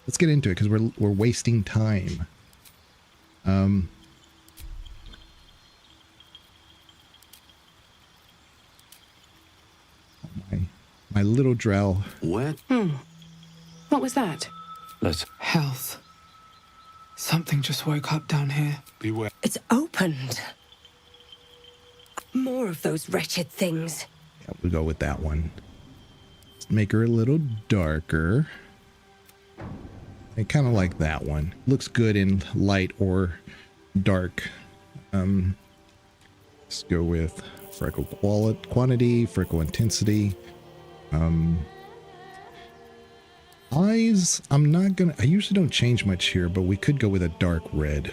let's get into it because we're wasting time. My little drow. What? What was that? Let's Health. Something just woke up down here. beware. It's opened. More of those wretched things. Yeah, we'll go with that one. Let's make her a little darker. I kind of like that one. Looks good in light or dark. Let's go with freckle quantity, freckle intensity. Eyes, I usually don't change much here, but we could go with a dark red.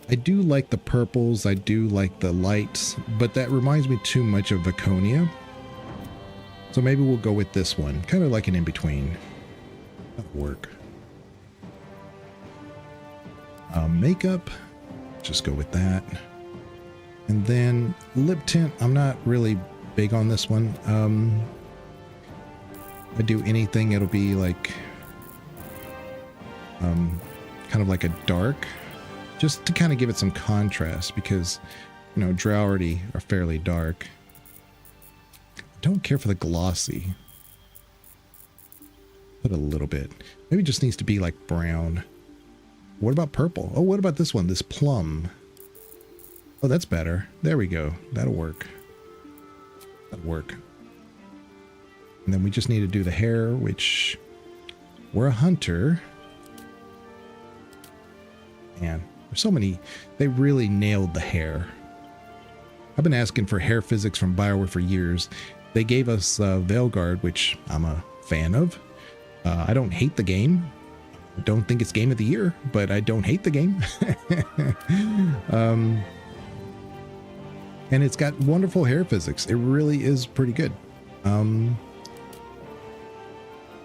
I do like the purples, I do like the lights, but that reminds me too much of Vaconia. So maybe we'll go with this one, kind of like an in-between. That'll work. Makeup, just go with that. And then lip tint, I'm not really big on this one. If I do anything, it'll be like kind of like a dark, just to kind of give it some contrast, because you know drow already are fairly dark. Don't care for the glossy. Put a little bit. Maybe it just needs to be like brown. What about purple? Oh, what about this one? This plum. Oh, that's better. There we go. That'll work. That'll work. And then we just need to do the hair, which we're a hunter. Man, there's so many. They really nailed the hair. I've been asking for hair physics from BioWare for years. They gave us Veilguard, which I'm a fan of. I don't hate the game. I don't think it's game of the year, but I don't hate the game. And it's got wonderful hair physics. It really is pretty good.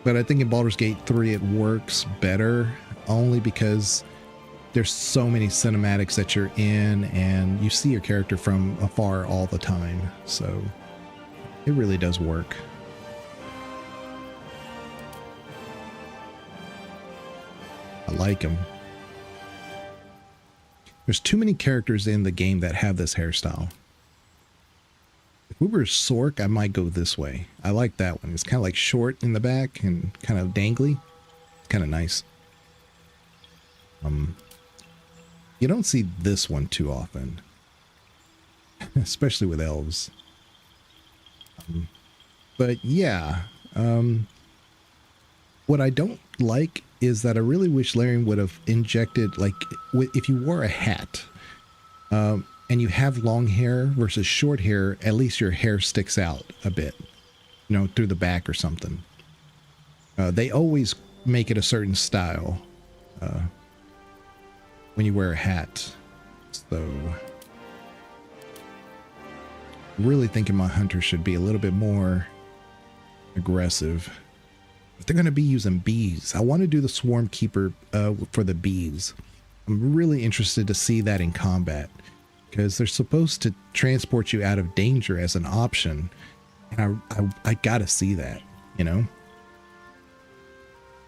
But I think in Baldur's Gate 3 it works better only because there's so many cinematics that you're in and you see your character from afar all the time. So it really does work. I like him. There's too many characters in the game that have this hairstyle. If we were Sork, I might go this way. I like that one. It's kind of like short in the back and kind of dangly. It's kind of nice. You don't see this one too often, especially with elves. But yeah, what I don't like is that I really wish Larian would have injected, like, if you wore a hat, and you have long hair versus short hair, at least your hair sticks out a bit, you know, through the back or something. They always make it a certain style when you wear a hat. So I'm really thinking my hunter should be a little bit more aggressive. But they're going to be using bees. I want to do the Swarmkeeper for the bees. I'm really interested to see that in combat, because they're supposed to transport you out of danger as an option. And I gotta see that, you know?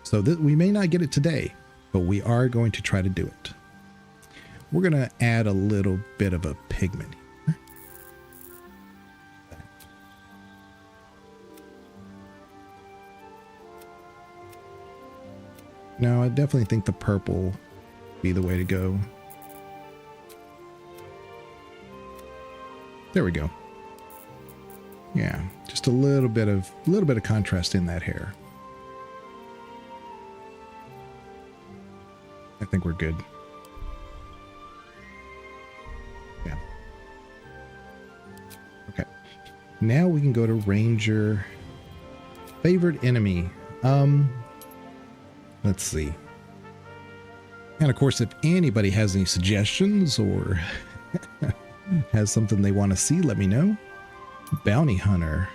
So we may not get it today, but we are going to try to do it. We're gonna add a little bit of a pigment here. No, I definitely think the purple would be the way to go. There we go. Yeah, just a little bit of contrast in that hair. I think we're good. Yeah. Okay. Now we can go to Ranger. Favorite enemy. Let's see. And of course, if anybody has any suggestions or has something they want to see, let me know. Bounty Hunter,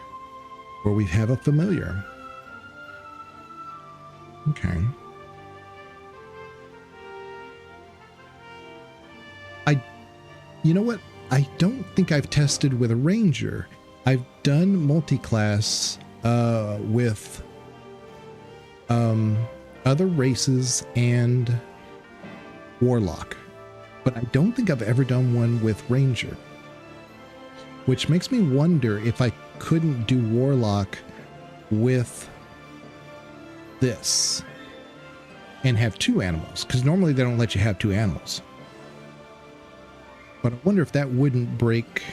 where we have a familiar. Okay. You know what? I don't think I've tested with a Ranger. I've done multi-class with a other races and Warlock, but I don't think I've ever done one with Ranger, which makes me wonder if I couldn't do Warlock with this and have two animals, because normally they don't let you have two animals. But I wonder if that wouldn't break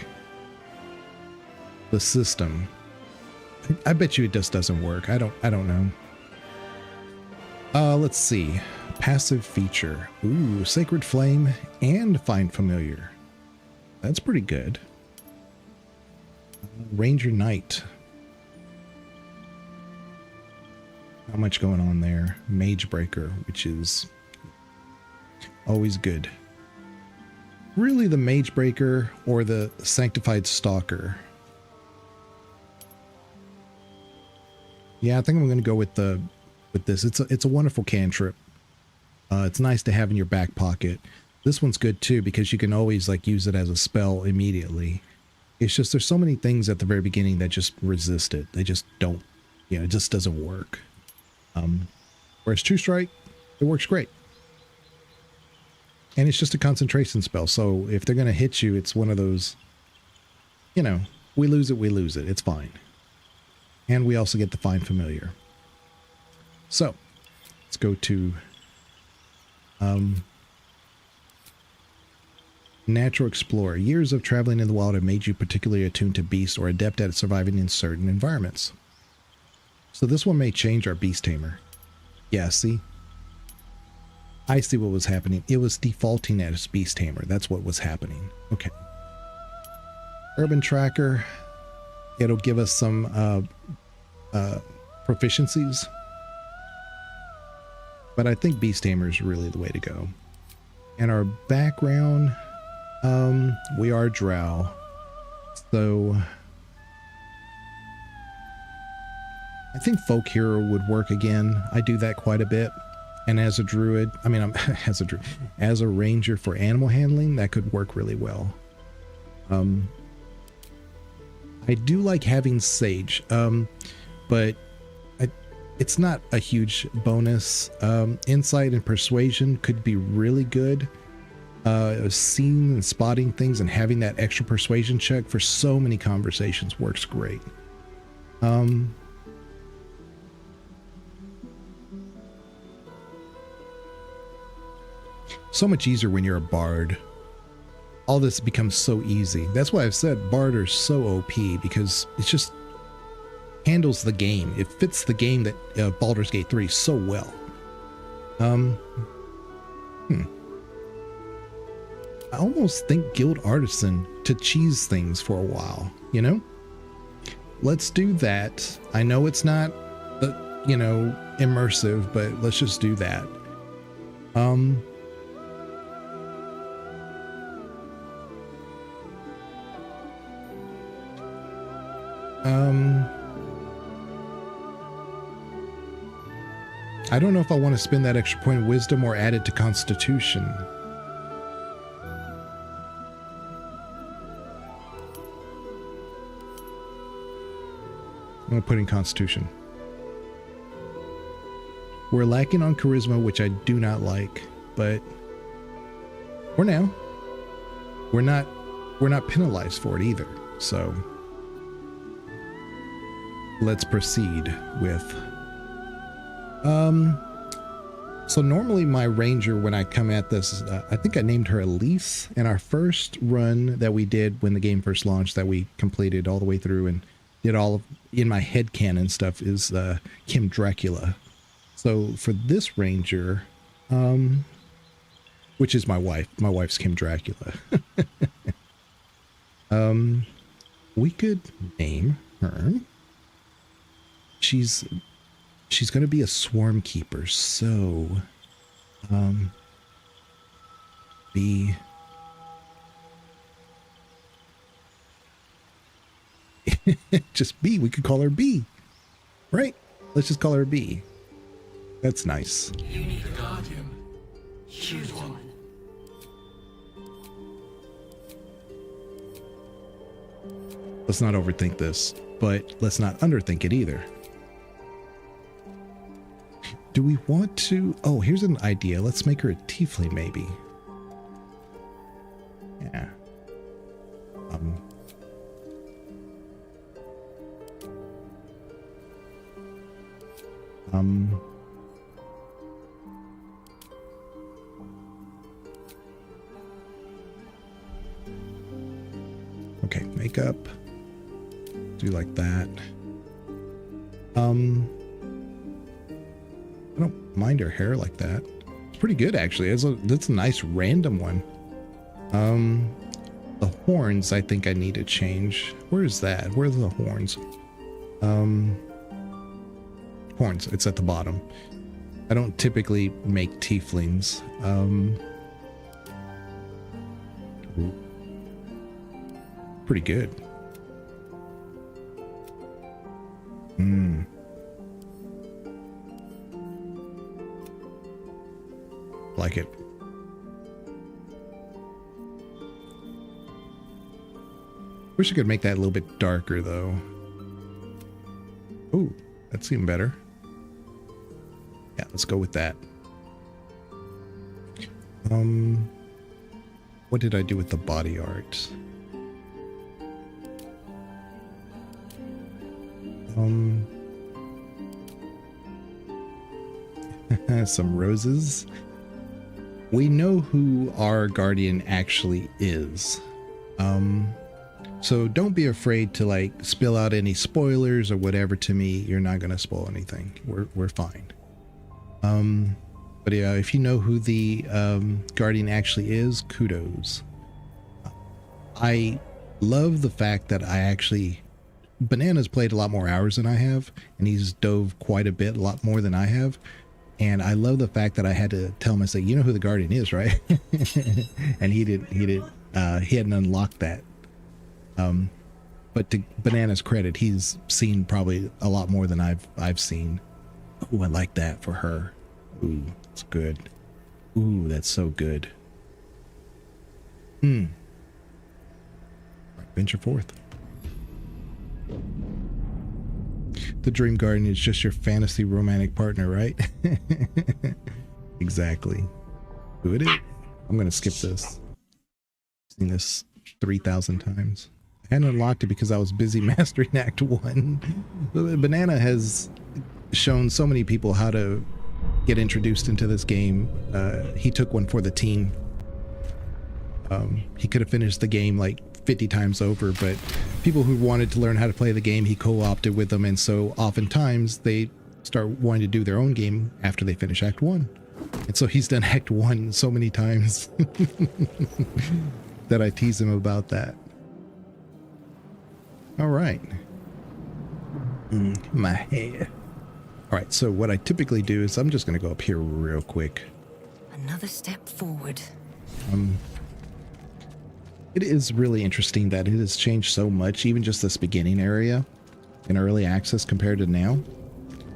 the system. I bet you it just doesn't work. I don't know. Let's see. Passive feature. Ooh, Sacred Flame and Find Familiar. That's pretty good. Ranger Knight. Not much going on there. Mage Breaker, which is always good. Really the Mage Breaker or the Sanctified Stalker. Yeah, I think I'm going to go with this. It's a wonderful cantrip. It's nice to have in your back pocket. This one's good too because you can always like use it as a spell immediately. It's just there's so many things at the very beginning that just resist it. They just don't, you know, it just doesn't work. Whereas True Strike, it works great. And it's just a concentration spell. So if they're going to hit you, it's one of those, you know, we lose it, we lose it. It's fine. And we also get the Find Familiar. So let's go to Natural Explorer. Years of traveling in the wild have made you particularly attuned to beasts or adept at surviving in certain environments. So this one may change our beast tamer. Yeah, see? I see what was happening. It was defaulting as beast tamer. That's what was happening. Okay. Urban Tracker. It'll give us some proficiencies. But I think beast tamer is really the way to go. And our background, we are drow. So I think folk hero would work again. I do that quite a bit. And as a druid, I mean, as a ranger for animal handling, that could work really well. I do like having sage, but it's not a huge bonus. Insight and persuasion could be really good. Seeing and spotting things and having that extra persuasion check for so many conversations works great. So much easier when you're a bard. All this becomes so easy. That's why I've said bard are so OP, because it just handles the game. It fits the game that Baldur's Gate 3 so well. I almost think Guild Artisan to cheese things for a while, you know? Let's do that. I know it's not, you know, immersive, but let's just do that. I don't know if I want to spend that extra point of wisdom or add it to Constitution. I'm going to put in Constitution. We're lacking on Charisma, which I do not like, but for now, we're not penalized for it either. So let's proceed with so normally my ranger, when I come at this, I think I named her Elise in our first run that we did when the game first launched, that we completed all the way through and did all of in my head canon stuff, is Kim Dracula. So for this ranger, which is my wife's Kim Dracula. We could name her. She's going to be a Swarmkeeper, so B. Just B. We could call her B, right? Let's just call her B. That's nice. You need a guardian. Choose one. Let's not overthink this, but let's not underthink it either. Do we want to? Oh, here's an idea. Let's make her a tiefling, maybe. Yeah. Okay, makeup. Do like that. I don't mind her hair like that. It's pretty good, actually. That's a nice random one. The horns, I think I need to change. Where is that? Where's the horns? Horns. It's at the bottom. I don't typically make tieflings. Pretty good. Like it. Wish I could make that a little bit darker though. Oh, that's even better. Yeah, let's go with that. What did I do with the body art? Some roses. We know who our guardian actually is. So don't be afraid to like spill out any spoilers or whatever to me. You're not going to spoil anything. We're fine. But yeah, if you know who the guardian actually is, kudos. I love the fact that Banana's played a lot more hours than I have, and he's dove quite a bit, a lot more than I have. And I love the fact that I had to tell him, I said, you know who the guardian is, right? And he hadn't unlocked that. But to Banana's credit, he's seen probably a lot more than I've seen. Ooh, I like that for her. Ooh, it's good. Ooh, that's so good. All right, venture forth. The dream guardian is just your fantasy romantic partner, right? Exactly. Who it is? I'm gonna skip this. I've seen this 3,000 times. I hadn't unlocked it because I was busy mastering Act 1. Banana has shown so many people how to get introduced into this game. He took one for the team. He could have finished the game like 50 times over, but people who wanted to learn how to play the game, he co-opted with them, and so oftentimes they start wanting to do their own game after they finish Act 1. And so he's done Act 1 so many times that I tease him about that. All right. My hair. All right, so what I typically do is I'm just going to go up here real quick. Another step forward. It is really interesting that it has changed so much, even just this beginning area in early access compared to now.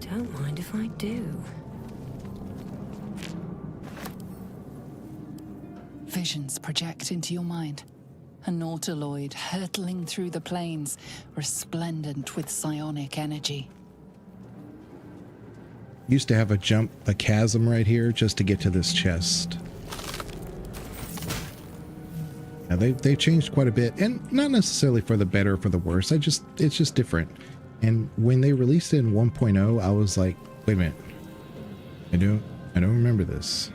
Don't mind if I do. Visions project into your mind. A Nautiloid hurtling through the plains, resplendent with psionic energy. Used to have a chasm right here just to get to this chest. Now they've changed quite a bit, and not necessarily for the better or for the worse. It's just different. And when they released it in 1.0, I was like, wait a minute. I don't remember this.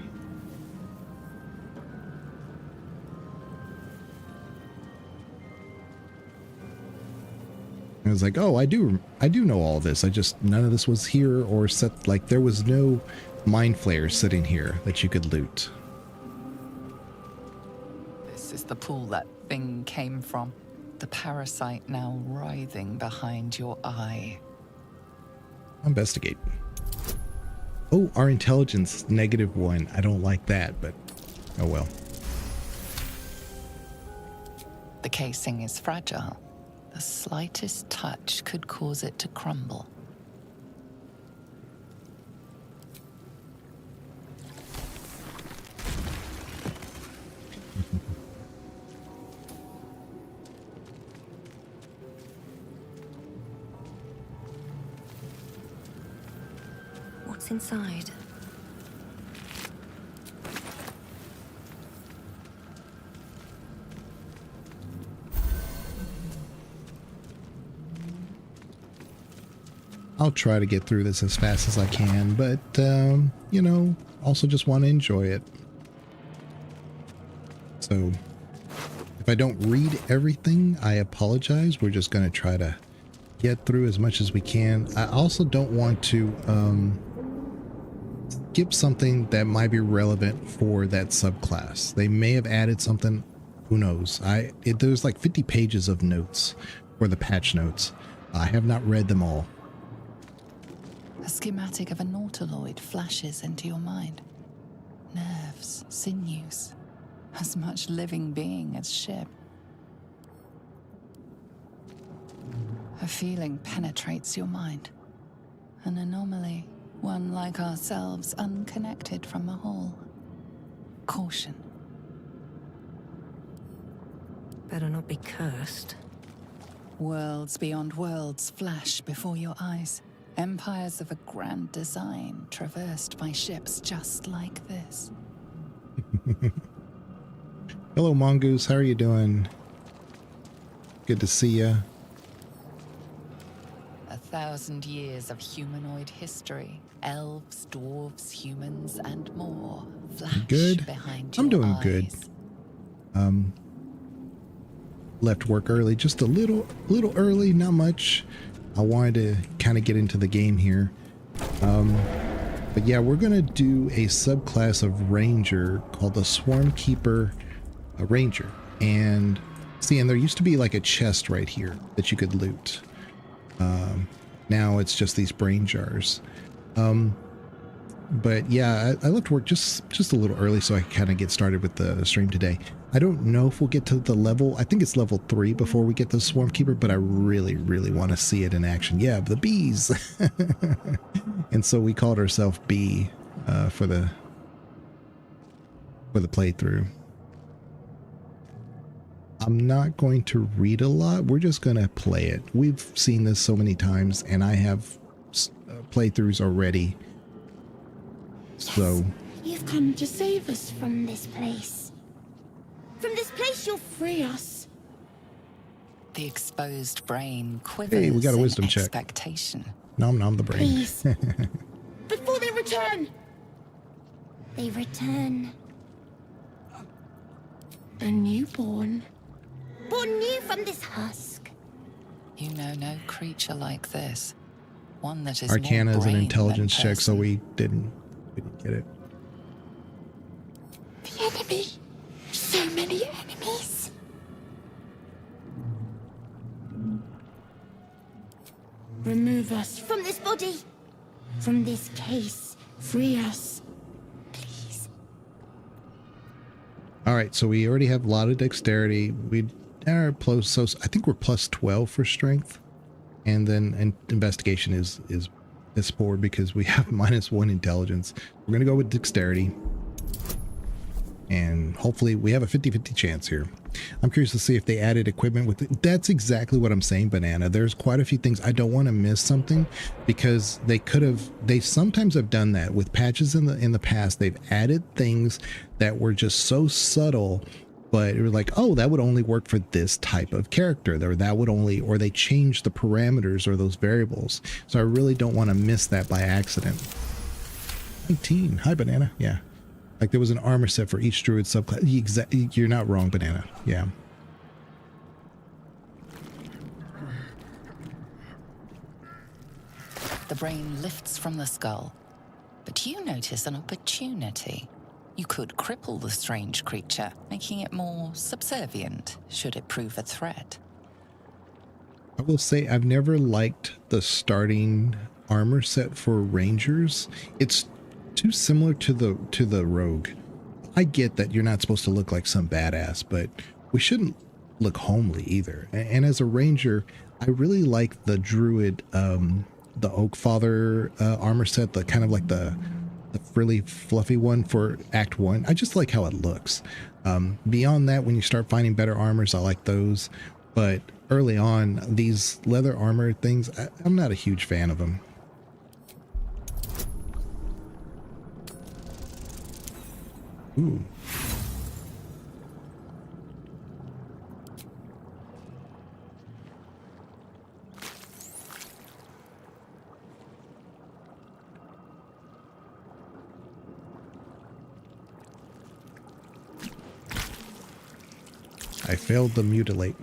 I was like, oh, I do know all this. None of this was here or set, like there was no mind flare sitting here that you could loot. This is the pool that thing came from. The parasite now writhing behind your eye. Investigate. Oh, our intelligence -1. I don't like that, but oh well. The casing is fragile. The slightest touch could cause it to crumble. What's inside? I'll try to get through this as fast as I can, but, you know, also just want to enjoy it. So, if I don't read everything, I apologize. We're just going to try to get through as much as we can. I also don't want to skip something that might be relevant for that subclass. They may have added something, who knows. There's like 50 pages of notes for the patch notes. I have not read them all. A schematic of a Nautiloid flashes into your mind. Nerves, sinews, as much living being as ship. A feeling penetrates your mind. An anomaly, one like ourselves, unconnected from the whole. Caution. Better not be cursed. Worlds beyond worlds flash before your eyes. Empires of a grand design traversed by ships just like this. Hello, Mongoose. How are you doing? Good to see ya. 1,000 years of humanoid history. Elves, dwarves, humans, and more flash Good. behind I'm your doing eyes. good. Left work early, just a little early, not much. I wanted to kind of get into the game here. But yeah, we're going to do a subclass of Ranger called the Swarmkeeper Ranger. And see, and there used to be like a chest right here that you could loot. Now it's just these brain jars. But yeah, I left work just a little early so I could kind of get started with the stream today. I don't know if we'll get to the level. I think it's level 3 before we get the Swarmkeeper, but I really want to see it in action. Yeah, the bees. And so we called ourselves B for the playthrough. I'm not going to read a lot. We're just going to play it. We've seen this so many times, and I have playthroughs already. So You've come to save us from this place. From this place you'll free us. The exposed brain quivers Hey, we got a in wisdom check. expectation. nom the brain. Please. Before they return. They return. A newborn. Born new from this husk. You know no creature like this. One that is Arcana more is an brain intelligence than check, so person. we didn't get it. The enemy. So many enemies. Remove us from this body. From this case. Free us. Please. All right, so we already have a lot of dexterity. We are close, so I think we're plus 12 for strength, and then investigation is poor because we have -1 intelligence. We're gonna go with dexterity, and hopefully we have a 50-50 chance here. I'm curious to see if they added equipment with it. That's exactly what I'm saying, Banana. There's quite a few things. I don't want to miss something because they sometimes have done that with patches in the past. They've added things that were just so subtle, but it was like, oh, that would only work for this type of character, or that would only, or they changed the parameters or those variables. So I really don't want to miss that by accident. 19. Hi, Banana. Yeah. Like there was an armor set for each druid subclass. You're not wrong, Banana. Yeah. The brain lifts from the skull, but you notice an opportunity. You could cripple the strange creature, making it more subservient, should it prove a threat. I will say I've never liked the starting armor set for Rangers. It's too similar to the rogue. I get that you're not supposed to look like some badass, but we shouldn't look homely either. And as a Ranger, I really like the druid, the Oak Father armor set, the kind of like the really fluffy one for Act 1. I just like how it looks. Beyond that, when you start finding better armors, I like those. But early on, these leather armor things, I'm not a huge fan of them. Ooh. I failed to mutilate.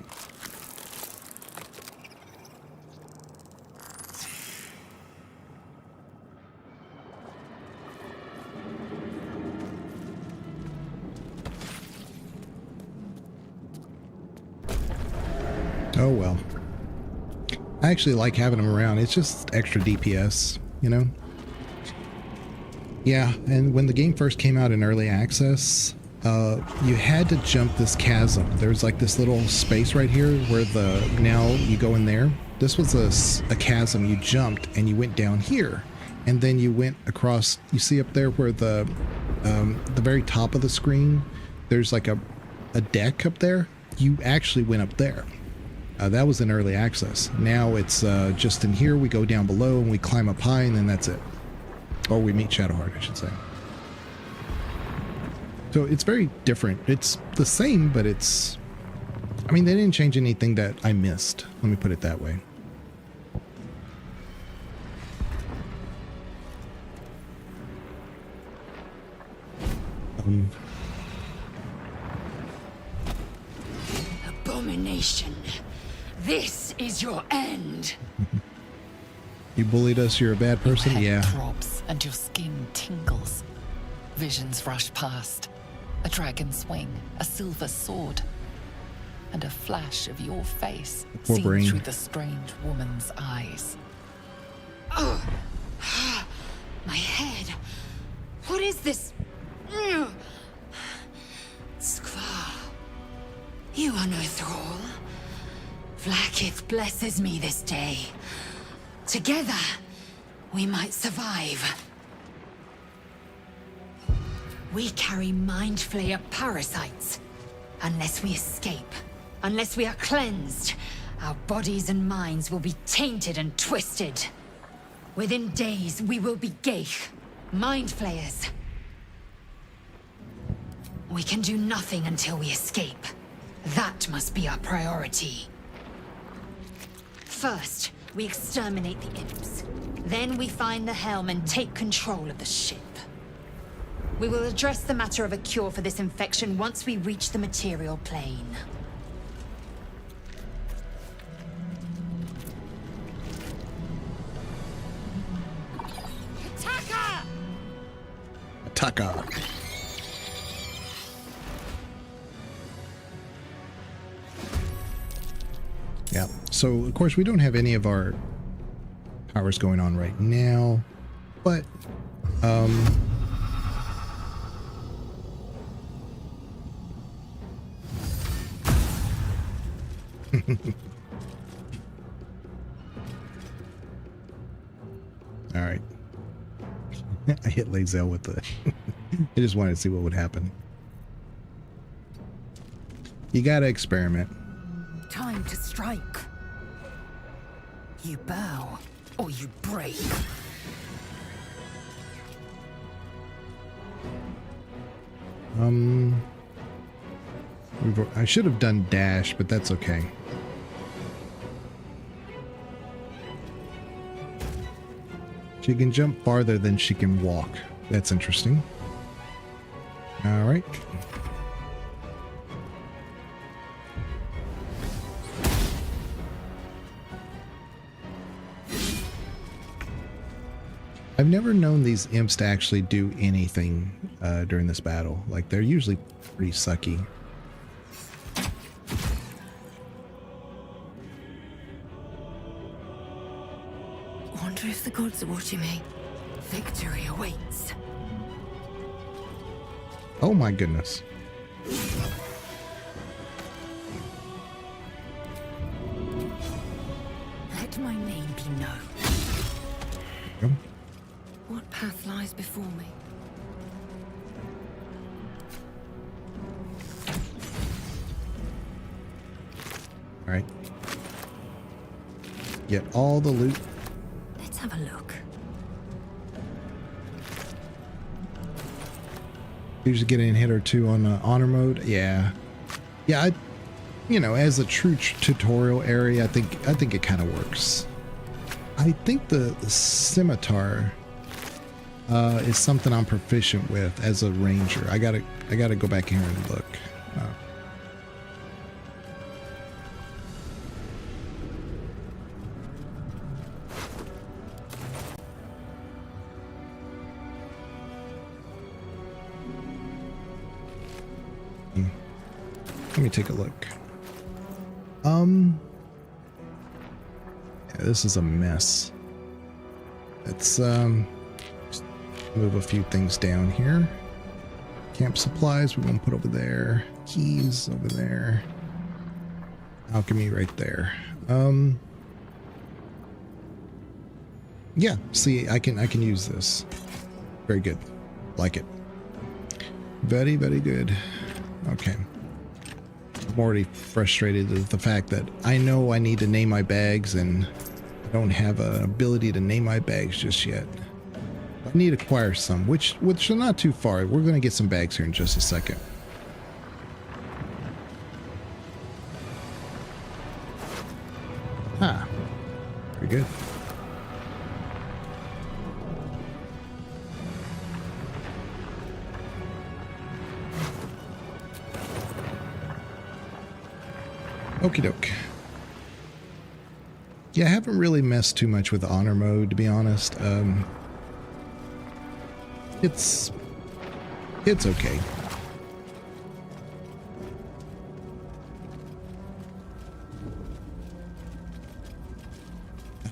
Oh well. I actually like having them around. It's just extra DPS, you know? Yeah, and when the game first came out in early access, you had to jump this chasm. There's like this little space right here where now you go in there. This was a chasm. You jumped and you went down here, and then you went across. You see up there where the very top of the screen, there's like a deck up there. You actually went up there. That was in early access. Now it's just in here. We go down below and we climb up high, and then that's it. Or we meet Shadowheart, I should say. So it's very different. It's the same, but it's... I mean, they didn't change anything that I missed. Let me put it that way. Abomination. This is your end. You bullied us, you're a bad person? Your Yeah. head throbs and your skin tingles. Visions rush past. A dragon's wing, a silver sword, and a flash of your face Poor seen brain. through the strange woman's eyes. Oh. My head. What is this? Skvar. You are no thrall. Vlaakith blesses me this day. Together, we might survive. We carry Mind Flayer parasites. Unless we escape, unless we are cleansed, our bodies and minds will be tainted and twisted. Within days, we will be Geich, Mind Flayers. We can do nothing until we escape. That must be our priority. First, we exterminate the imps. Then we find the helm and take control of the ship. We will address the matter of a cure for this infection once we reach the material plane. Attacker! Attacker. Yeah, so of course we don't have any of our powers going on right now, but all right. I hit Lazel with the I just wanted to see what would happen. You gotta experiment. Time to strike. You bow, or you break. I should have done dash, but that's okay. She can jump farther than she can walk. That's interesting. All right. I've never known these imps to actually do anything during this battle. Like, they're usually pretty sucky. Wonder if the gods are watching me. Victory awaits. Oh my goodness. Let my name be known. Yep. What path lies before me? All right. Get all the loot. Let's have a look. Usually get a hit or two on honor mode. Yeah. Yeah, as a true tutorial area, I think it kind of works. I think the scimitar is something I'm proficient with as a ranger. I gotta go back here and look. Let me take a look. Yeah, this is a mess. Let's just move a few things down here. Camp supplies we're gonna put over there. Keys over there. Alchemy right there. Yeah, see, I can use this. Very good. Like it. Very, very good. Okay. I'm already frustrated with the fact that I know I need to name my bags and I don't have an ability to name my bags just yet. I need to acquire some, which are not too far. We're going to get some bags here in just a second. Ah, very good. Okie doke. Yeah, I haven't really messed too much with honor mode, to be honest. It's okay.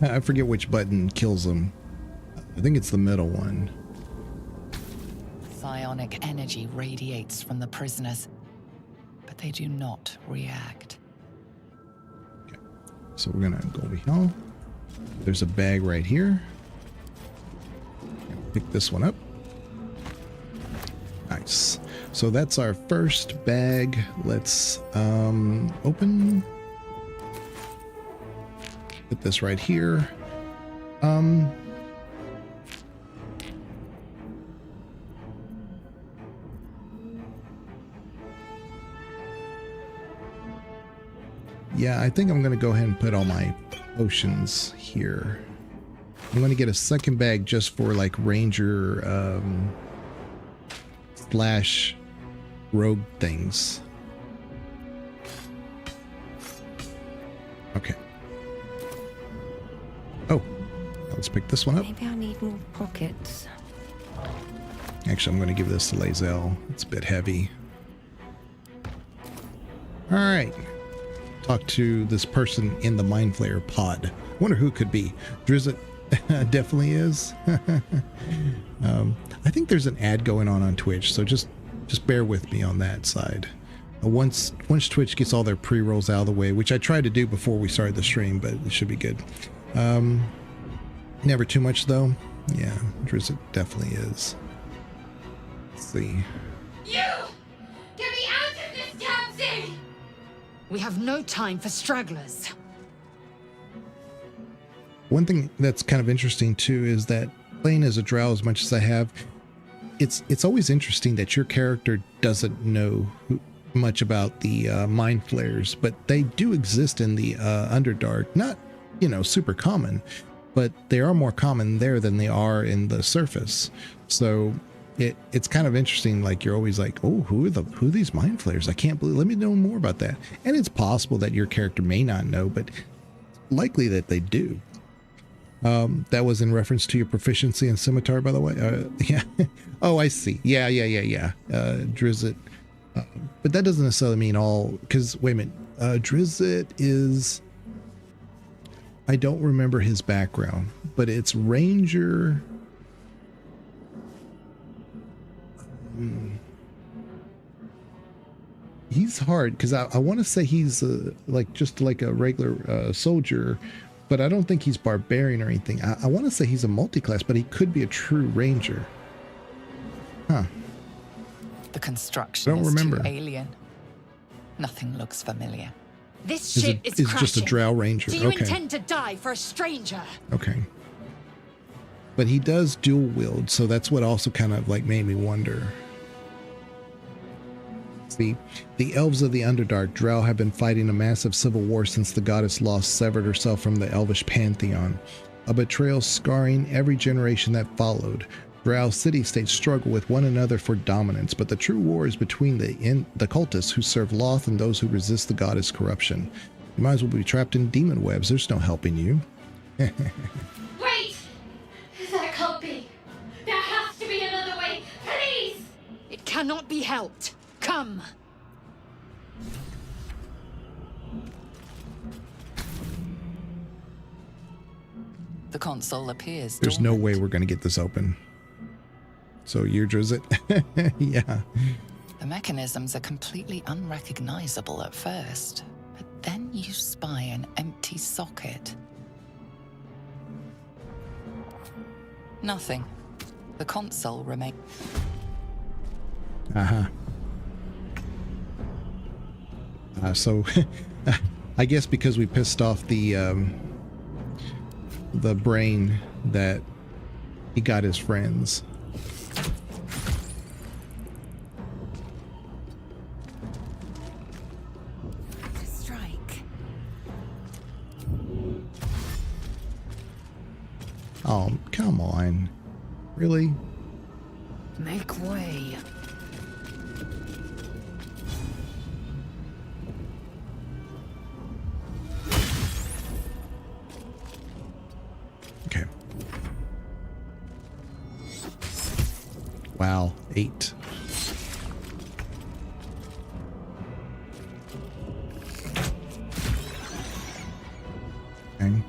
I forget which button kills them. I think it's the middle one. Psionic energy radiates from the prisoners, but they do not react. So we're gonna go over here. There's a bag right here. Pick this one up. Nice. So that's our first bag. Let's open. Put this right here. Yeah, I think I'm going to go ahead and put all my potions here. I'm going to get a second bag just for like ranger slash rogue things. Okay. Oh, let's pick this one up. Maybe I need more pockets. Actually, I'm going to give this to Lae'zel. It's a bit heavy. All right. Talk to this person in the Mind Flayer pod. Wonder who it could be. Drizzt definitely is. I think there's an ad going on Twitch, so just bear with me on that side. Once Twitch gets all their pre-rolls out of the way, which I tried to do before we started the stream, but it should be good. Never too much though. Yeah, Drizzt definitely is. Let's see. You! Get me out of this damn thing! We have no time for stragglers. One thing that's kind of interesting too is that playing as a drow as much as I have, it's always interesting that your character doesn't know much about the Mind Flayers, but they do exist in the Underdark. Not, super common, but they are more common there than they are in the surface. So it's kind of interesting. Like you're always like, oh, who are these Mind Flayers? I can't believe. Let me know more about that. And it's possible that your character may not know, but likely that they do. That was in reference to your proficiency in scimitar, by the way. Yeah. Oh, I see. Yeah. Drizzt. But that doesn't necessarily mean all, because wait a minute. Drizzt is, I don't remember his background, but it's Ranger. He's hard because I want to say he's just like a regular soldier, but I don't think he's barbarian or anything. I want to say he's a multi-class, but he could be a true ranger. Huh. The construction is too alien. Nothing looks familiar. This ship is crashing. Just a drow ranger. Do you intend to die for a stranger? Okay. But he does dual wield, so that's what also kind of like made me wonder. See, the elves of the Underdark, Drow, have been fighting a massive civil war since the goddess Lost severed herself from the elvish pantheon, a betrayal scarring every generation that followed. Drow city-states struggle with one another for dominance, but the true war is between the cultists who serve Loth and those who resist the goddess' corruption. You might as well be trapped in demon webs. There's no helping you. Wait! That can't be. There has to be another way. Please! It cannot be helped. Come. The console appears There's no dormant. way we're going to get this open. So Yurdra's it? Yeah. The mechanisms are completely unrecognizable at first, but then you spy an empty socket. Nothing. The console remains. So I guess because we pissed off the brain that he got his friends. To strike. Oh, come on. Really? Make way. Okay. Wow, 8. Okay.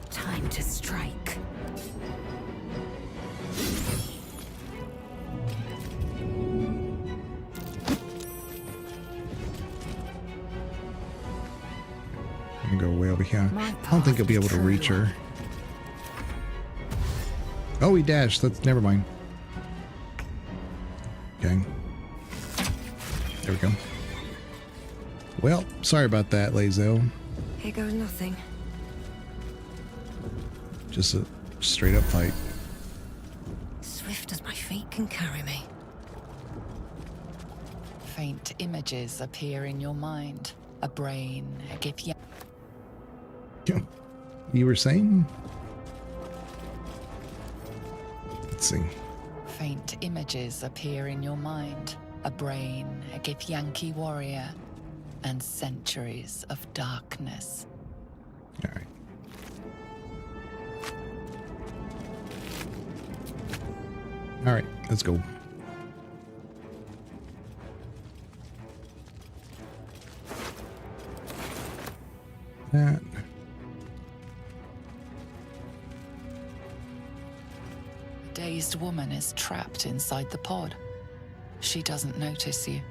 Time to strike. I'm gonna go way over here. My I don't think he'll be able to path, reach true her. Oh, he dashed. That's never mind. Okay. There we go. Well, sorry about that, Lazo. Here goes nothing. Just a straight up fight. Swift as my feet can carry me. Faint images appear in your mind. A brain, a gift. You were saying? Let's see. Faint images appear in your mind. A brain, a Githyanki warrior, and centuries of darkness. All right. All right, let's go. That. A dazed woman is trapped inside the pod. She doesn't notice you.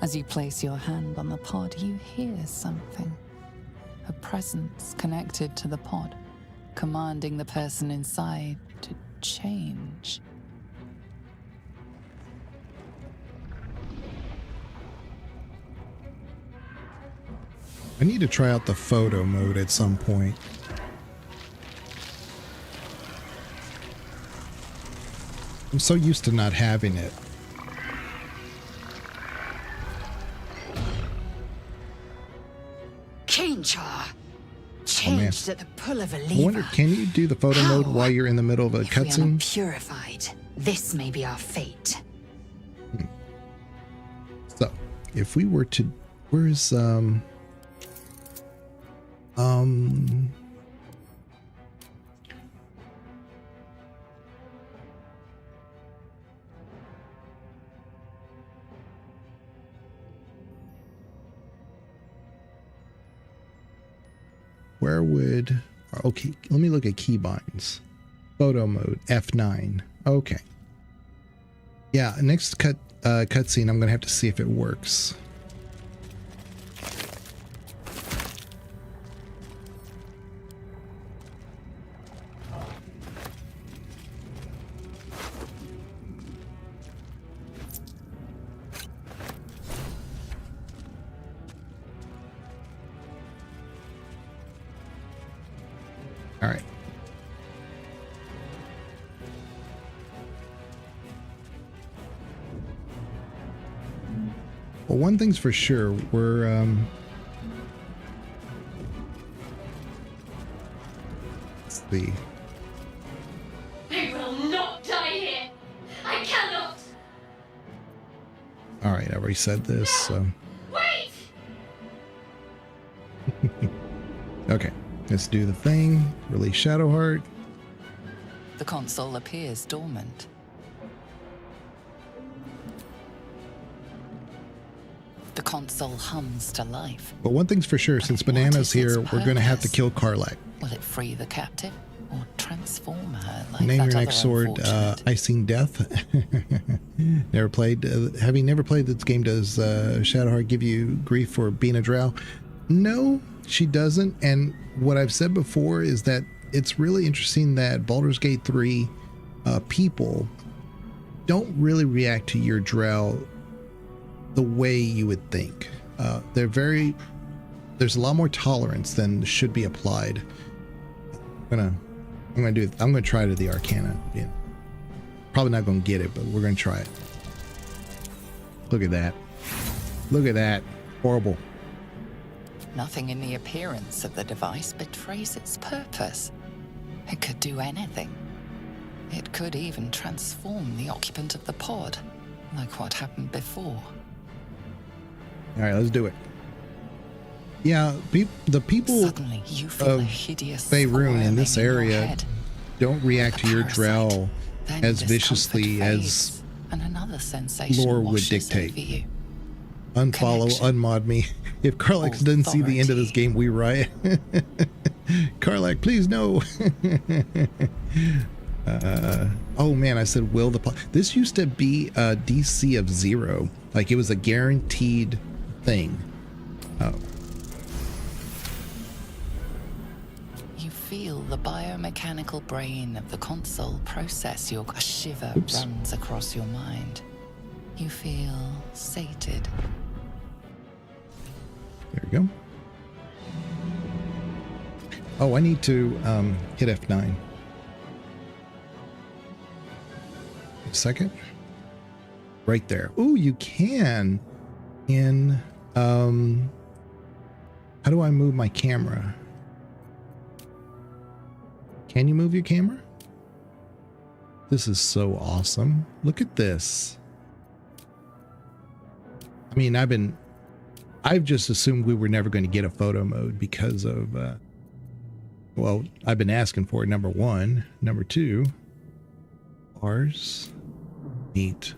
As you place your hand on the pod, you hear something. A presence connected to the pod, commanding the person inside to change. I need to try out the photo mode at some point. I'm so used to not having it. Kinchar! Changed at the pull of a lever. I wonder, can you do the photo mode How? while you're in the middle of a If we are not cutscene? purified, this may be our fate. So, if we were to, where's where would, okay, let me look at keybinds. Photo mode, F9. Okay. Yeah, next cutscene, I'm gonna have to see if it works. All right. Well, one thing's for sure, we're let's see. I will not die here. I cannot. All right, I already said this, so. Wait. Okay, let's do the thing. Release Shadowheart. The console appears dormant. The console hums to life. But one thing's for sure, since Banana's here, we're going to have to kill Karlach. Will it free the captive or transform her like Name that your other next sword, unfortunate? Icing Death. Never played. Having never played this game, does Shadowheart give you grief for being a drow? No, she doesn't. And what I've said before is that it's really interesting that Baldur's Gate 3 people don't really react to your drow the way you would think. There's a lot more tolerance than should be applied. I'm gonna try to the Arcana. Yeah. Probably not gonna get it, but we're gonna try it. Look at that. Look at that. Horrible. Nothing in the appearance of the device betrays its purpose. It could do anything. It could even transform the occupant of the pod, like what happened before. All right, let's do it. Yeah, the people Suddenly, you feel a hideous Faerun in this squirming in your area head. don't react to your Parasite. drow Then as discomfort viciously fades, as and another sensation lore would washes dictate. over you. unfollow, Connection. unmod me. If Karlach doesn't see the end of this Authority. game, we riot. Karlach, please no. Oh man, I said will the this used to be a DC of 0. Like it was a guaranteed thing. You feel the biomechanical brain of the console process your a shiver Oops. runs across your mind. You feel sated. There we go. Oh, I need to hit F9. A second. Right there. Ooh, you can in how do I move my camera? Can you move your camera? This is so awesome. Look at this. I mean, I've just assumed we were never going to get a photo mode because of well, I've been asking for it, number one. Number two, ours. Neat.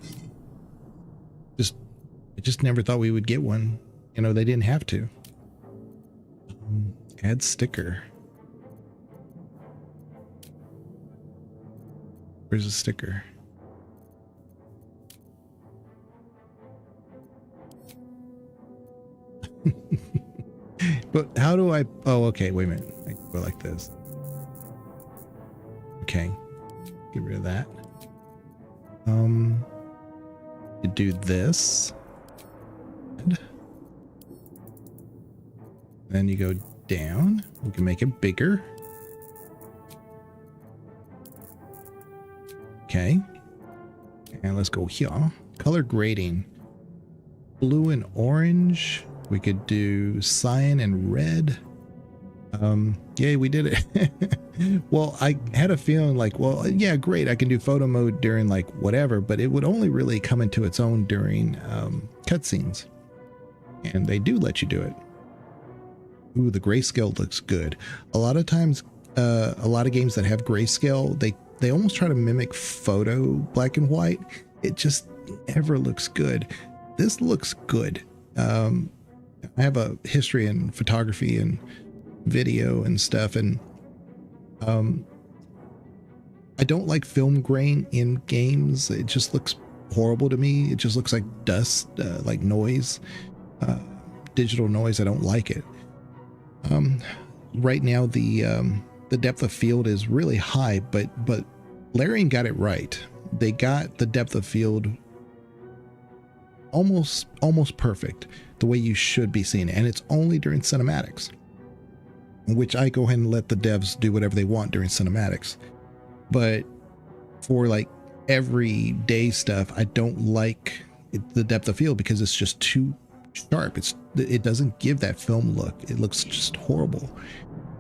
I just never thought we would get one. You know, they didn't have to. Add sticker. Where's the sticker? But how do I... Oh, okay, wait a minute. I can go like this. Okay. Get rid of that. To do this. And then you go down. We can make it bigger. Okay. And let's go here. Color grading. Blue and orange. We could do cyan and red. Yay, we did it. Well, I had a feeling like, well, yeah, great. I can do photo mode during like whatever, but it would only really come into its own during cutscenes. And they do let you do it. Ooh, the grayscale looks good. A lot of times, a lot of games that have grayscale, they almost try to mimic photo black and white. It just never looks good. This looks good. I have a history in photography and video and stuff, and I don't like film grain in games. It just looks horrible to me. It just looks like dust, like noise, digital noise. I don't like it. Right now, the depth of field is really high, but Larian got it right. They got the depth of field almost perfect, the way you should be seeing it, and it's only during cinematics. which I go ahead and let the devs do whatever they want during cinematics. But for like everyday stuff, I don't like the depth of field because it's just too sharp. It doesn't give that film look. It looks just horrible.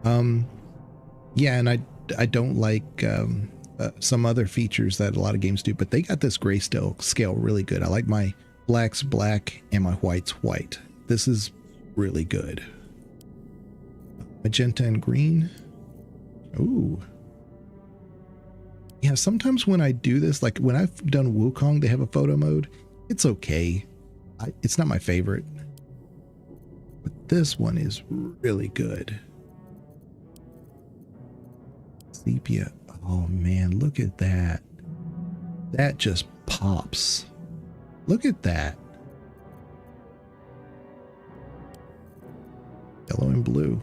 Yeah, and I don't like some other features that a lot of games do, but they got this grayscale scale really good. I like my blacks black and my whites white. This is really good. Magenta and green. Ooh. Yeah, sometimes when I do this, like when I've done Wukong, they have a photo mode. It's okay. It's not my favorite. But this one is really good. Sepia. Oh man, look at that. That just pops. Look at that. Yellow and blue.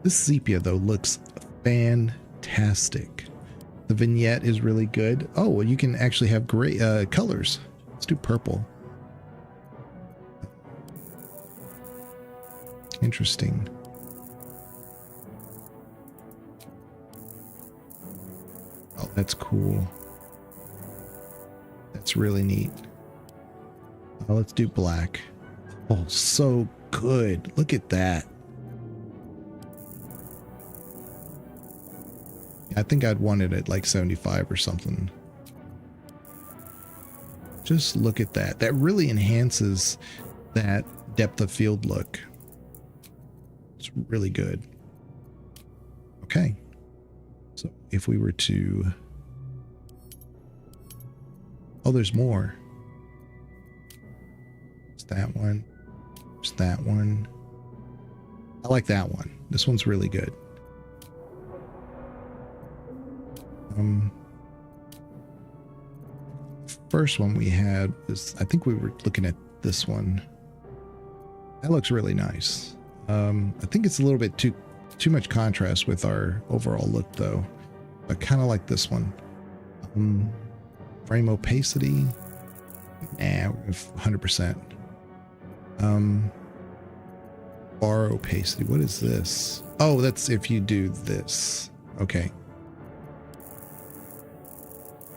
This sepia though looks fantastic. The vignette is really good. Oh, well, you can actually have gray colors. Let's do purple. Interesting. Oh, that's cool. That's really neat. Oh, let's do black. Oh, so good. Look at that. I think I'd want it at like 75 or something. Just look at that. That really enhances that depth of field look. It's really good. Okay. So if we were to... Oh, there's more. It's that one. There's that one. I like that one. This one's really good. First one we had was, I think we were looking at this one. That looks really nice. I think it's a little bit too much contrast with our overall look though. I kind of like this one. Frame opacity. Nah, 100%. Bar opacity. What is this? Oh, that's if you do this. Okay.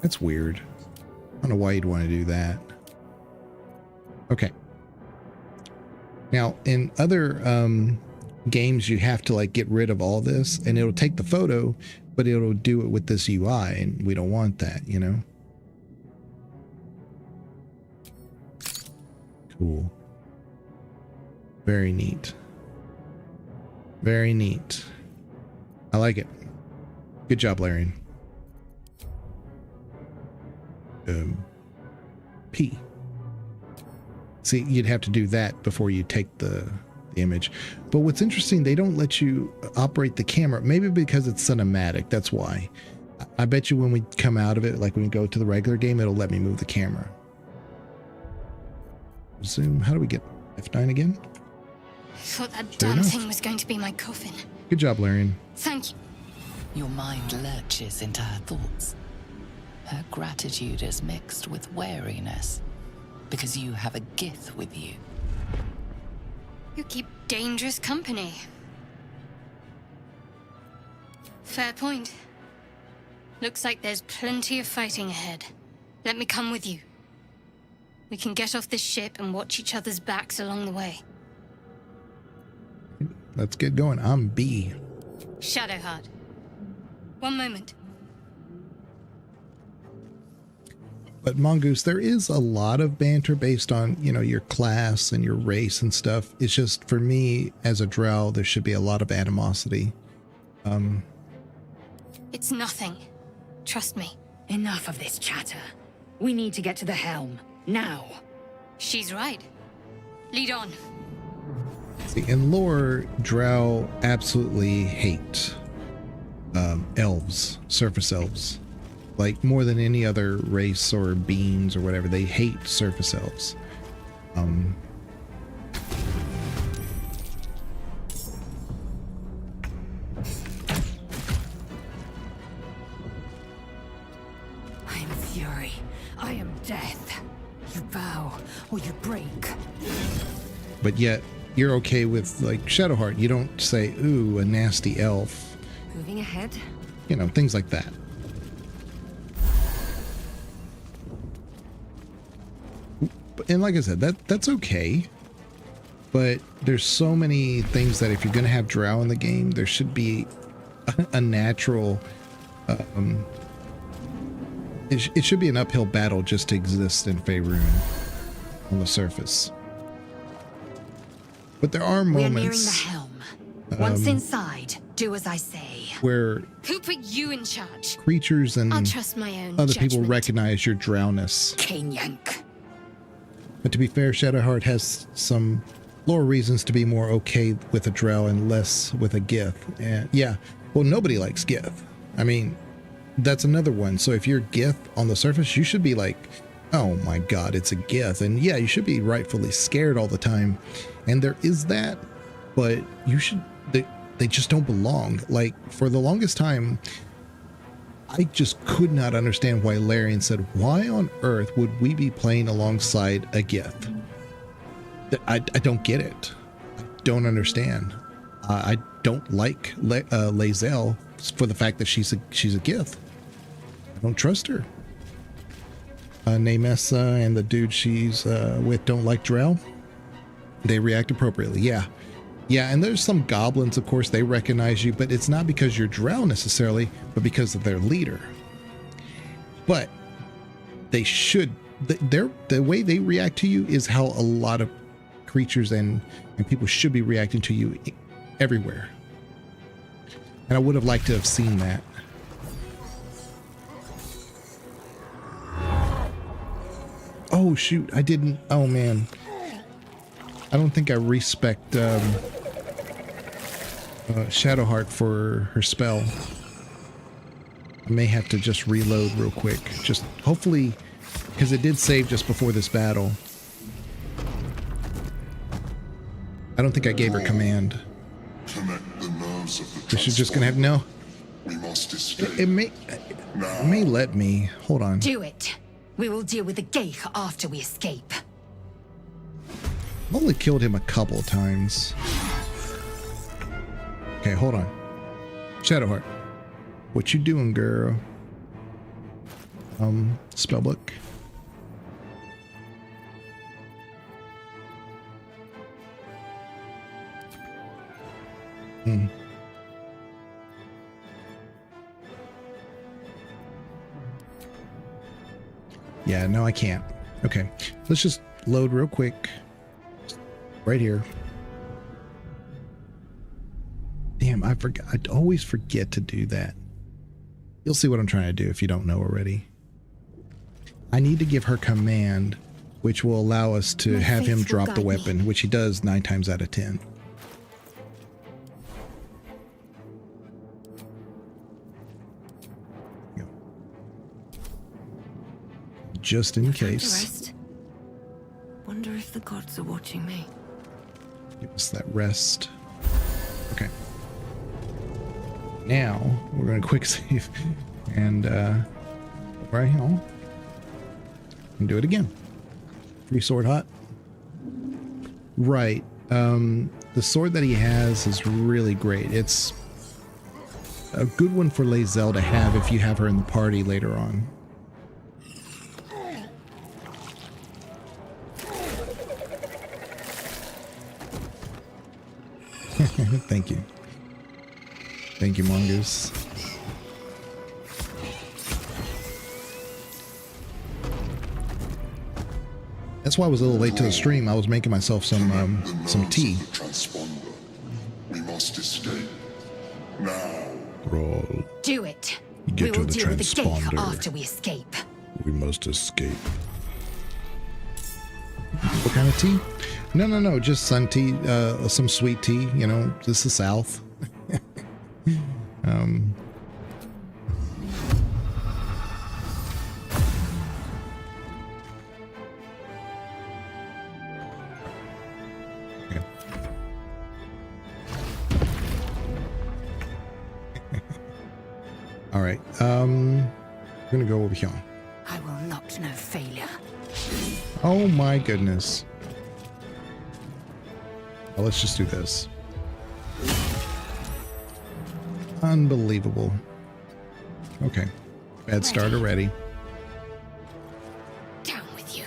That's weird. I don't know why you'd want to do that. Okay. Now, in other games, you have to like get rid of all this, and it'll take the photo, but it'll do it with this UI, and we don't want that, you know? Cool. Very neat. Very neat. I like it. Good job, Larian. P. See, you'd have to do that before you take the image. But what's interesting, they don't let you operate the camera. Maybe because it's cinematic. That's why. I bet you when we come out of it, like when we go to the regular game, it'll let me move the camera. Zoom. How do we get F9 again? I thought that damn thing was going to be my coffin. Good job, Larian. Thank you. Your mind lurches into her thoughts. Her gratitude is mixed with wariness, because you have a Gith with you. You keep dangerous company. Fair point. Looks like there's plenty of fighting ahead. Let me come with you. We can get off this ship and watch each other's backs along the way. Let's get going. I'm B. Shadowheart. One moment. But Mongoose, there is a lot of banter based on, you know, your class and your race and stuff. It's just, for me, as a drow, there should be a lot of animosity. It's nothing. Trust me. Enough of this chatter. We need to get to the helm. Now. She's right. Lead on. See, in lore, drow absolutely hate elves, surface elves. Like, more than any other race or beings or whatever, they hate surface elves. I'm fury. I am death. You bow or you break. But yet, you're okay with like Shadowheart. You don't say, ooh, a nasty elf. Moving ahead. You know, things like that. And like I said, that's okay. But there's so many things that if you're going to have drow in the game, there should be a natural... it should be an uphill battle just to exist in Faerun on the surface. But there are moments... We're nearing the helm. Once inside, do as I say. Where... Who put you in charge? Creatures and I'll trust my own other judgment. people recognize your drowness. Cane yank. But to be fair, Shadowheart has some lore reasons to be more okay with a drow and less with a gith. And yeah, well, nobody likes gith. I mean, that's another one. So if you're gith on the surface, you should be like, oh my god, it's a gith. And yeah, you should be rightfully scared all the time. And there is that, but you should... They just don't belong. Like, for the longest time, I just could not understand why Larian said, why on earth would we be playing alongside a gith? I don't get it. I don't understand. I don't like Lae'zel for the fact that she's a gith. I don't trust her. Namessa and the dude she's with don't like drow. They react appropriately. Yeah, and there's some goblins, of course, they recognize you, but it's not because you're drow necessarily, but because of their leader. But they should, the way they react to you is how a lot of creatures and people should be reacting to you everywhere. And I would have liked to have seen that. Oh shoot, I didn't, oh man. I don't think I respect Shadowheart for her spell. I may have to just reload real quick. Just hopefully, because it did save just before this battle. I don't think I gave her command. Connect the nerves of the She's just gonna have no. We must escape. It may let me. Hold on. Do it. We will deal with the Geich after we escape. I've only killed him a couple of times. Okay, hold on. Shadowheart. What you doing, girl? Spellbook. Yeah, no, I can't. Okay, let's just load real quick. Right here. Damn, I forgot. I always forget to do that. You'll see what I'm trying to do if you don't know already. I need to give her command, which will allow us to have him drop the weapon, which he does 9 times out of 10. Just in case. Wonder if the gods are watching me. Give us that rest. Okay. Now we're going to quick save and right here and do it again. Free sword hot. Right. The sword that he has is really great. It's a good one for Lae'zel to have if you have her in the party later on. Thank you. Thank you, Mongoose. That's why I was a little late to the stream. I was making myself some tea. We must escape. Now. Roll. Do it. Get to We will the deal with the Geich transponder. after we escape. We must escape. What kind of tea? No, just sun tea, some sweet tea, you know, this is the South. Okay. All right, we're gonna go over here. I will not know failure. Oh my goodness. Oh, let's just do this. Unbelievable. Okay. Bad start already. Down with you.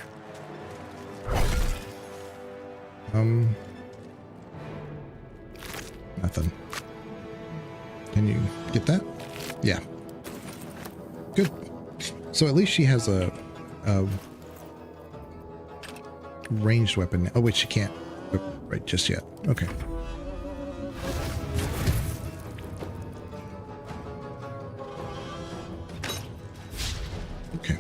Nothing. Can you get that? Yeah. Good. So at least she has a ranged weapon. Oh, wait, she can't. Right, just yet. Okay. Okay.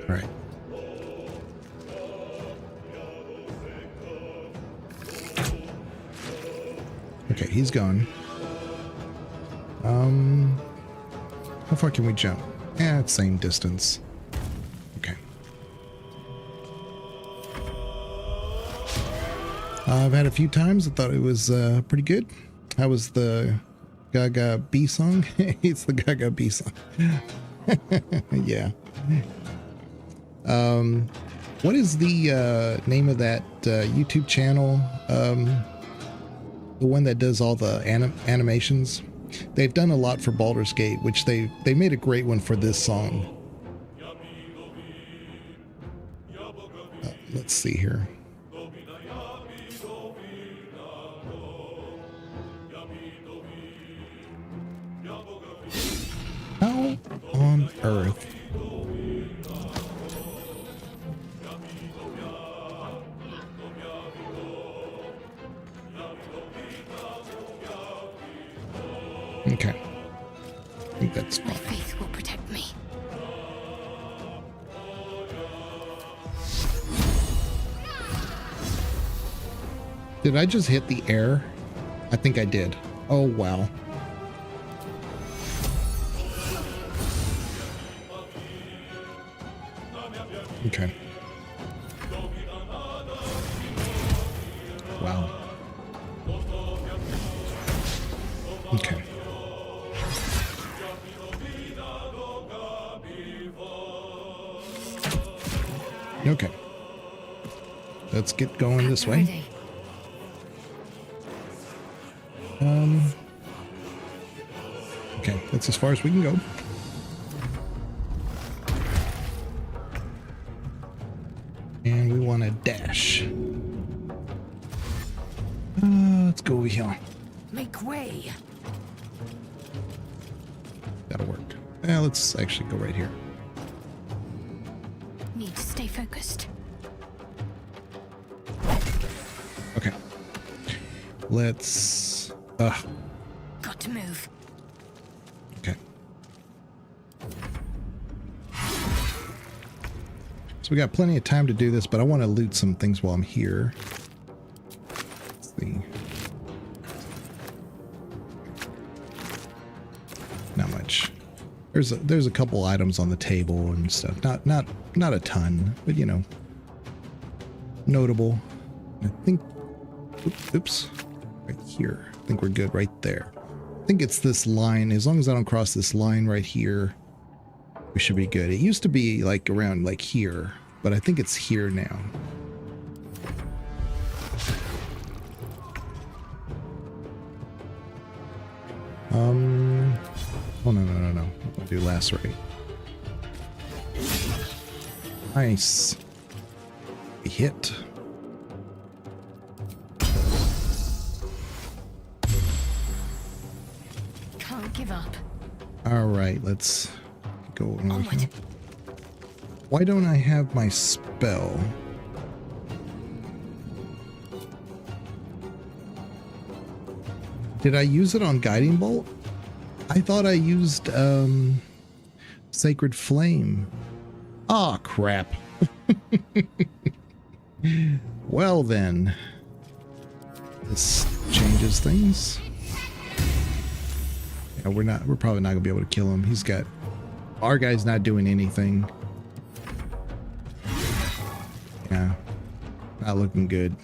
All right. Okay, he's gone. How far can we jump? Yeah, it's same distance. Okay. I've had a few times. I thought it was pretty good. How was the Gaga B song? It's the Gaga B song. Yeah. What is the name of that YouTube channel? The one that does all the animations. They've done a lot for Baldur's Gate, which they made a great one for this song. Let's see here. How on earth? Okay. I think that's fine. My faith will protect me. Did I just hit the air? I think I did. Oh, wow. Okay. Wow. Okay. Okay. Let's get going this way. Okay, that's as far as we can go. And we want to dash. Let's go over here. Make way. That'll work. Let's actually go right here. Need to stay focused. Okay. Let's... Got to move. Okay. So we got plenty of time to do this, but I want to loot some things while I'm here. Let's see. Not much. There's a couple items on the table and stuff. Not a ton, but you know, notable. I think. Oops. Right here. I think we're good right there. I think it's this line. As long as I don't cross this line right here, we should be good. It used to be like around like here, but I think it's here now. Oh, no. We'll do lacerate. Nice. We hit. Can't give up. All right, let's go over here. Why don't I have my spell? Did I use it on Guiding Bolt? I thought I used Sacred Flame. Ah, crap. Well then, this changes things. Yeah, we're probably not gonna be able to kill him. Our guy's not doing anything. Yeah, not looking good.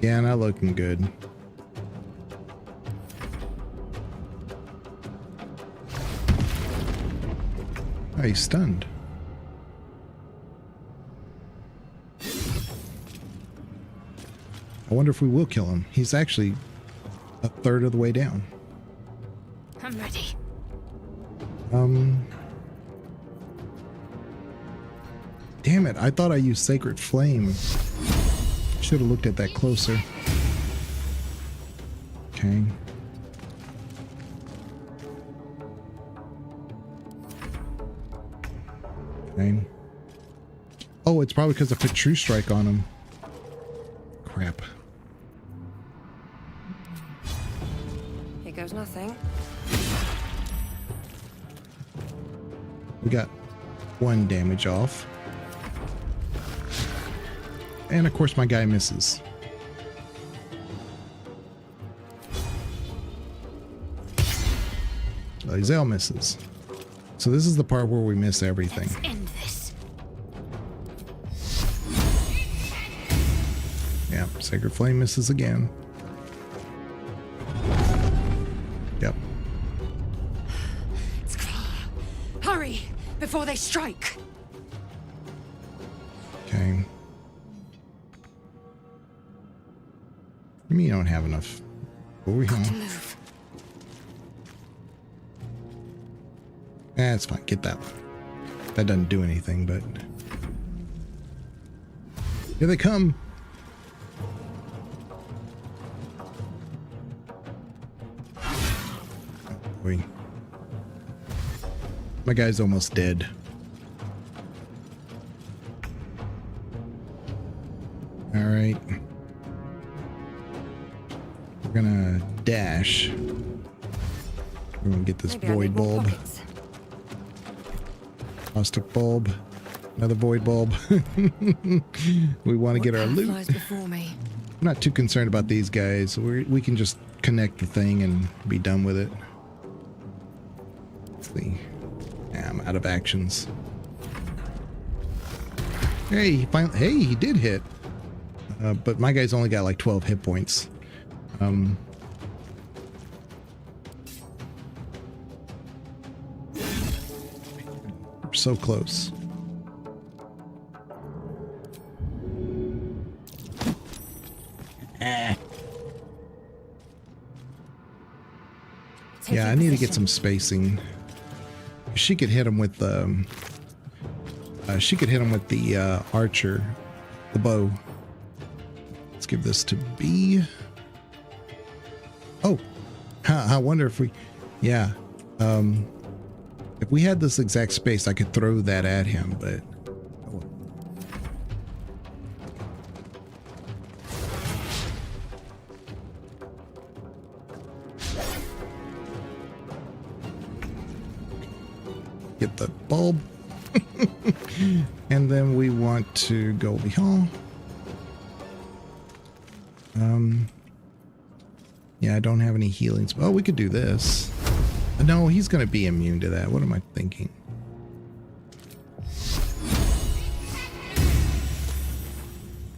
Yeah, not looking good. Oh, he's stunned. I wonder if we will kill him. He's actually a third of the way down. I'm ready. Damn it, I thought I used Sacred Flame. Should have looked at that closer. Okay. Okay. Oh, it's probably because I put True Strike on him. Crap. Here goes nothing. We got 1 damage off. And of course my guy misses. Zell misses. So this is the part where we miss everything. Let's end this. Yeah, Sacred Flame misses again. Yep. It's clear. Hurry before they strike. Okay. You mean you don't have enough? Over here. Move. It's fine. Get that one. That doesn't do anything, but here they come. Oh, boy. My guy's almost dead. All right. We're gonna dash. We're gonna get this void bulb. Caustic bulb. Another void bulb. We want to get our loot. I'm not too concerned about these guys. We can just connect the thing and be done with it. Let's see. Yeah, I'm out of actions. Hey, he finally, hey, he did hit. But my guy's only got like 12 hit points. So close. Yeah, I need to get some spacing. She could hit him with the archer, the bow. Let's give this to B. Oh, I wonder if we, yeah. If we had this exact space, I could throw that at him, but oh. Get the bulb. And then we want to go over here. Yeah, I don't have any healings. Oh, we could do this. No, he's going to be immune to that. What am I thinking?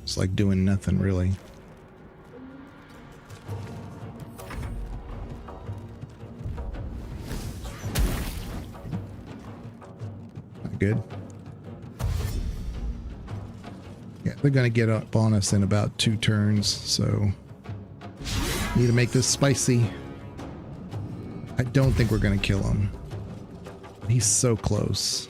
It's like doing nothing, really. Not good. Yeah, they're going to get up on us in about 2 turns, so need to make this spicy. I don't think we're going to kill him. He's so close.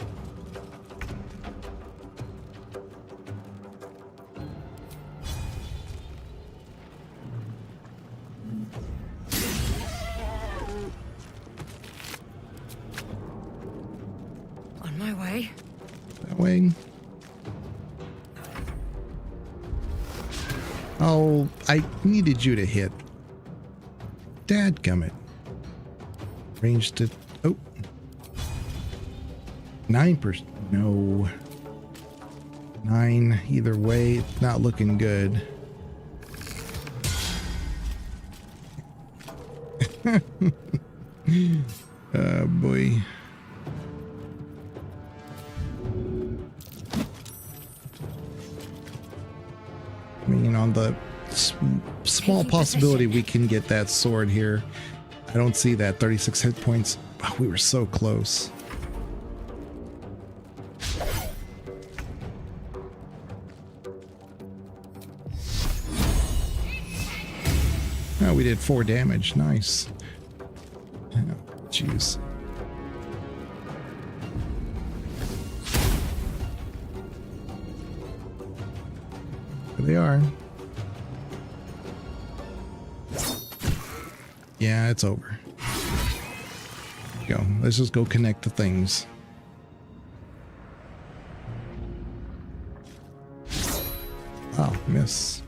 On my way. That way. Oh, I needed you to hit. Dadgummit. Range to, oh, 9%. No. 9 either way. It's not looking good. Oh boy. I mean, on the small Taking possibility position. we can get that sword here. I don't see that. 36 hit points. Oh, we were so close. Oh, we did 4 damage. Nice. Oh, jeez. There they are. Yeah, it's over. Go. Let's just go connect the things. Oh, miss.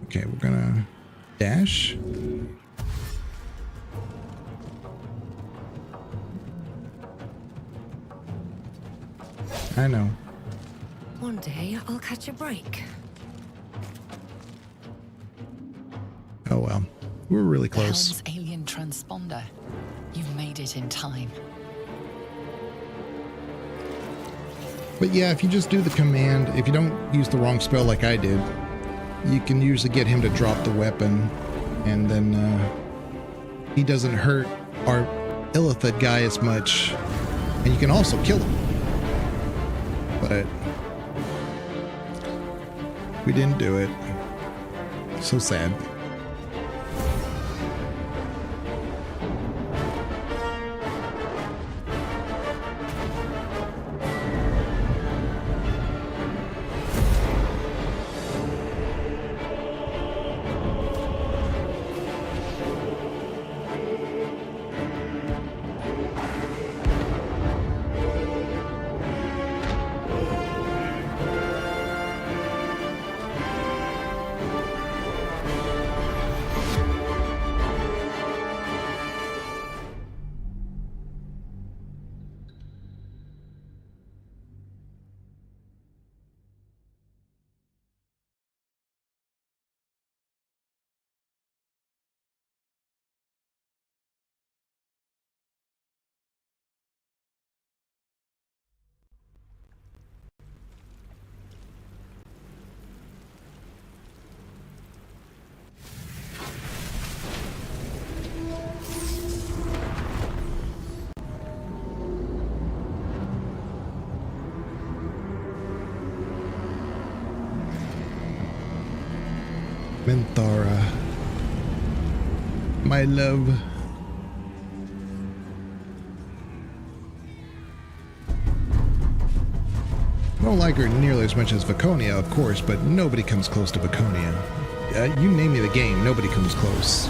Okay, we're gonna dash. I know. One day I'll catch a break. Oh well. We're really close. Helm's alien transponder. You've made it in time. But yeah, if you just do the command, if you don't use the wrong spell like I did, you can usually get him to drop the weapon, and then he doesn't hurt our Illithid guy as much, and you can also kill him. But we didn't do it. So sad. Minthara, my love. I don't like her nearly as much as Viconia, of course, but nobody comes close to Viconia. You name me the game, nobody comes close.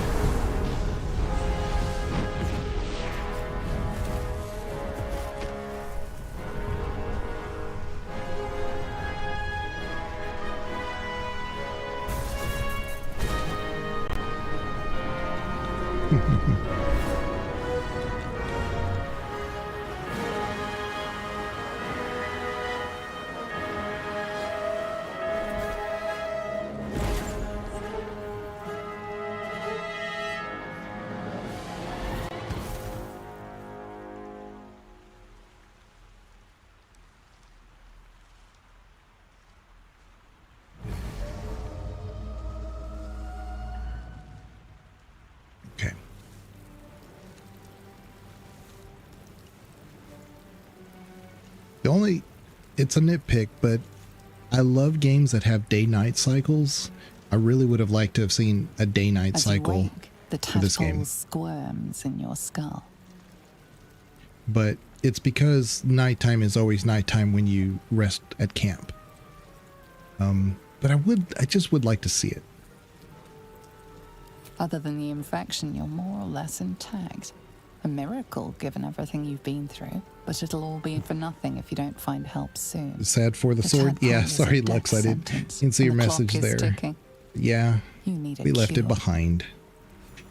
Okay. It's a nitpick, but I love games that have day-night cycles. I really would have liked to have seen a day-night cycle for this game. Squirms in your skull. But it's because nighttime is always nighttime when you rest at camp. But I just would like to see it. Other than the infection, you're more or less intact. A miracle, given everything you've been through. But it'll all be for nothing if you don't find help soon. Sad for the sword? Yeah, sorry, Lux, I didn't see your message there. Ticking. Yeah, You need a we left it cure. behind.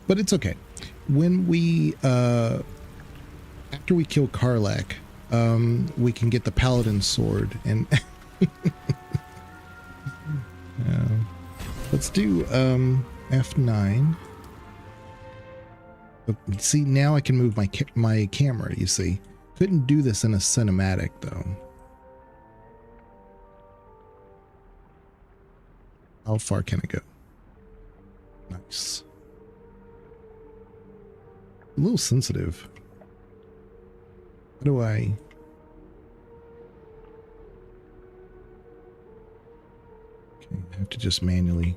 But it's okay. When we, after we kill Karlach, we can get the Paladin sword and... let's do F9. See, now I can move my camera, you see. Couldn't do this in a cinematic, though. How far can I go? Nice. A little sensitive. How do I... Okay, I have to just manually...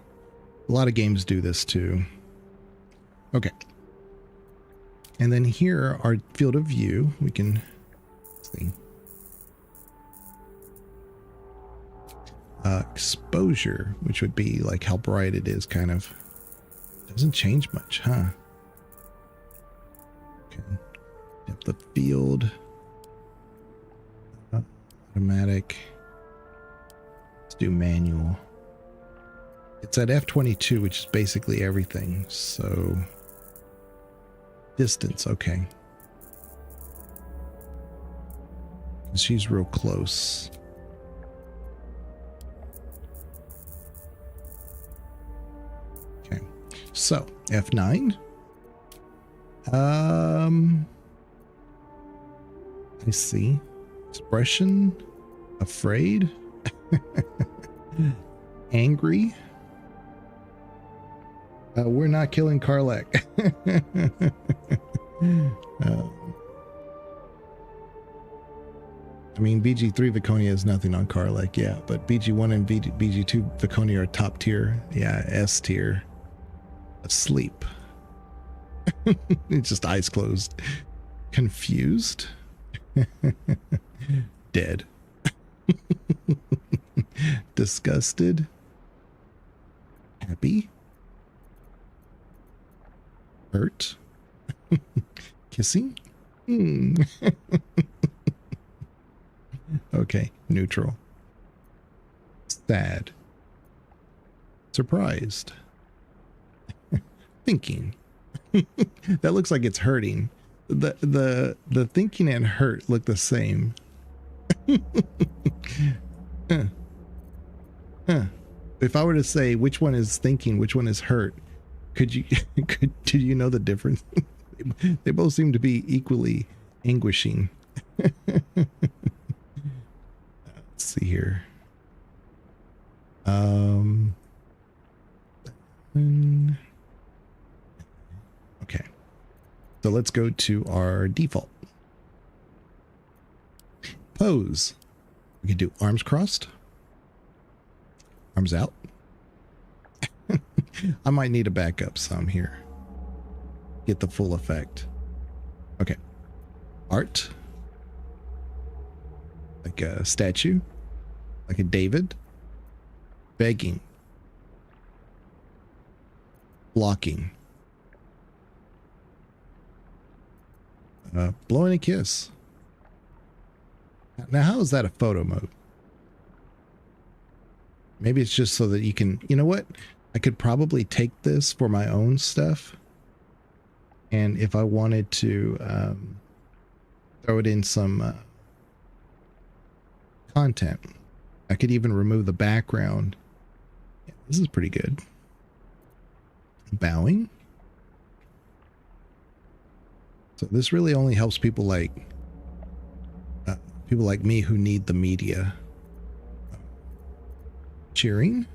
A lot of games do this too. Okay. And then here, our field of view, we can see. Exposure, which would be like how bright it is, kind of. Doesn't change much, huh? Okay. Depth of field. Automatic. Let's do manual. It's at f22, which is basically everything. So distance, okay. She's real close. Okay. So F9. I see. Expression. Afraid. Angry. We're not killing Karlach. I mean, BG3 Viconia is nothing on Karlach, yeah, but BG1 and BG2 Viconia are top tier. Yeah, S tier. Asleep. It's just eyes closed. Confused. Dead. Disgusted. Happy. Hurt. Kissing. Okay, neutral. Sad. Surprised. Thinking. That looks like it's hurting. The thinking and hurt look the same. If I were to say which one is thinking, which one is hurt, did you know the difference? They both seem to be equally anguishing. Let's see here. Okay. So let's go to our default. Pose. We can do arms crossed. Arms out. I might need to back up some here. Get the full effect. Okay. Art. Like a statue. Like a David. Begging. Blocking. Blowing a kiss. Now, how is that a photo mode? Maybe it's just so that you can, you know what? I could probably take this for my own stuff. And if I wanted to throw it in some content, I could even remove the background. Yeah, this is pretty good. Bowing. So this really only helps people like me who need the media. Cheering.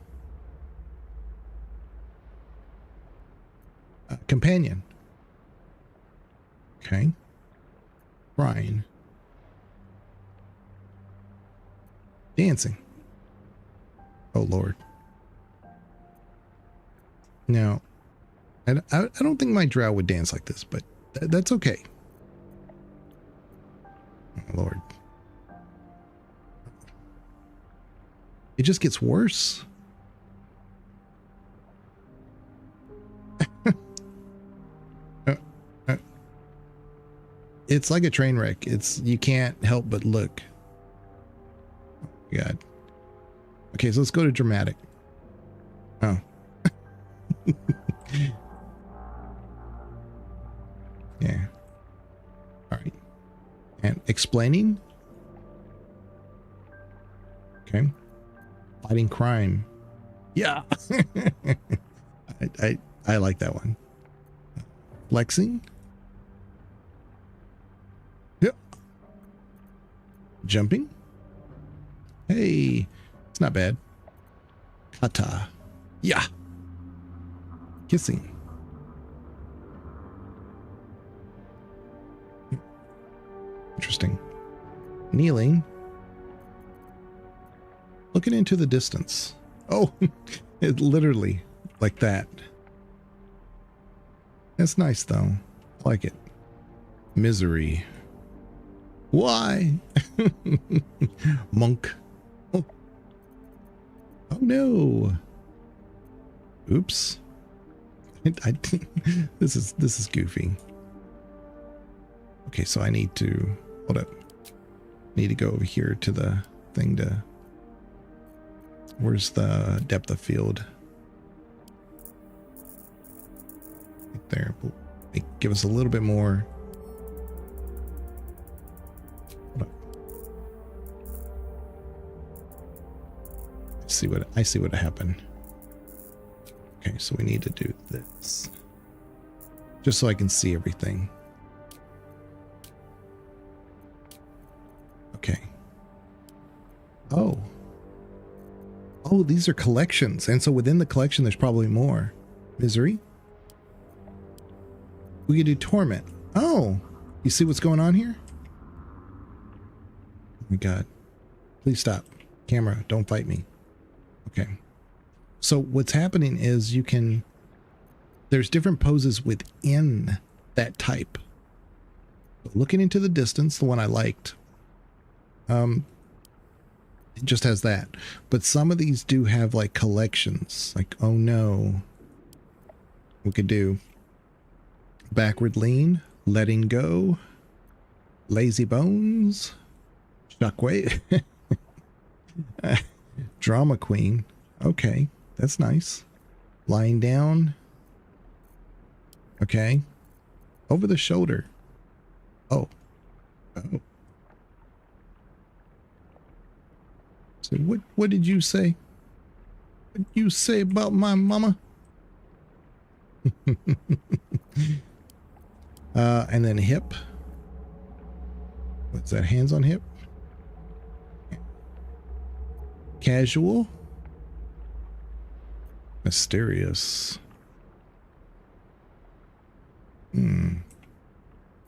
Companion. Okay. Crying. Dancing. Oh Lord. Now, I don't think my drow would dance like this, but that's okay. Oh Lord. It just gets worse. It's like a train wreck. You can't help but look. Oh God. Okay, so let's go to dramatic. Oh. Yeah. All right. And explaining. Okay. Fighting crime. Yeah. I like that one. Flexing. Yep. Jumping. Hey, it's not bad. Kata. Yeah. Kissing. Interesting. Kneeling. Looking into the distance. Oh, it literally like that. That's nice though. I like it. Misery. Why? Monk. Oh. Oh no. Oops. This is goofy. Okay, so I need to hold up. Need to go over here to the thing to. Where's the depth of field? Right there. Give us a little bit more. Hold up. I see what happened. Okay, so we need to do this. Just so I can see everything. Okay. Oh. Oh, these are collections. And so within the collection, there's probably more. Misery. We can do torment. Oh, you see what's going on here? Oh my God. Please stop. Camera, don't fight me. Okay. So what's happening is there's different poses within that type. Looking into the distance, the one I liked, it just has that. But some of these do have like collections. Like, oh no. We could do backward lean, letting go, lazy bones, shockwave, drama queen. Okay, that's nice. Lying down. Okay. Over the shoulder. Oh. Oh. So what did you say? What did you say about my mama? And then hip. What's that? Hands on hip. Casual. Mysterious.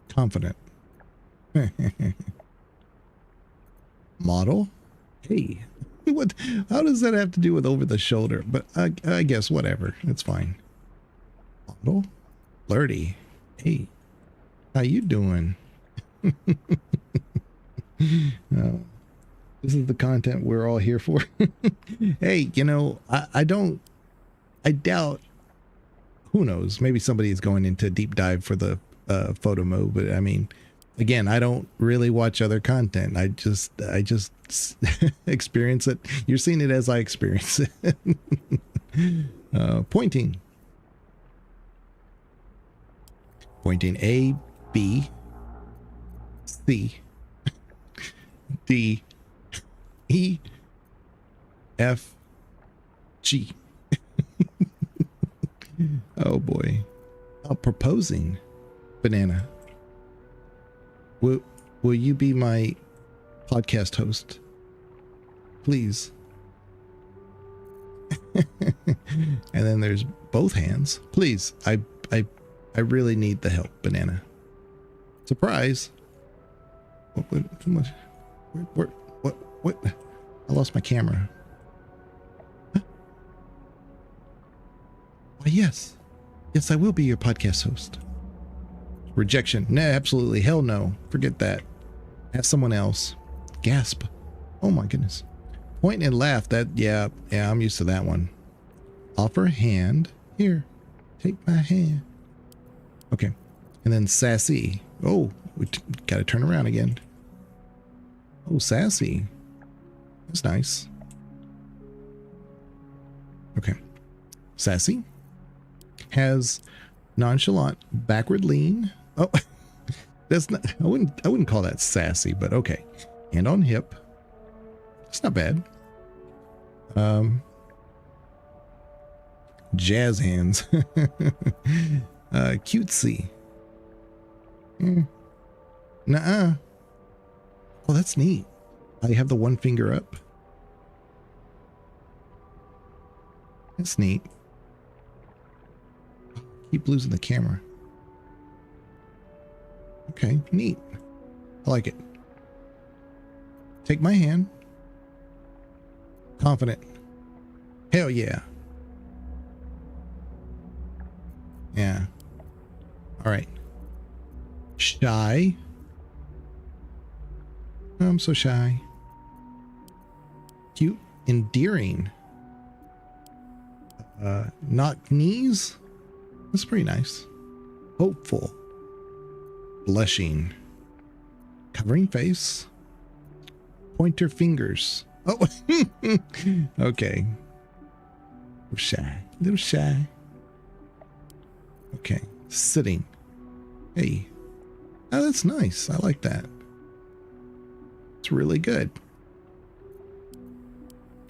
Confident. Model. Hey, what? How does that have to do with over the shoulder? But I guess whatever. It's fine. Model. Flirty. Hey, how you doing? This is the content we're all here for. Hey, you know, I doubt, who knows, maybe somebody is going into deep dive for the photo mode, but I mean, again, I don't really watch other content. I just experience it. You're seeing it as I experience it. Pointing. Pointing A, B, C, D, E, F, G. Oh boy. Oh, proposing. Banana. Will you be my podcast host? Please. And then there's both hands. Please. I really need the help, Banana. Surprise. What? I lost my camera. Huh? Why, yes. Yes, I will be your podcast host. Rejection. No, absolutely. Hell no. Forget that. Have someone else. Gasp. Oh my goodness. Point and laugh. That, yeah, I'm used to that one. Offer a hand. Here. Take my hand. Okay. And then sassy. Oh, we gotta turn around again. Oh, sassy. That's nice. Okay. Sassy has nonchalant backward lean. Oh, that's not, I wouldn't call that sassy, but okay. Hand on hip. It's not bad. Jazz hands. Cutesy. Nuh-uh. Oh, that's neat. I have the one finger up. That's neat. Keep losing the camera. Okay, neat. I like it. Take my hand. Confident. Hell yeah. Yeah. All right. Shy. I'm so shy. Cute. Endearing. Not knees. That's pretty nice. Hopeful. Blushing. Covering face. Pointer fingers. Oh, okay. Little shy. Little shy. Okay. Sitting. Hey. Oh, that's nice. I like that. It's really good.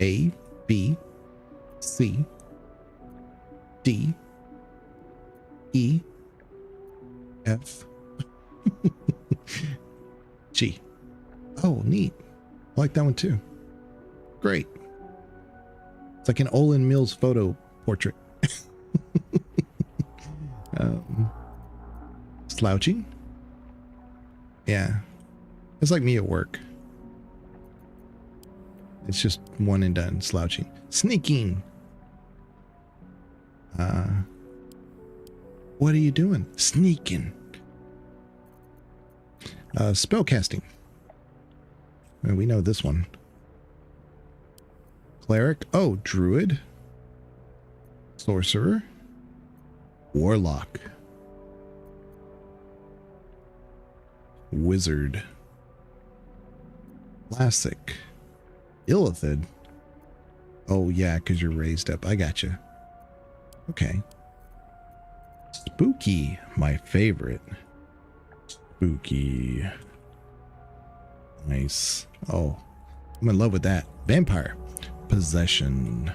A, B, C, D, E, F, G. Oh, neat. I like that one too. Great. It's like an Olin Mills photo portrait. Slouching. Yeah. It's like me at work. It's just one and done. Slouching. Sneaking. What are you doing? Sneaking. Spellcasting. Well, we know this one. Cleric. Oh, druid. Sorcerer. Warlock. Wizard. Classic. Illithid. Oh yeah, because you're raised up. I gotcha. Okay. Spooky. My favorite. Spooky. Nice. Oh, I'm in love with that. Vampire. Possession.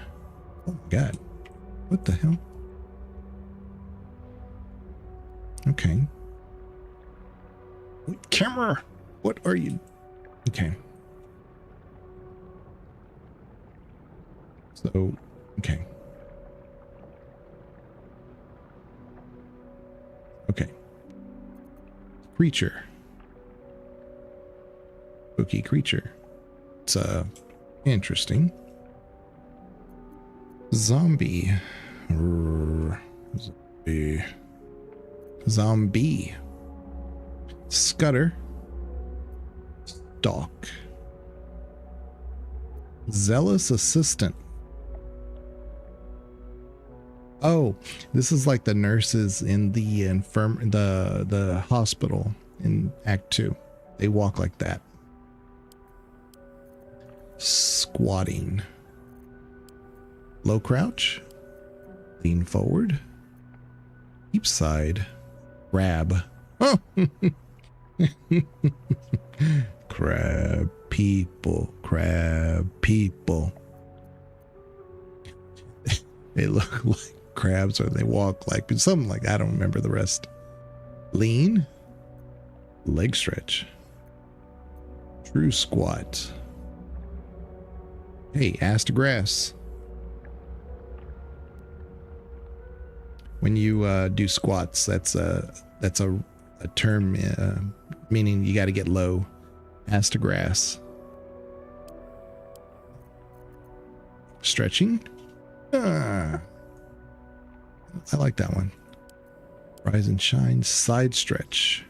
Oh my god. What the hell? Okay. Wait, camera. What are you? Okay. So, okay. Okay. Creature. Spooky creature. It's interesting. Zombie. Zombie. Zombie. Scudder. Stalk. Zealous assistant. Oh, this is like the nurses in the the hospital in Act 2. They walk like that. Squatting. Low crouch. Lean forward. Deep side. Grab. Oh. Crab people. Crab people. They look like crabs, or they walk like something like I don't remember the rest. Lean. Leg stretch. True squat. Hey, ass to grass. When you do squats, that's a term meaning you got to get low. Ass to grass. Stretching. I like that one. Rise and shine. Side stretch.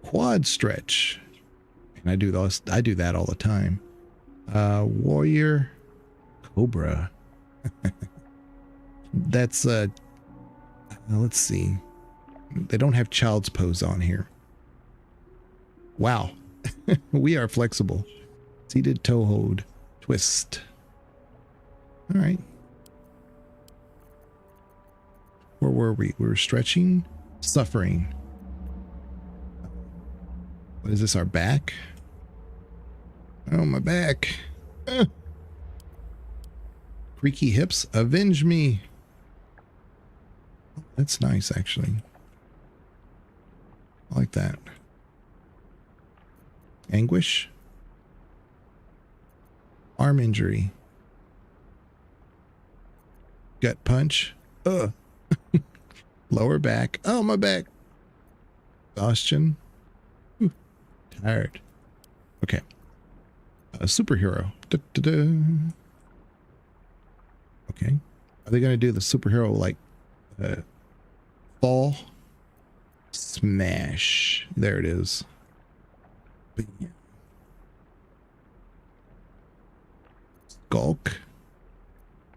Quad stretch. And I do that all the time. Warrior. Cobra. That's let's see. They don't have child's pose on here. Wow. We are flexible. Seated toe hold. Twist. All right. Where were we? We were stretching. Suffering. What is this? Our back? Oh, my back. Creaky hips. Avenge me. That's nice, actually. I like that. Anguish. Arm injury. Gut punch. Ugh. Lower back. Oh, my back. Exhaustion. Tired. Okay. A superhero. Da-da-da. Okay. Are they going to do the superhero like fall? Smash. There it is. Skulk.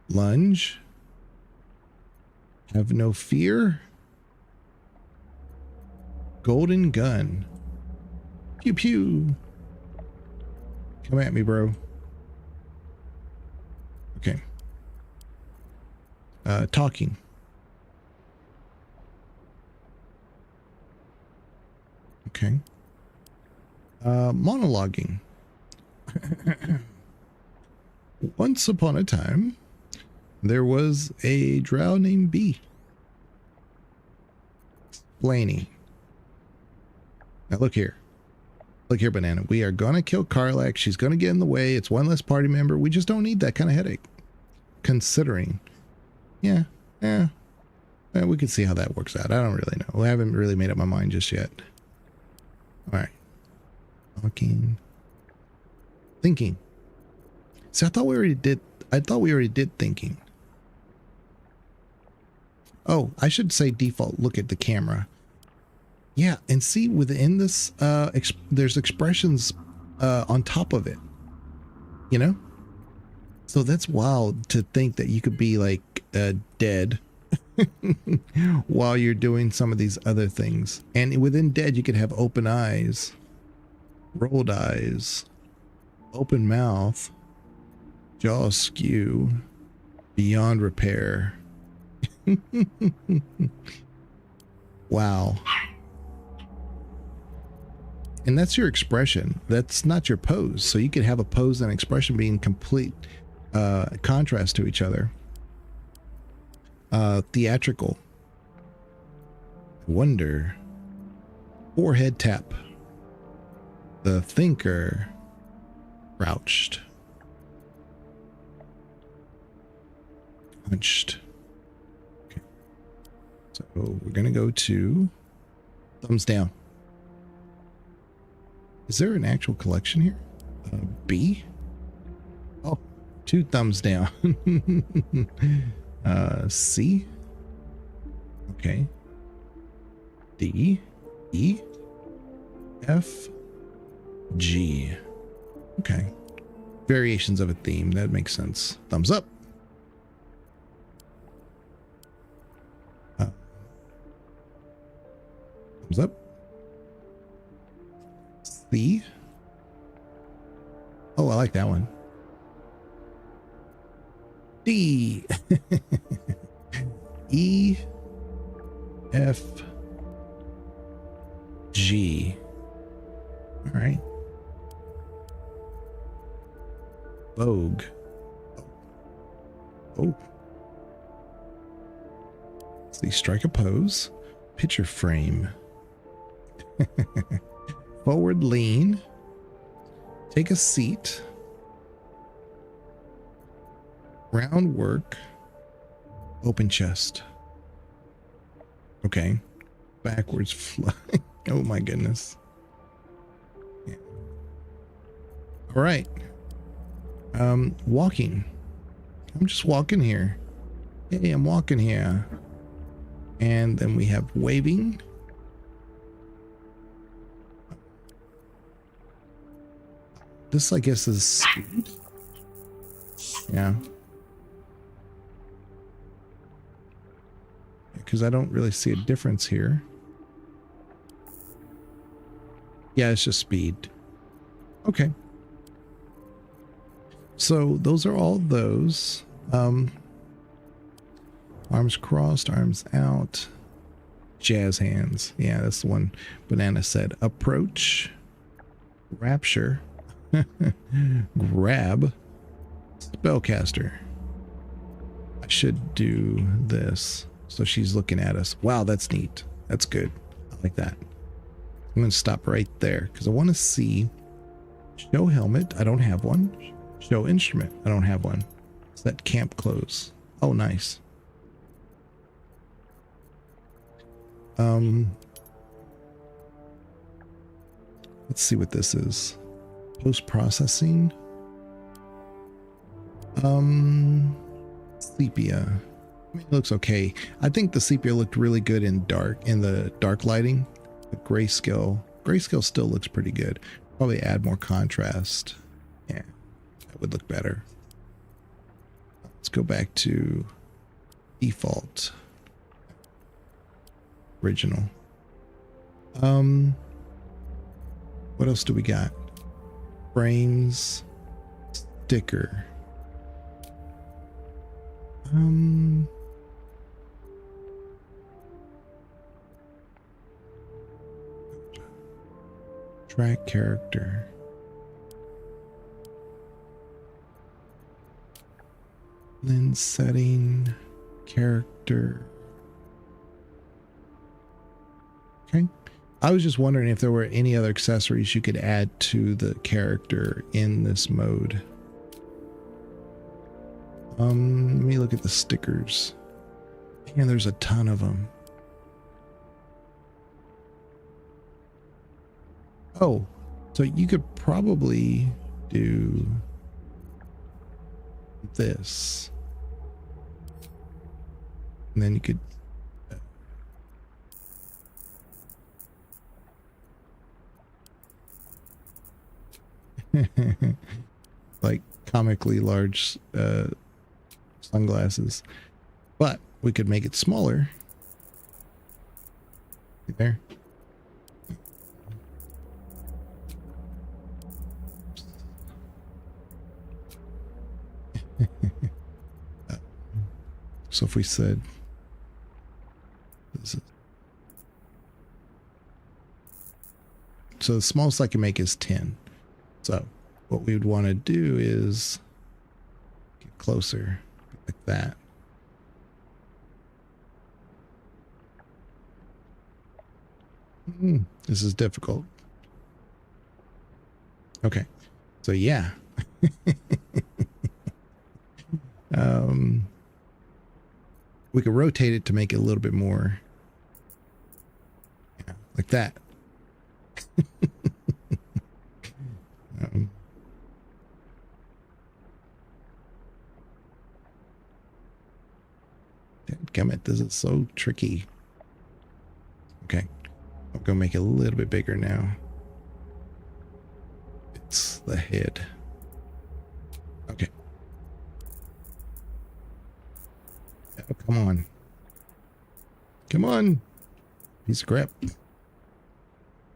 Lunge. Have no fear. Golden gun. Pew pew. Come at me, bro. Okay. Talking. Okay. Monologuing. Once upon a time, there was a drow named Bee. Blaney. Now look here. Look here, Banana. We are going to kill Karlach. She's going to get in the way. It's one less party member. We just don't need that kind of headache. Considering. Yeah. We can see how that works out. I don't really know. I haven't really made up my mind just yet. All right. Talking. Thinking. See, I thought we already did thinking. Oh, I should say default. Look at the camera. Yeah, and see within this, there's expressions on top of it. You know? So that's wild to think that you could be like dead while you're doing some of these other things. And within dead, you could have open eyes, rolled eyes, open mouth, jaw askew, beyond repair. Wow. And that's your expression. That's not your pose. So you could have a pose and expression being complete contrast to each other. Theatrical. Wonder. Forehead tap. The thinker. Crouched. Hunched. Okay. So we're going to go to thumbs down. Is there an actual collection here? B? Oh, 2 thumbs down. C? Okay. D? E? F? G? Okay. Variations of a theme. That makes sense. Thumbs up. Thumbs up. C. Oh, I like that one. D. E. F. G. All right. Vogue. Oh. See, strike a pose. Picture frame. Forward lean. Take a seat. Round work. Open chest. Okay. Backwards fly. Oh my goodness. Yeah. All right. Walking. I'm just walking here. Hey, I'm walking here. And then we have waving. This, I guess, is speed. Yeah. Because I don't really see a difference here. Yeah, it's just speed. Okay. So those are all those. Arms crossed, arms out. Jazz hands. Yeah, that's the one Banana said. Approach. Rapture. Grab. Spellcaster. I should do this. So she's looking at us. Wow, that's neat. That's good. I like that. I'm going to stop right there because I want to see. Show helmet. I don't have one. Show instrument. I don't have one. Set camp clothes. Oh, nice. Let's see what this is. Post-processing. Sepia. I mean, it looks okay. I think the sepia looked really good in the dark lighting. The grayscale still looks pretty good. Probably add more contrast. Yeah, that would look better. Let's go back to default. Original. What else do we got? Frames, sticker. Track character. Lens setting, character. Okay. I was just wondering if there were any other accessories you could add to the character in this mode. Let me look at the stickers. Man, there's a ton of them. Oh, so you could probably do this. And then you could like comically large sunglasses, but we could make it smaller. See there. So if we said this is, so the smallest I can make is 10. So what we would want to do is get closer like that. This is difficult. Okay. So yeah. We could rotate it to make it a little bit more, yeah, like that. Dadgummit, this is so tricky. Okay, I'm gonna make it a little bit bigger now. It's the head. Okay. Oh, come on. Come on. Piece of crap.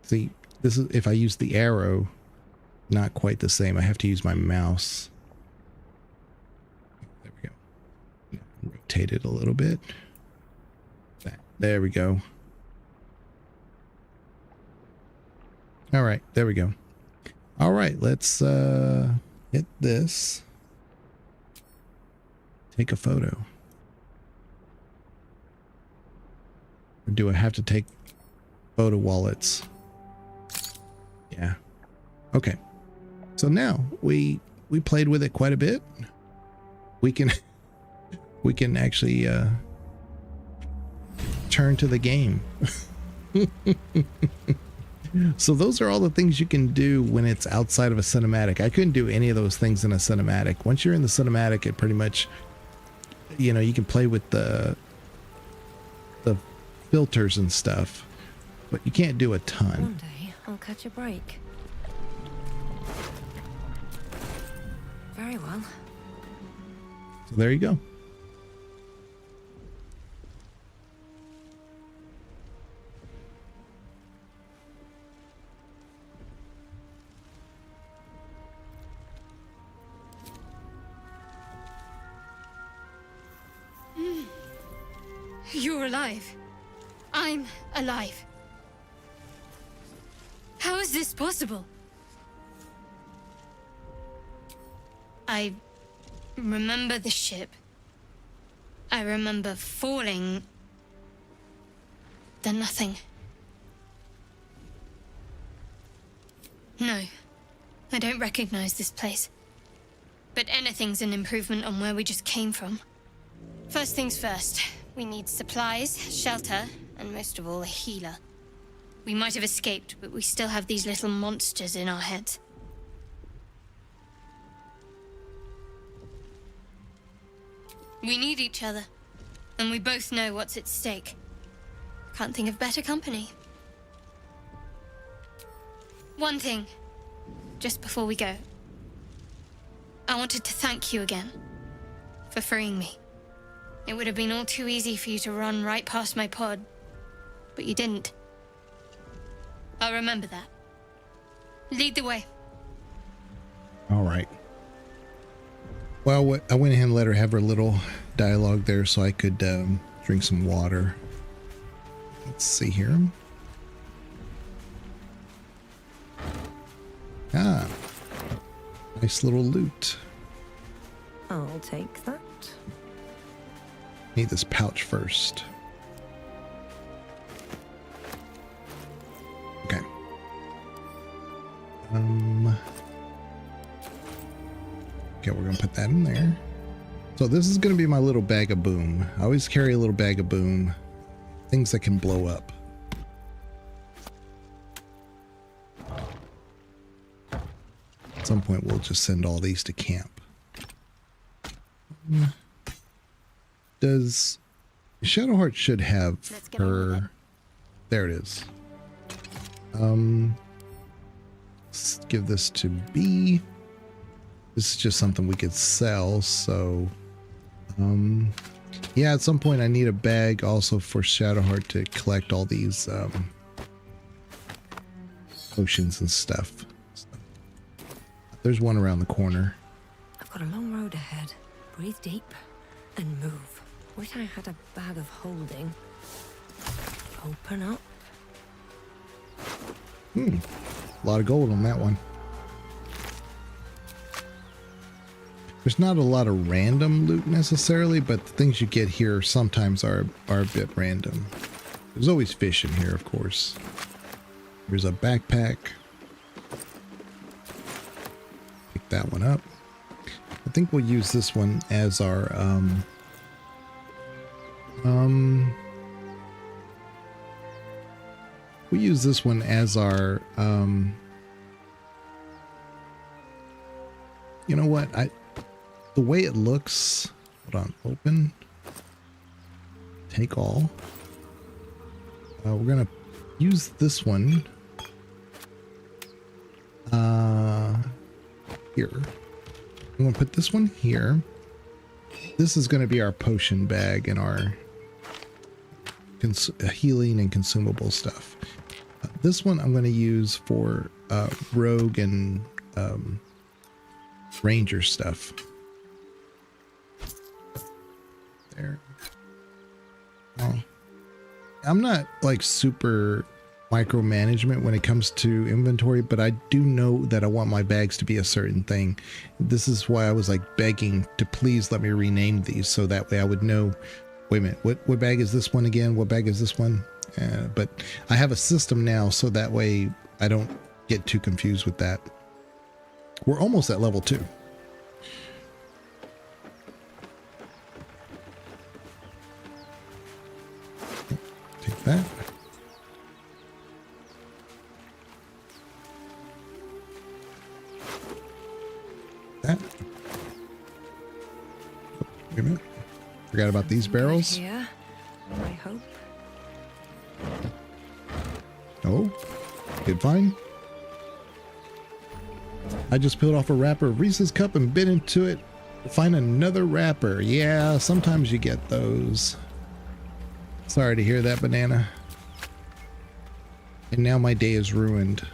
See, this is if I use the arrow, not quite the same. I have to use my mouse. There we go. Rotate it a little bit. There we go. All right, there we go. All right, let's hit this. Take a photo. Or do I have to take photo wallets? Yeah. Okay. So now we played with it quite a bit. We can actually turn to the game. So those are all the things you can do when it's outside of a cinematic. I couldn't do any of those things in a cinematic. Once you're in the cinematic, it pretty much, you know, you can play with the filters and stuff, but you can't do a ton. One day I'll catch a break. Very well. So there you go. You're alive. I'm alive. How is this possible? I remember the ship. I remember falling. Then nothing. No, I don't recognize this place. But anything's an improvement on where we just came from. First things first, we need supplies, shelter, and most of all, a healer. We might have escaped, but we still have these little monsters in our heads. We need each other, and we both know what's at stake. Can't think of better company. One thing, just before we go. I wanted to thank you again for freeing me. It would have been all too easy for you to run right past my pod, but you didn't. I'll remember that. Lead the way. All right. Well, I went ahead and let her have her little dialogue there so I could drink some water. Let's see here. Ah, nice little loot. I'll take that. Need this pouch first. Okay. Okay, we're gonna put that in there. So this is gonna be my little bag of boom. I always carry a little bag of boom. Things that can blow up. At some point we'll just send all these to camp. Does Shadowheart should have her... There it is. Let's give this to B. This is just something we could sell, so... yeah, at some point I need a bag also for Shadowheart to collect all these potions and stuff. So, there's one around the corner. I've got a long road ahead. Breathe deep and move. Wish I had a bag of holding. Open up. A lot of gold on that one. There's not a lot of random loot necessarily, but the things you get here sometimes are a bit random. There's always fish in here, of course. There's a backpack. Pick that one up. I think we'll use this one as our we use this one as our you know what, the way it looks, hold on, open, take all. We're gonna use this one here. I'm gonna put this one here. This is gonna be our potion bag and our healing and consumable stuff. This one I'm gonna use for rogue and ranger stuff. There. Oh. I'm not like super micromanagement when it comes to inventory, but I do know that I want my bags to be a certain thing. This is why I was like begging to please let me rename these so that way I would know, wait a minute, what bag is this one again? What bag is this one? But I have a system now so that way I don't get too confused with that. We're almost at level 2. Take that. That. Wait a minute. Forgot about these barrels. Yeah, I hope. Oh, did fine. I just peeled off a wrapper of Reese's cup and bit into it to find another wrapper. Yeah, sometimes you get those. Sorry to hear that, banana. And now my day is ruined.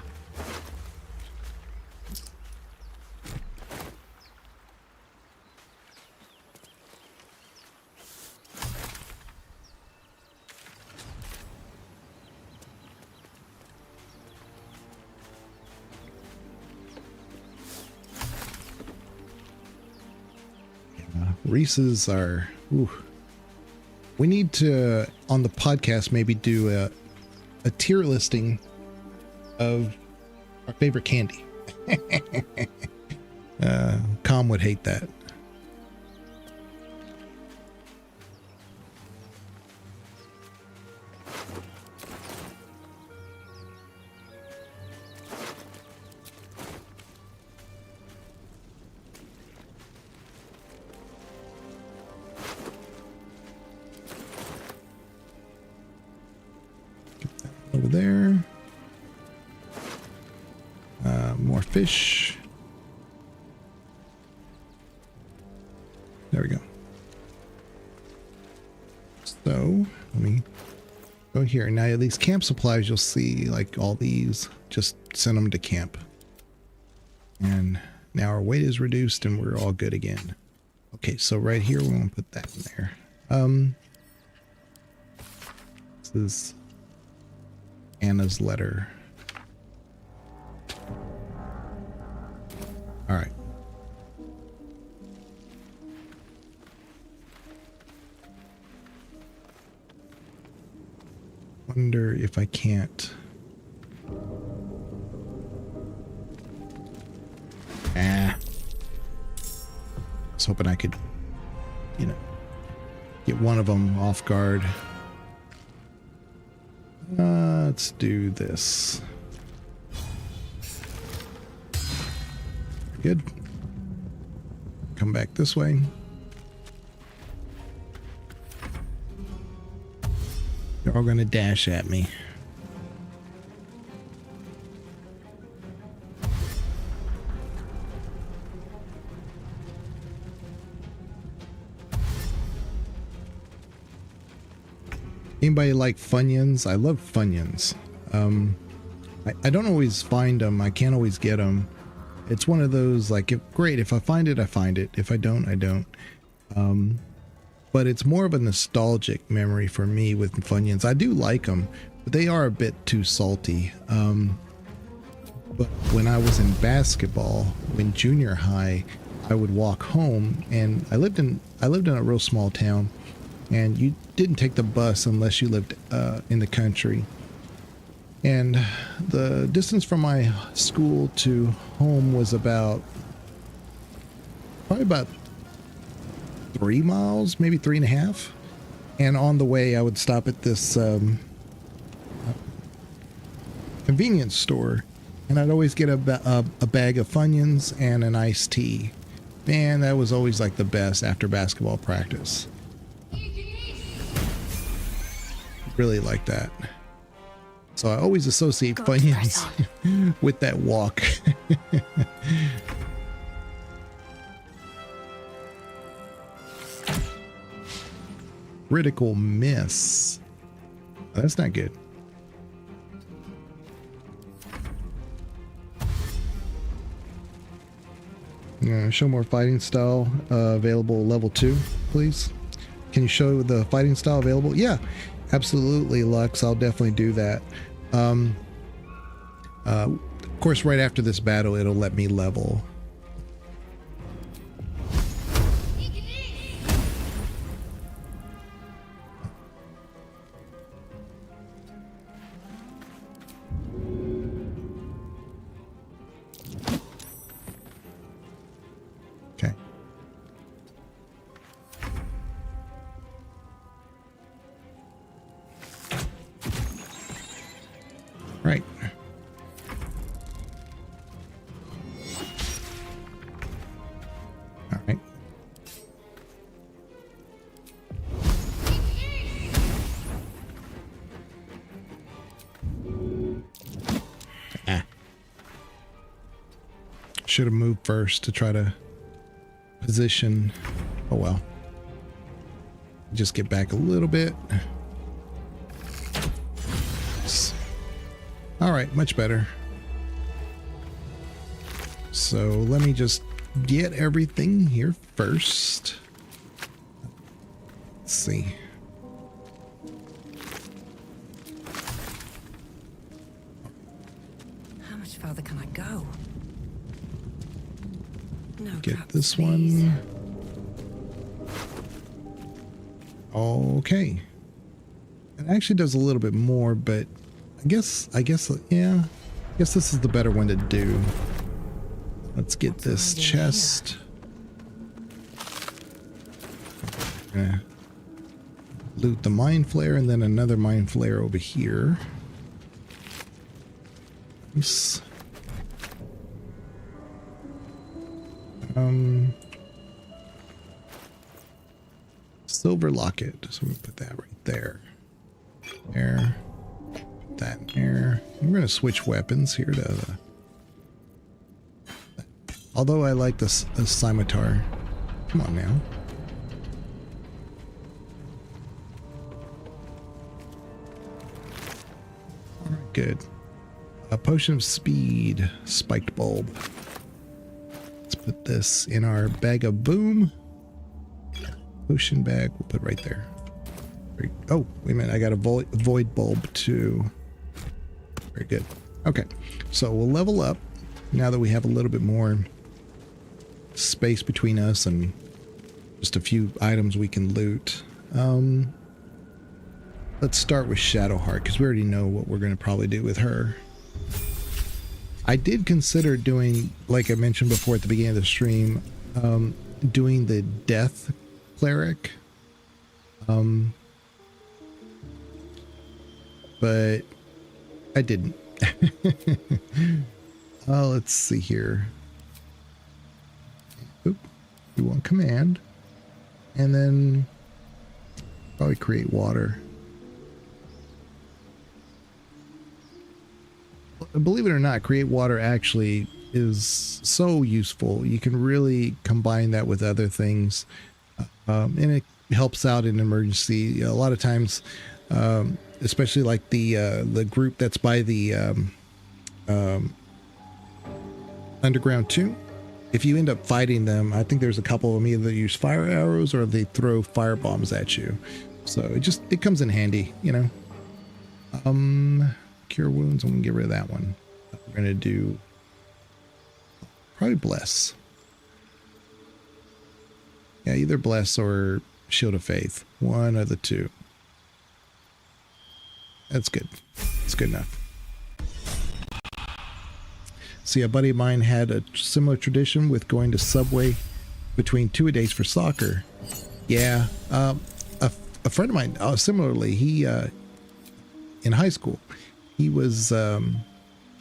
Reese's are, ooh. We need to, on the podcast, maybe do a tier listing of our favorite candy. Com would hate that. there. More fish. There we go. So let me go here. Now these camp supplies, you'll see like all these, just send them to camp. And now our weight is reduced and we're all good again. Okay, so right here, we're going to put that in there. This is Anna's letter. All right. Wonder if I can't. I was hoping I could, you know, get one of them off guard. Let's do this. Good. Come back this way. They're all gonna dash at me. Anybody like Funyuns? I love Funyuns. I don't always find them. I can't always get them. It's one of those like, great, if I find it, I find it. If I don't, I don't. But it's more of a nostalgic memory for me with Funyuns. I do like them, but they are a bit too salty. But when I was in basketball, in junior high, I would walk home, and I lived in a real small town, and you didn't take the bus unless you lived in the country. And the distance from my school to home was probably about 3 miles, maybe 3.5. And on the way, I would stop at this convenience store, and I'd always get a bag of Funyuns and an iced tea. Man, that was always like the best after basketball practice. Really like that. So I always associate Funyuns with that walk. Critical miss. Oh, that's not good. Show more fighting style available level 2, please. Can you show the fighting style available? Yeah, absolutely, Lux. I'll definitely do that. Of course, right after this battle, it'll let me level. Okay. Right. All right. Should have moved first to try to position. Oh well. Just get back a little bit. All right, much better. So let me just get everything here first. Let's see. How much further can I go? No Get traps, this please. one. Okay. It actually does a little bit more, but I guess, yeah. I guess this is the better one to do. Let's get this chest. Gonna loot the mind flare and then another mind flare over here. Nice. Silver locket. So we put that right there. There. that in there. We're going to switch weapons here to the... Although I like this scimitar. Come on now. Alright, good. A potion of speed. Spiked bulb. Let's put this in our bag of boom. Potion bag. We'll put right there. Oh, wait a minute. I got a void bulb too. Very good. Okay. So we'll level up now that we have a little bit more space between us and just a few items we can loot. Let's start with Shadowheart because we already know what we're going to probably do with her. I did consider doing, like I mentioned before at the beginning of the stream, doing the Death Cleric. But I didn't. Let's see here. Oop, we want command. And then probably create water. Believe it or not, create water actually is so useful. You can really combine that with other things. And it helps out in emergency. A lot of times, especially like the group that's by the Underground 2. If you end up fighting them, I think there's a couple of them either use fire arrows or they throw fire bombs at you. So it comes in handy, you know. Cure wounds, I'm gonna get rid of that one. We're gonna do probably bless. Yeah, either bless or shield of faith. One of the two. That's good. It's good enough. See, a buddy of mine had a similar tradition with going to Subway between 2-a-days for soccer. Yeah, a friend of mine, similarly, he in high school, he was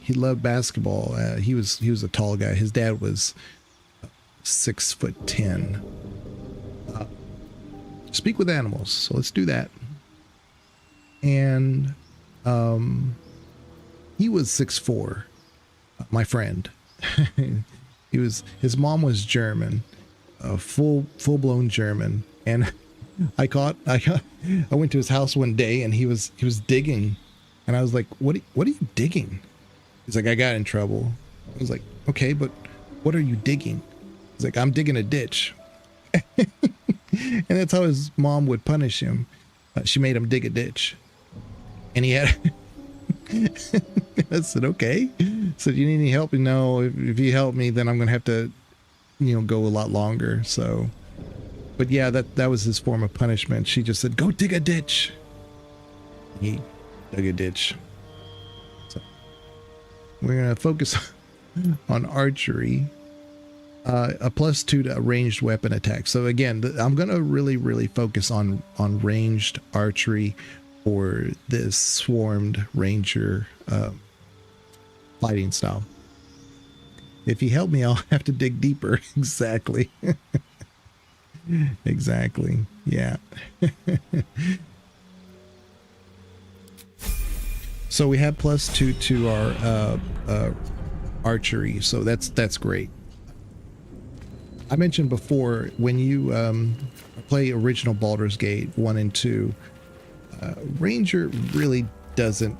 he loved basketball. He was a tall guy. His dad was 6'10". Speak with animals. So let's do that. And he was 6'4". My friend. His mom was German, full-blown German. And I went to his house one day and he was digging, and I was like, what are you digging? He's like, I got in trouble. I was like, okay, but what are you digging? He's like, I'm digging a ditch. And that's how his mom would punish him. She made him dig a ditch, and he had I said, okay. So do you need any help? No, if you help me, then I'm gonna have to, go a lot longer. So, but yeah, that was his form of punishment. She just said, go dig a ditch. He dug a ditch. So we're gonna focus on archery. A +2 to ranged weapon attack. So again, I'm gonna really focus on ranged archery for this swarmed ranger fighting style. If you help me, I'll have to dig deeper. Exactly. Exactly. Yeah. So we have +2 to our archery. So that's great. I mentioned before, when you play original Baldur's Gate 1 and 2, Ranger really doesn't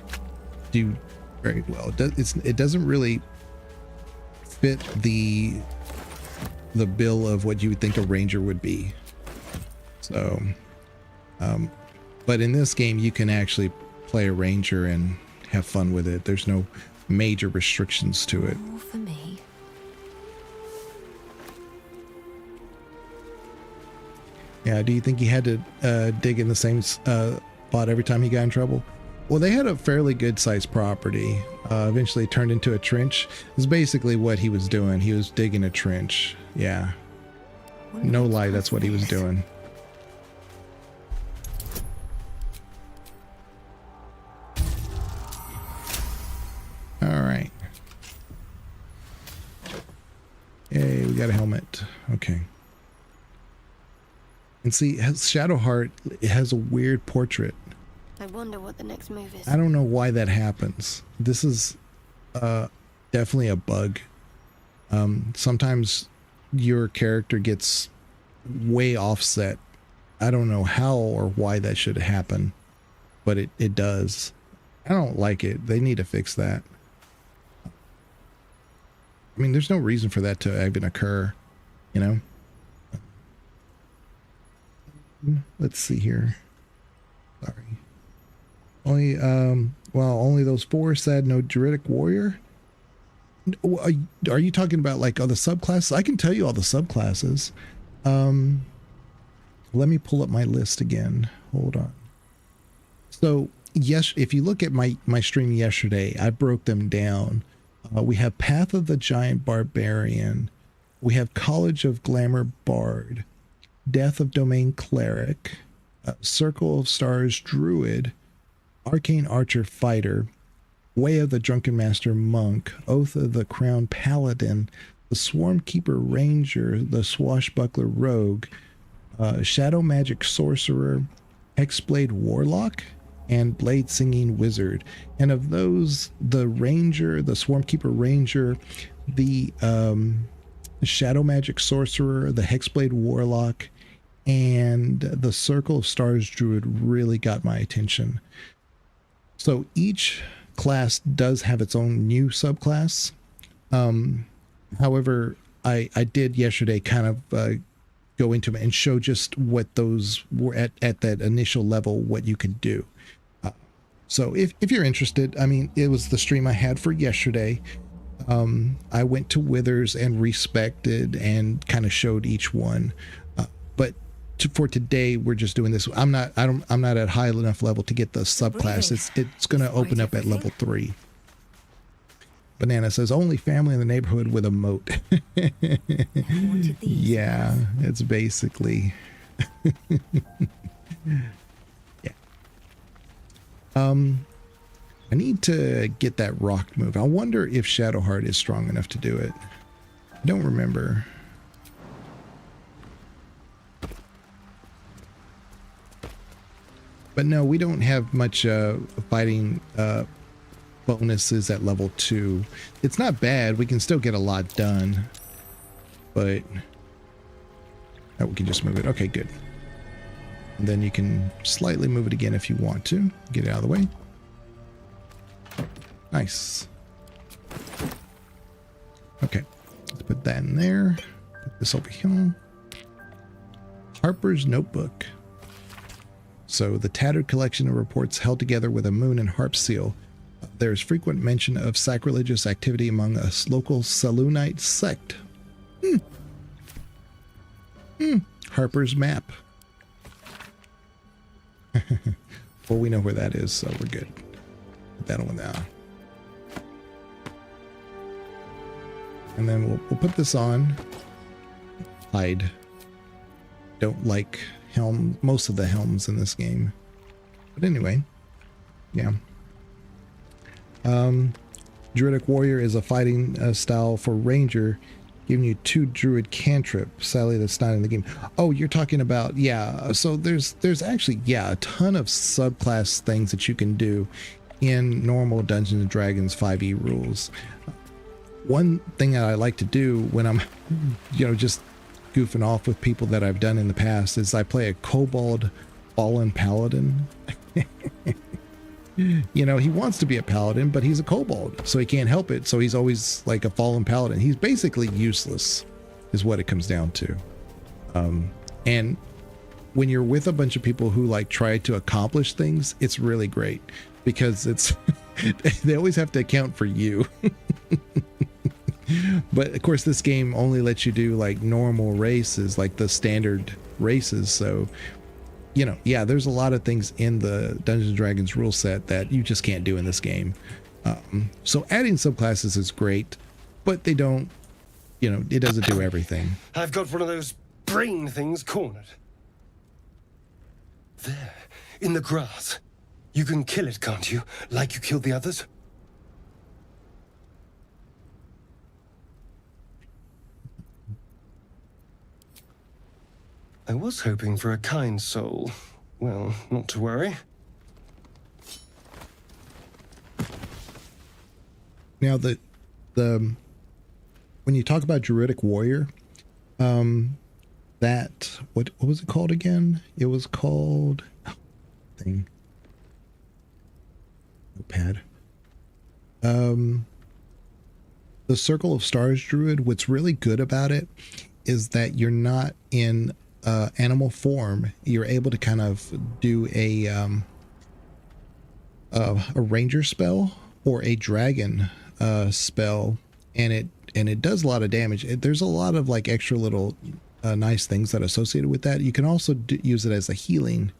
do very well. It doesn't really fit the bill of what you would think a Ranger would be. So, but in this game, you can actually play a Ranger and have fun with it. There's no major restrictions to it. All for me. Yeah, do you think he had to dig in the same spot every time he got in trouble? Well, they had a fairly good sized property. Eventually turned into a trench. It's basically what he was doing. He was digging a trench. Yeah. No lie, that's what he was doing. All right. Hey, we got a helmet. Okay. And see, Shadowheart, it has a weird portrait. I wonder what the next move is. I don't know why that happens. This is definitely a bug. Sometimes your character gets way offset. I don't know how or why that should happen, but it does. I don't like it. They need to fix that. I mean, there's no reason for that to even occur, you know? Let's see here. Sorry. Only, well, only those 4 said no Druidic Warrior? Are you talking about like all the subclasses? I can tell you all the subclasses. Let me pull up my list again. Hold on. So, yes, if you look at my stream yesterday, I broke them down. We have Path of the Giant Barbarian. We have College of Glamour Bard. Death of Domain Cleric. Circle of Stars Druid. Arcane Archer Fighter. Way of the Drunken Master Monk. Oath of the Crown Paladin. The Swarmkeeper Ranger. The Swashbuckler Rogue. Shadow Magic Sorcerer. Hexblade Warlock. And Blade Singing Wizard. And of those, the Ranger, the Swarmkeeper Ranger, the Shadow Magic Sorcerer, the Hexblade Warlock, and the Circle of Stars Druid really got my attention. So each class does have its own new subclass. However, I did yesterday kind of go into it and show just what those were at that initial level, what you can do. So if you're interested, I mean, it was the stream I had for yesterday. I went to Withers and respected and kind of showed each one. But for today, we're just doing this. I'm not at high enough level to get the subclass. It's going to open up at level 3. Banana says only family in the neighborhood with a moat. Yeah, it's basically. I need to get that rock move. I wonder if Shadowheart is strong enough to do it. I don't remember. But no, we don't have much fighting bonuses at level 2. It's not bad. We can still get a lot done. But oh, we can just move it. Okay, good. And then you can slightly move it again if you want to. Get it out of the way. Nice. Okay, let's put that in there. Put this over here. Harper's Notebook. So the tattered collection of reports held together with a moon and harp seal. There is frequent mention of sacrilegious activity among a local Selûnite sect. Harper's Map. Well, we know where that is, so we're good. Put that on now. And then we'll put this on. Hide. Don't like most of the helms in this game. But anyway, yeah. Druidic Warrior is a fighting style for Ranger, giving you 2 Druid cantrip. Sadly, that's not in the game. Oh, you're talking about, yeah. So there's actually, yeah, a ton of subclass things that you can do in normal Dungeons & Dragons 5e rules. One thing that I like to do when I'm, just goofing off with people that I've done in the past is I play a Kobold Fallen Paladin. He wants to be a paladin, but he's a kobold, so he can't help it. So he's always like a fallen paladin. He's basically useless, is what it comes down to. And when you're with a bunch of people who like try to accomplish things, it's really great because it's they always have to account for you. But of course, this game only lets you do like normal races, like the standard races. So yeah, there's a lot of things in the Dungeons & Dragons rule set that you just can't do in this game. So adding subclasses is great, but they don't, it doesn't do everything. I've got one of those brain things cornered. There, in the grass. You can kill it, can't you? Like you killed the others? I was hoping for a kind soul. Well, not to worry. Now the when you talk about druidic warrior, that what was it called again? It was called notepad. The Circle of Stars druid. What's really good about it is that you're not in animal form. You're able to kind of do a ranger spell or a dragon spell, and it does a lot of damage. There's a lot of like extra little nice things that are associated with that. You can also use it as a healing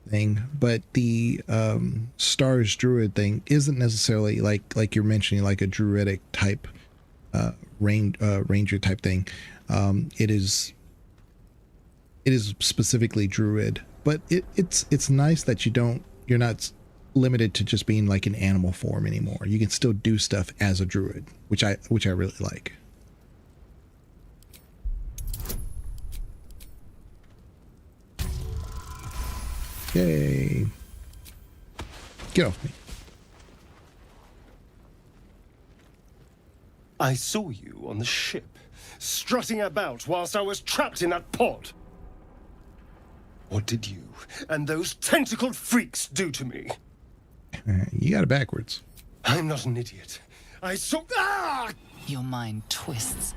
thing, but the stars druid thing isn't necessarily like you're mentioning, like a druidic type ranger type thing. It is specifically druid, but it's nice that you're not limited to just being like an animal form anymore. You can still do stuff as a druid, which I really like. Yay. Get off me. I saw you on the ship, strutting about whilst I was trapped in that pod. What did you and those tentacled freaks do to me? You got it backwards. I'm not an idiot. I saw... Ah! Your mind twists.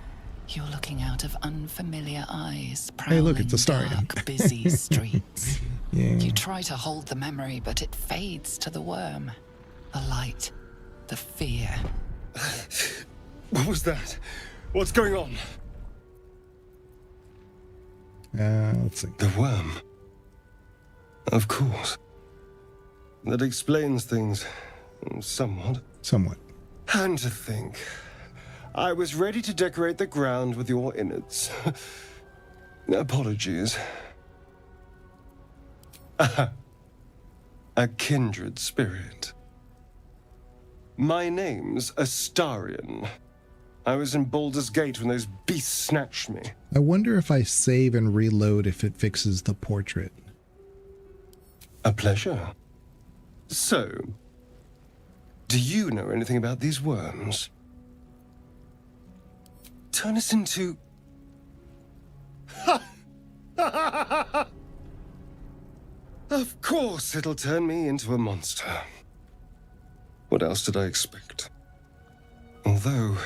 You're looking out of unfamiliar eyes, hey, look, it's a Astarion. Dark, busy streets. Yeah. You try to hold the memory, but it fades to the worm. The light, the fear. What was that? What's going on? Let's see. The worm. Of course. That explains things somewhat. Somewhat. And to think, I was ready to decorate the ground with your innards. Apologies. A kindred spirit. My name's Astarion. I was in Baldur's Gate when those beasts snatched me. I wonder if I save and reload if it fixes the portrait. A pleasure. So, do you know anything about these worms? Turn us into... Of course it'll turn me into a monster. What else did I expect? Although,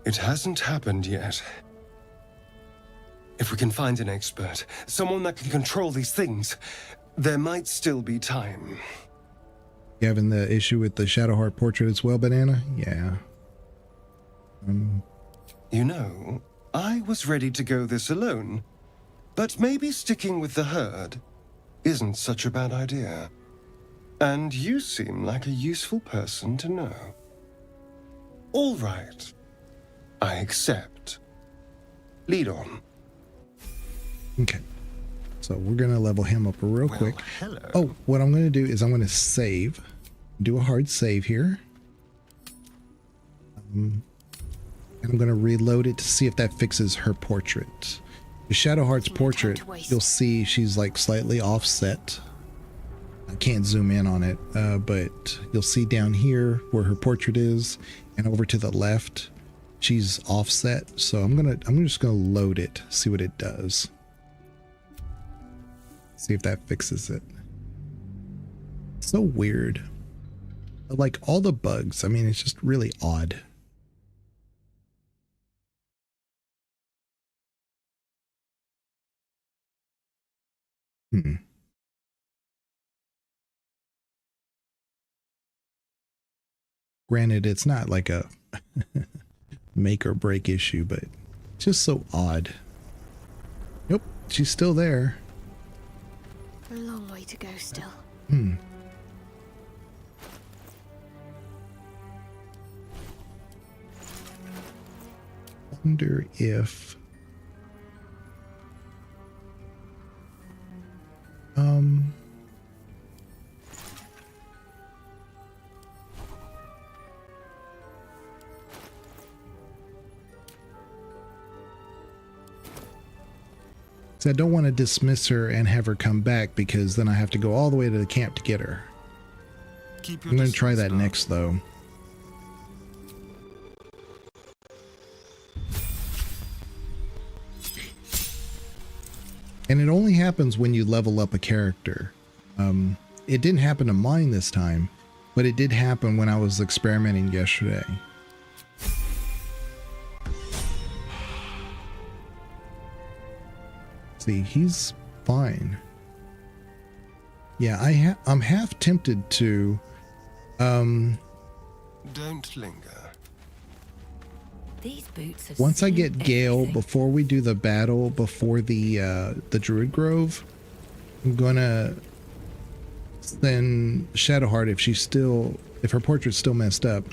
it hasn't happened yet. If we can find an expert, someone that can control these things, there might still be time. You having the issue with the Shadowheart portrait as well, Banana? Yeah. You know, I was ready to go this alone, but maybe sticking with the herd isn't such a bad idea. And you seem like a useful person to know. All right. I accept. Lead on. Okay. So we're going to level him up real quick. Hello. Oh, what I'm going to do is I'm going to save. Do a hard save here. And I'm going to reload it to see if that fixes her portrait. The Shadowheart's portrait, you'll see she's like slightly offset. I can't zoom in on it, but you'll see down here where her portrait is, and over to the left, she's offset. So I'm just gonna load it, see what it does. See if that fixes it. So weird. Like all the bugs, I mean, it's just really odd. Granted, it's not like a make or break issue, but just so odd. Nope, she's still there. A long way to go still. Wonder if so I don't want to dismiss her and have her come back, because then I have to go all the way to the camp to get her. I'm going to try that next, though. And it only happens when you level up a character. It didn't happen to mine this time, but it did happen when I was experimenting yesterday. See, he's fine. Yeah, I'm half tempted to Don't linger. These boots have once I seen get Gale, everything. before we do the battle, before the Druid Grove, I'm gonna send Shadowheart, if her portrait's still messed up,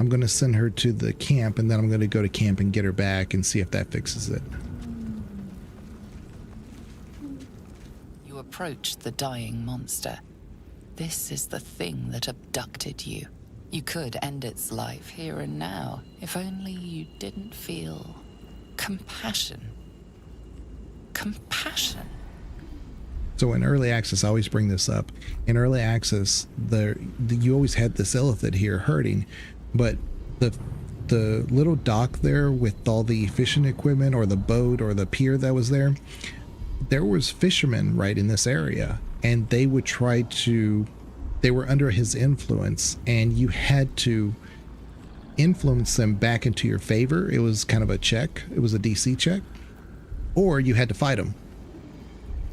I'm gonna send her to the camp, and then I'm gonna go to camp and get her back and see if that fixes it. You approach the dying monster. This is the thing that abducted you. You could end its life here and now, if only you didn't feel compassion. Compassion. So in early access, I always bring this up. In early access, you always had this elephant here hurting, but the little dock there with all the fishing equipment, or the boat, or the pier that was there was fishermen right in this area, and they would they were under his influence, and you had to influence them back into your favor. It was kind of a check. It was a DC check, or you had to fight them.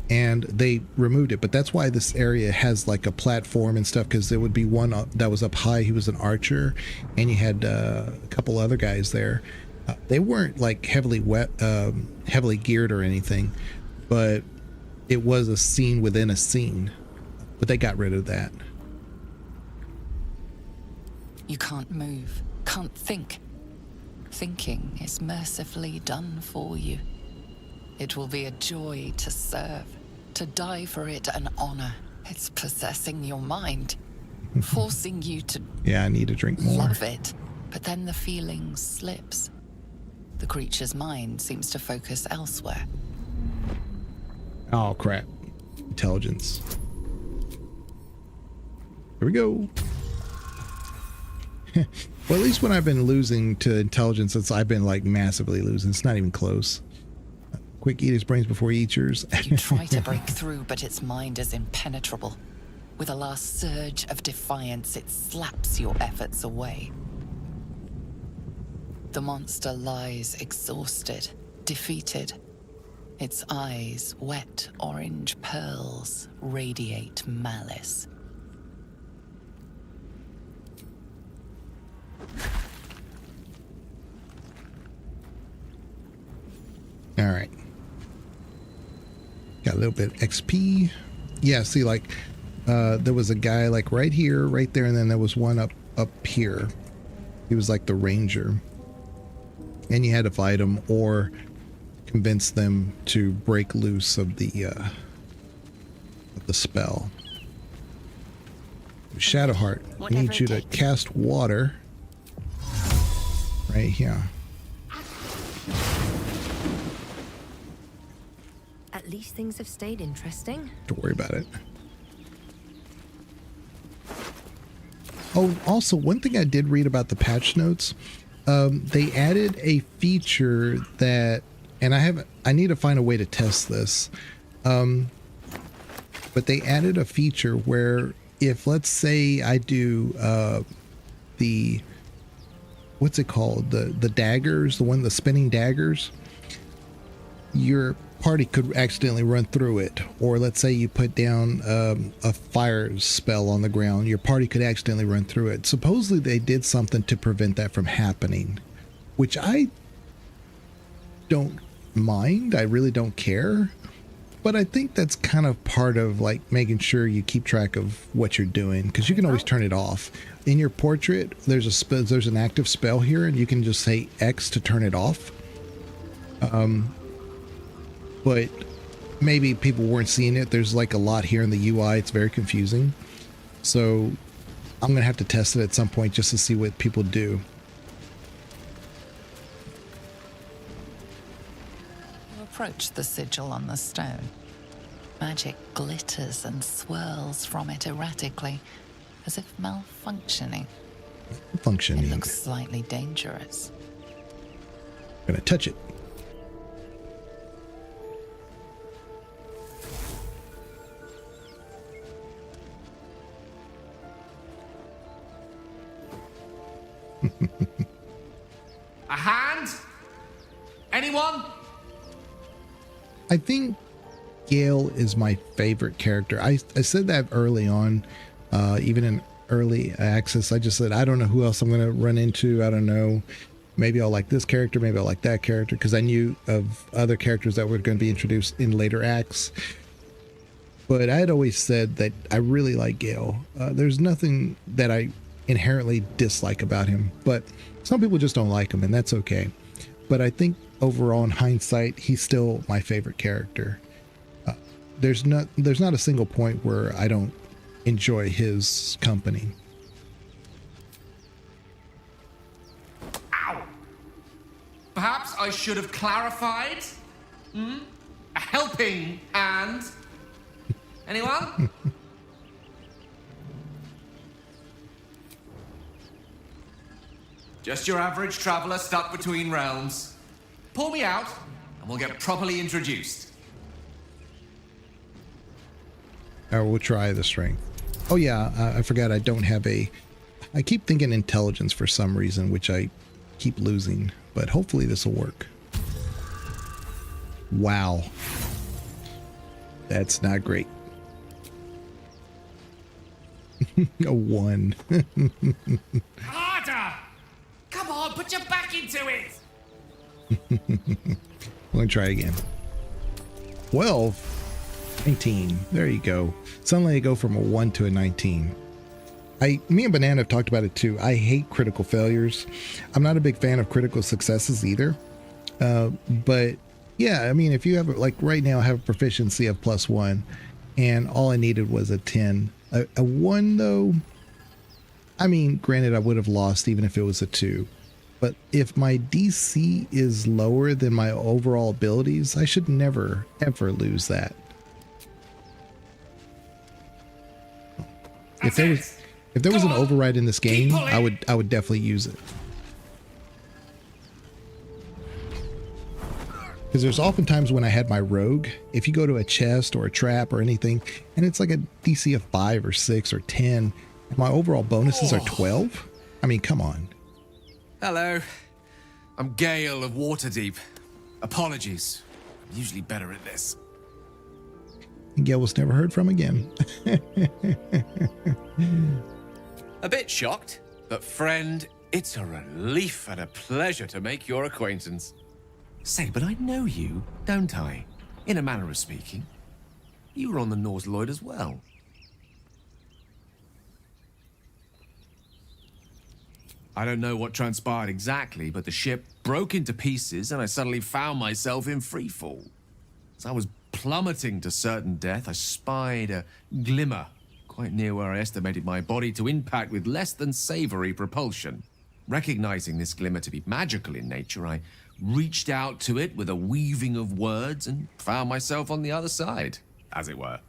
And they removed it, but that's why this area has like a platform and stuff, because there would be one that was up high. He was an archer, and you had a couple other guys there. They weren't like heavily geared or anything, but it was a scene within a scene. But they got rid of that. You can't move, can't think. Thinking is mercifully done for you. It will be a joy to serve, to die for it an honor. It's possessing your mind, forcing you to Yeah, I need to drink more. love it. But then the feeling slips. The creature's mind seems to focus elsewhere. Oh, crap. Intelligence. Here we go. Well, at least when I've been losing to intelligence, I've been like massively losing. It's not even close. Quick, eat his brains before he eats yours. You try to break through, but its mind is impenetrable. With a last surge of defiance, it slaps your efforts away. The monster lies exhausted, defeated. Its eyes, wet orange pearls, radiate malice. All right. Got a little bit XP. Yeah, see, like, there was a guy like right here, right there, and then there was one up here. He was like the ranger. And you had to fight him or convince them to break loose of the spell. Shadowheart, I need you to cast water right here. At least things have stayed interesting. Don't worry about it. Oh, also, one thing I did read about the patch notes, they added a feature that, and I need to find a way to test this, but they added a feature where if, let's say I do the, what's it called, the daggers, the spinning daggers, your party could accidentally run through it. Or let's say you put down a fire spell on the ground, your party could accidentally run through it. Supposedly they did something to prevent that from happening, which I don't mind. I really don't care, but I think that's kind of part of like making sure you keep track of what you're doing, because you can always turn it off. In your portrait, there's an active spell here, and you can just say X to turn it off. But maybe people weren't seeing it. There's like a lot here in the UI. It's very confusing. So I'm going to have to test it at some point just to see what people do. You approach the sigil on the stone. Magic glitters and swirls from it erratically, as if malfunctioning. Functioning. It looks slightly dangerous. I'm going to touch it. A hand? Anyone? I think Gale is my favorite character. I said that early on, even in early access. I just said, I don't know who else I'm going to run into. I don't know. Maybe I'll like this character. Maybe I'll like that character. Because I knew of other characters that were going to be introduced in later acts. But I had always said that I really like Gale. There's nothing that I inherently dislike about him. But some people just don't like him, and that's okay. But I think overall, in hindsight, he's still my favorite character. There's not a single point where I don't enjoy his company. Ow! Perhaps I should have clarified? A helping hand? Anyone? Just your average traveler stuck between realms. Pull me out, and we'll get properly introduced. Or we'll try the strength. Oh yeah, I forgot I don't have a... I keep thinking intelligence for some reason, which I keep losing. But hopefully this will work. Wow. That's not great. A 1. Harder! Come on, put your back into it! Let me try again. 12. 19. There you go. Suddenly I go from a 1 to a 19. Me and Banana have talked about it too. I hate critical failures. I'm not a big fan of critical successes either. But yeah, I mean, if you have, like right now, I have a proficiency of +1 and all I needed was a 10. A 1 though, I mean, granted I would have lost even if it was a 2. But if my DC is lower than my overall abilities, I should never, ever lose that. If there was an override in this game, I would definitely use it. Because there's oftentimes when I had my rogue, if you go to a chest or a trap or anything, and it's like a DC of 5 or 6 or 10, and my overall bonuses are 12. I mean, come on. Hello. I'm Gale of Waterdeep. Apologies. I'm usually better at this. And Gale was never heard from again. A bit shocked, but friend, it's a relief and a pleasure to make your acquaintance. Say, but I know you, don't I? In a manner of speaking. You were on the Nautiloid as well. I don't know what transpired exactly, but the ship broke into pieces and I suddenly found myself in freefall. As I was plummeting to certain death, I spied a glimmer quite near where I estimated my body to impact with less than savory propulsion. Recognizing this glimmer to be magical in nature, I reached out to it with a weaving of words and found myself on the other side, as it were.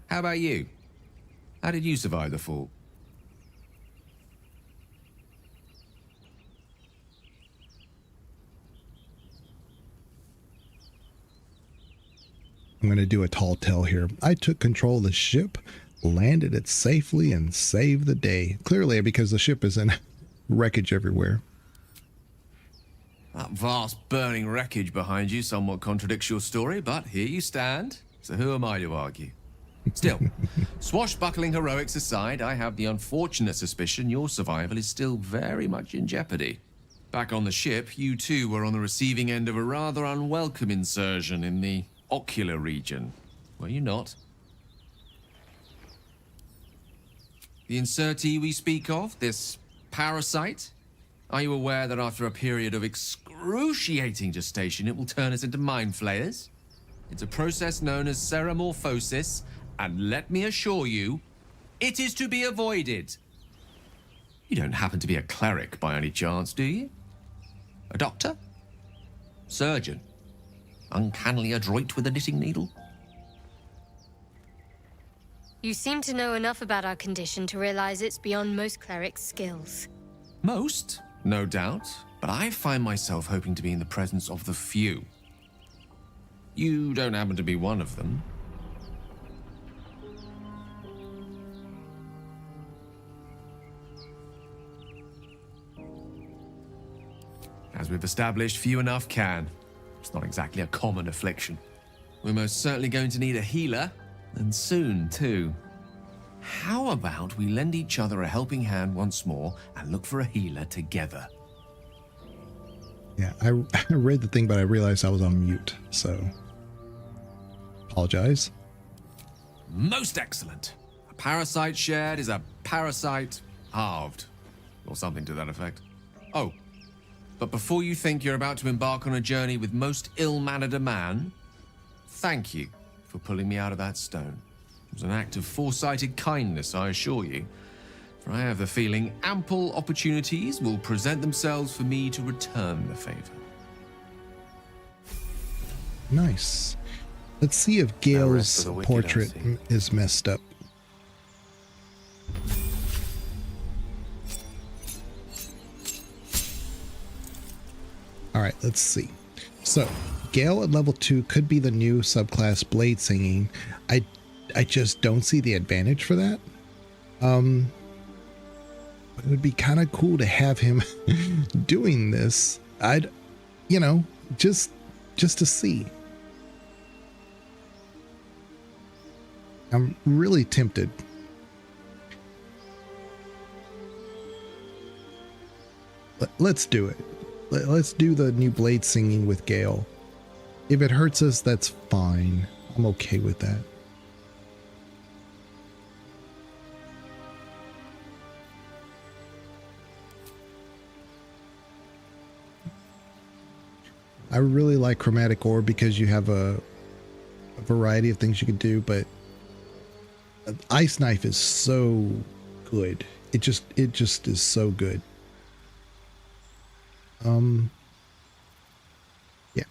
How about you? How did you survive the fall? I'm going to do a tall tale here. I took control of the ship, landed it safely, and saved the day. Clearly because the ship is in wreckage everywhere. That vast burning wreckage behind you somewhat contradicts your story, but here you stand. So who am I to argue? Still, swashbuckling heroics aside, I have the unfortunate suspicion your survival is still very much in jeopardy. Back on the ship, you too were on the receiving end of a rather unwelcome insertion in the ocular region, were you not? The insertee we speak of, this parasite, are you aware that after a period of excruciating gestation, it will turn us into mind flayers? It's a process known as ceremorphosis, and let me assure you, it is to be avoided. You don't happen to be a cleric by any chance, do you? A doctor? Surgeon? Uncannily adroit with a knitting needle? You seem to know enough about our condition to realize it's beyond most clerics' skills. Most, no doubt, but I find myself hoping to be in the presence of the few. You don't happen to be one of them. As we've established, few enough can. It's not exactly a common affliction. We're most certainly going to need a healer, and soon, too. How about we lend each other a helping hand once more and look for a healer together? Yeah, I read the thing, but I realized I was on mute, so apologize. Most excellent. A parasite shared is a parasite halved, or something to that effect. Oh, but before you think you're about to embark on a journey with most ill-mannered a man, thank you for pulling me out of that stone. It was an act of foresighted kindness, I assure you. For I have the feeling ample opportunities will present themselves for me to return the favor. Nice. Let's see if Gale's portrait is messed up. All right, let's see. So, Gale at level 2 could be the new subclass blade singing. I just don't see the advantage for that. It would be kind of cool to have him doing this. You know, just to see. I'm really tempted. Let's do it. Let's do the new blade singing with Gale. If it hurts us, that's fine. I'm okay with that. I really like Chromatic Orb because you have a variety of things you can do, but Ice Knife is so good. It just is so good. Yeah.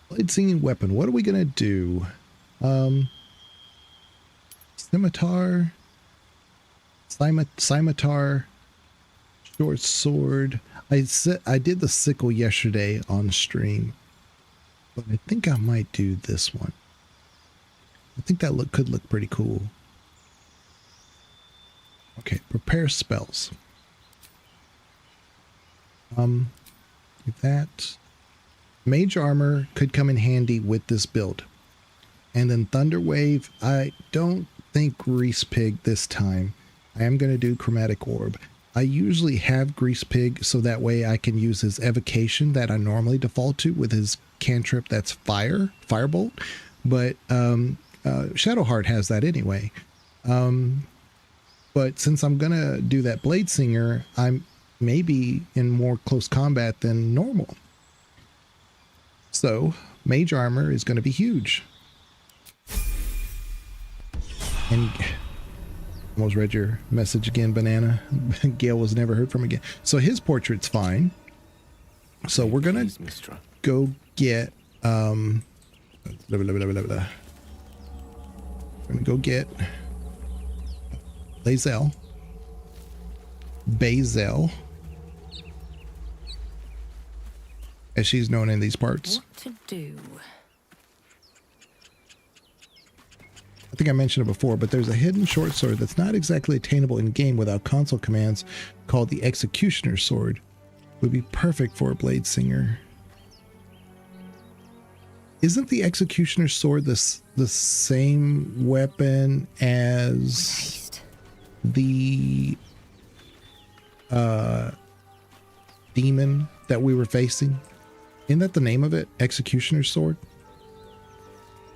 Blade singing weapon. What are we gonna do? Scimitar, short sword. I did the sickle yesterday on stream, but I think I might do this one. I think that could look pretty cool. Okay, prepare spells. That mage armor could come in handy with this build, and then Thunder Wave. I don't think Grease Pig this time. I am going to do Chromatic Orb. I usually have Grease Pig so that way I can use his evocation that I normally default to with his cantrip that's Firebolt, but Shadowheart has that anyway. But since I'm gonna do that Blade Singer, I'm maybe in more close combat than normal. So Mage Armor is going to be huge. And almost read your message again, Banana. Gale was never heard from again. So his portrait's fine. So we're gonna go get We're gonna go get Bazel, as she's known in these parts. What to do? I think I mentioned it before, but there's a hidden short sword that's not exactly attainable in game without console commands called the Executioner's Sword. Would be perfect for a Blade Singer. Isn't the Executioner's Sword the same weapon as the demon that we were facing? Isn't that the name of it? Executioner's Sword?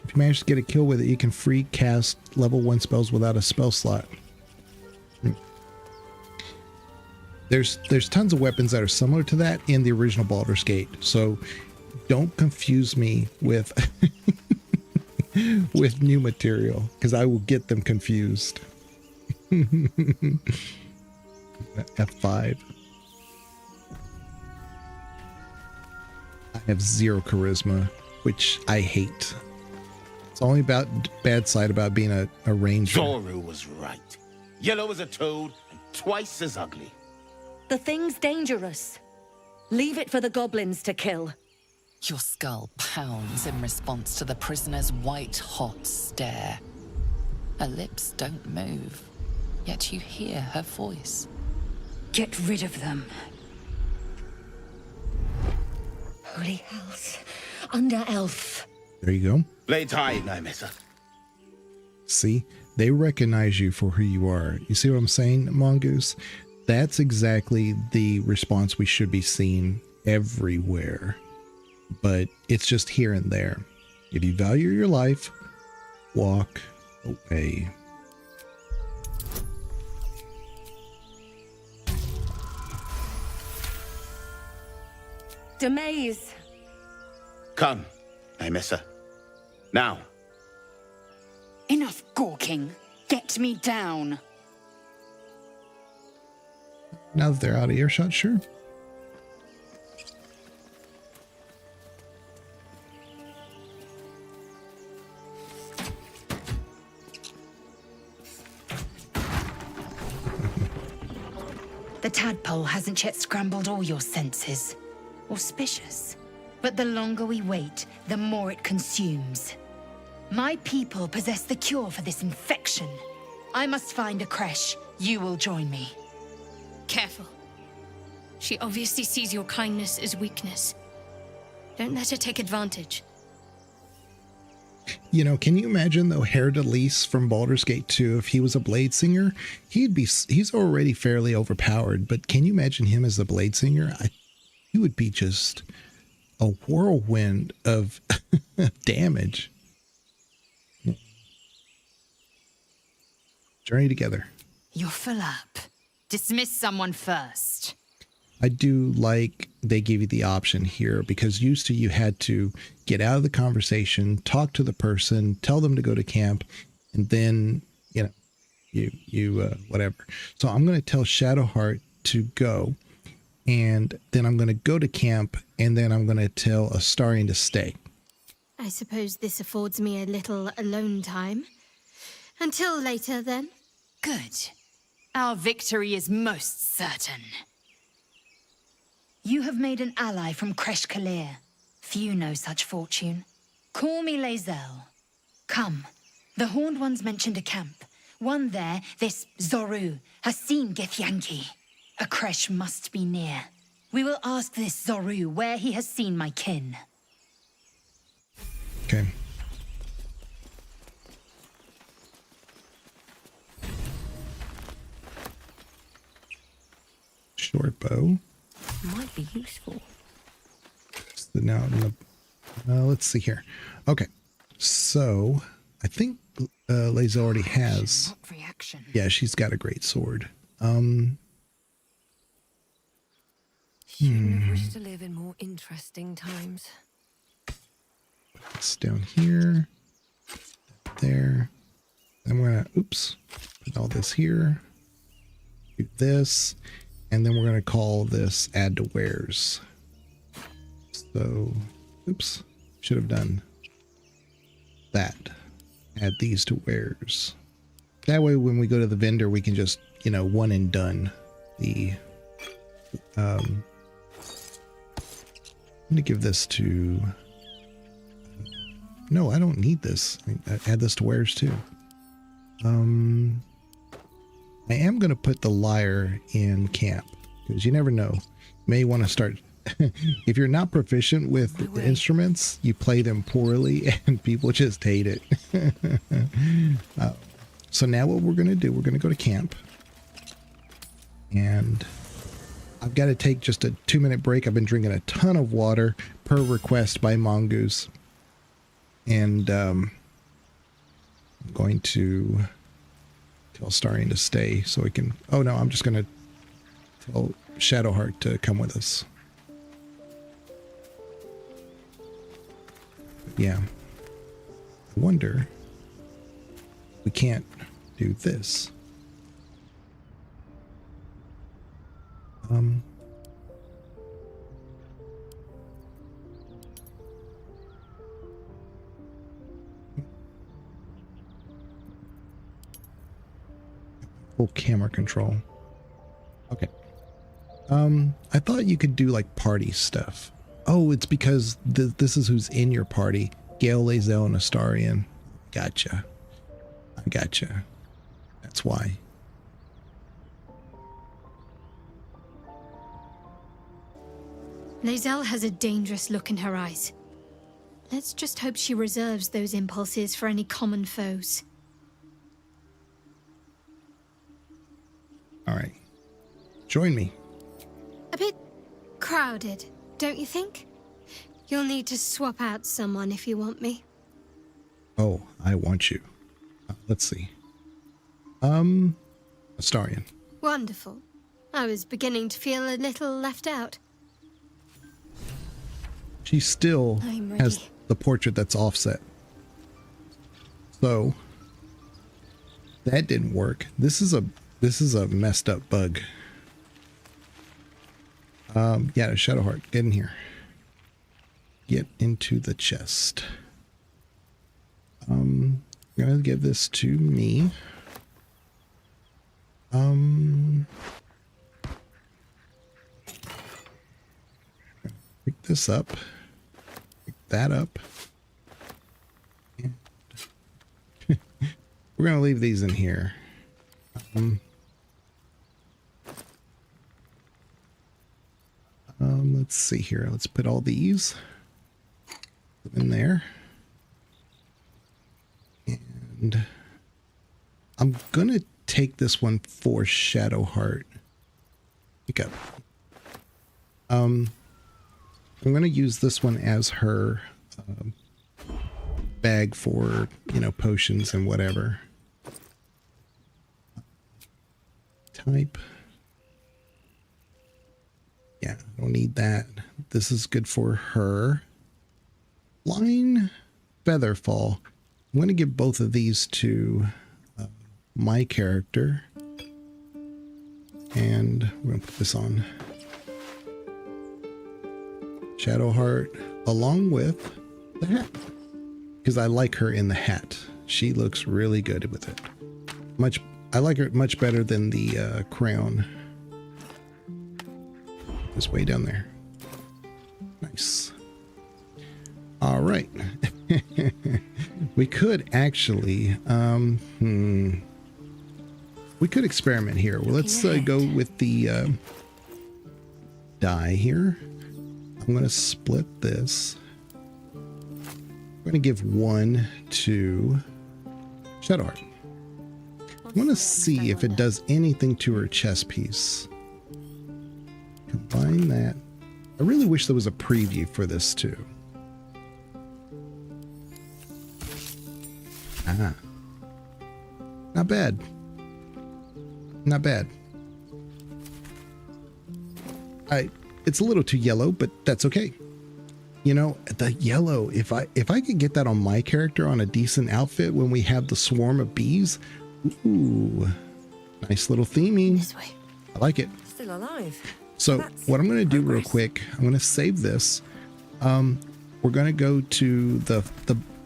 If you manage to get a kill with it, you can free cast level 1 spells without a spell slot. There's tons of weapons that are similar to that in the original Baldur's Gate, so don't confuse me with with new material, because I will get them confused. F5. I have 0 charisma, which I hate. It's only about bad side about being a ranger. Zoru was right. Yellow as a toad and twice as ugly. The thing's dangerous. Leave it for the goblins to kill. Your skull pounds in response to the prisoner's white-hot stare. Her lips don't move, yet you hear her voice. Get rid of them. Holy hells. Under elf. There you go. Blades high, Nymessa. See, they recognize you for who you are. You see what I'm saying, Mongoose? That's exactly the response we should be seeing everywhere. But it's just here and there. If you value your life, walk away. Demaze. Come, Nymessa. Now. Enough gawking. Get me down. Now that they're out of earshot, sure. The tadpole hasn't yet scrambled all your senses. Auspicious. But the longer we wait, the more it consumes. My people possess the cure for this infection. I must find a creche. You will join me. Careful. She obviously sees your kindness as weakness. Don't let her take advantage. You know, can you imagine though Herr de Lis from Baldur's Gate 2, if he was a blade singer, he's already fairly overpowered, but can you imagine him as a blade singer? He would be just a whirlwind of damage. Journey together. You're full up. Dismiss someone first. I do like they give you the option here, because used to you had to get out of the conversation, talk to the person, tell them to go to camp, and then, you know, you whatever. So I'm going to tell Shadowheart to go, and then I'm going to go to camp, and then I'm going to tell Astarion to stay. I suppose this affords me a little alone time. Until later, then. Good. Our victory is most certain. You have made an ally from Kresh Kalir. Few know such fortune. Call me Lae'zel. Come. The Horned Ones mentioned a camp. One there, this Zoru, has seen Githyanki. A Kresh must be near. We will ask this Zoru where he has seen my kin. Okay. Short bow. Might be useful. Now, let's see here. Okay, so I think Lae'zel already has. Reaction. Yeah, she's got a great sword. Shouldn't have wished to live in more interesting times. It's down here, there. Then we're gonna, oops, put all this here. Do this, and then we're gonna call this add to wares. So, oops, should have done that. Add these to wares. That way, when we go to the vendor, we can just, you know, one and done the. I'm gonna give this to. No, I don't need this. Add this to wares too. I am gonna put the lyre in camp, because you never know. You may want to start. If you're not proficient with the instruments, you play them poorly and people just hate it. So now what we're going to do, we're going to go to camp. And I've got to take just a 2-minute break. I've been drinking a ton of water per request by Mongoose. And I'm going to tell Astarion to stay so we can... Oh no, I'm just going to tell Shadowheart to come with us. Yeah. I wonder if we can't do this. Full camera control. Okay. I thought you could do like party stuff. Oh, it's because this is who's in your party. Gale, Lae'zel, and Astarion. Gotcha. I gotcha. That's why. Lae'zel has a dangerous look in her eyes. Let's just hope she reserves those impulses for any common foes. All right. Join me. A bit crowded, don't you think? You'll need to swap out someone if you want me. Oh, I want you. Let's see. Astarion. Wonderful. I was beginning to feel a little left out. She still I'm ready. has the portrait that's offset. So that didn't work. This is a messed up bug. Yeah, Shadowheart, get in here. Get into the chest. I'm gonna give this to me. Pick this up. Pick that up. And we're gonna leave these in here. Let's see here. Let's put all these in there. And I'm gonna take this one for Shadowheart. Pick up. I'm gonna use this one as her bag for, you know, potions and whatever. Type. Yeah, I don't need that. This is good for her. Line Featherfall. I'm going to give both of these to my character. And we're going to put this on Shadowheart along with the hat. Because I like her in the hat. She looks really good with it. I like her much better than the crown. This way down there. Nice. All right. We could actually, we could experiment here. Well, let's go with the die here. I'm going to split this. I'm going to give one to Shadowheart. I want to see if it does anything to her chest piece. Combine that. I really wish there was a preview for this too. Ah. Not bad. Not bad. It's a little too yellow, but that's okay. You know, the yellow, if I could get that on my character on a decent outfit when we have the swarm of bees. Ooh. Nice little theming. This way. I like it. Still alive. So what I'm going to do real quick, I'm going to save this. We're going to go to the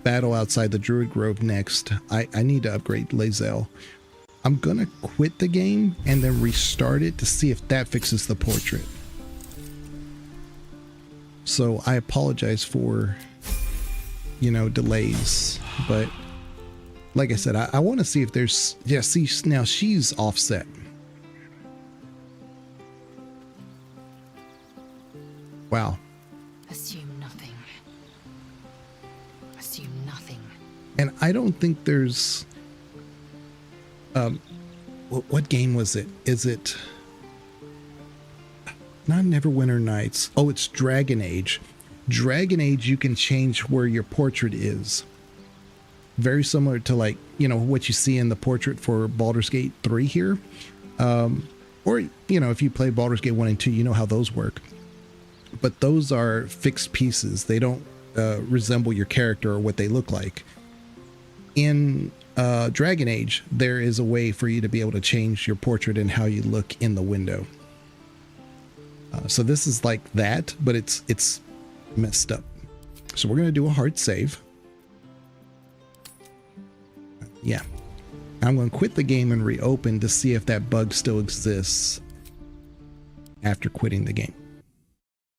battle outside the Druid Grove next. I need to upgrade Lae'zel. I'm going to quit the game and then restart it to see if that fixes the portrait. So I apologize for, you know, delays, but like I said, I want to see if there's, yeah, see, now she's offset. Wow. Assume nothing. Assume nothing. And I don't think there's what game was it? Is it not Neverwinter Nights? Oh, it's Dragon Age. Dragon Age, you can change where your portrait is. Very similar to, like, you know, what you see in the portrait for Baldur's Gate 3 here. Or, you know, if you play Baldur's Gate 1 and 2, you know how those work. But those are fixed pieces. They don't resemble your character or what they look like. In Dragon Age, there is a way for you to be able to change your portrait and how you look in the window. So this is like that, but it's messed up. So we're going to do a hard save. Yeah. I'm going to quit the game and reopen to see if that bug still exists after quitting the game.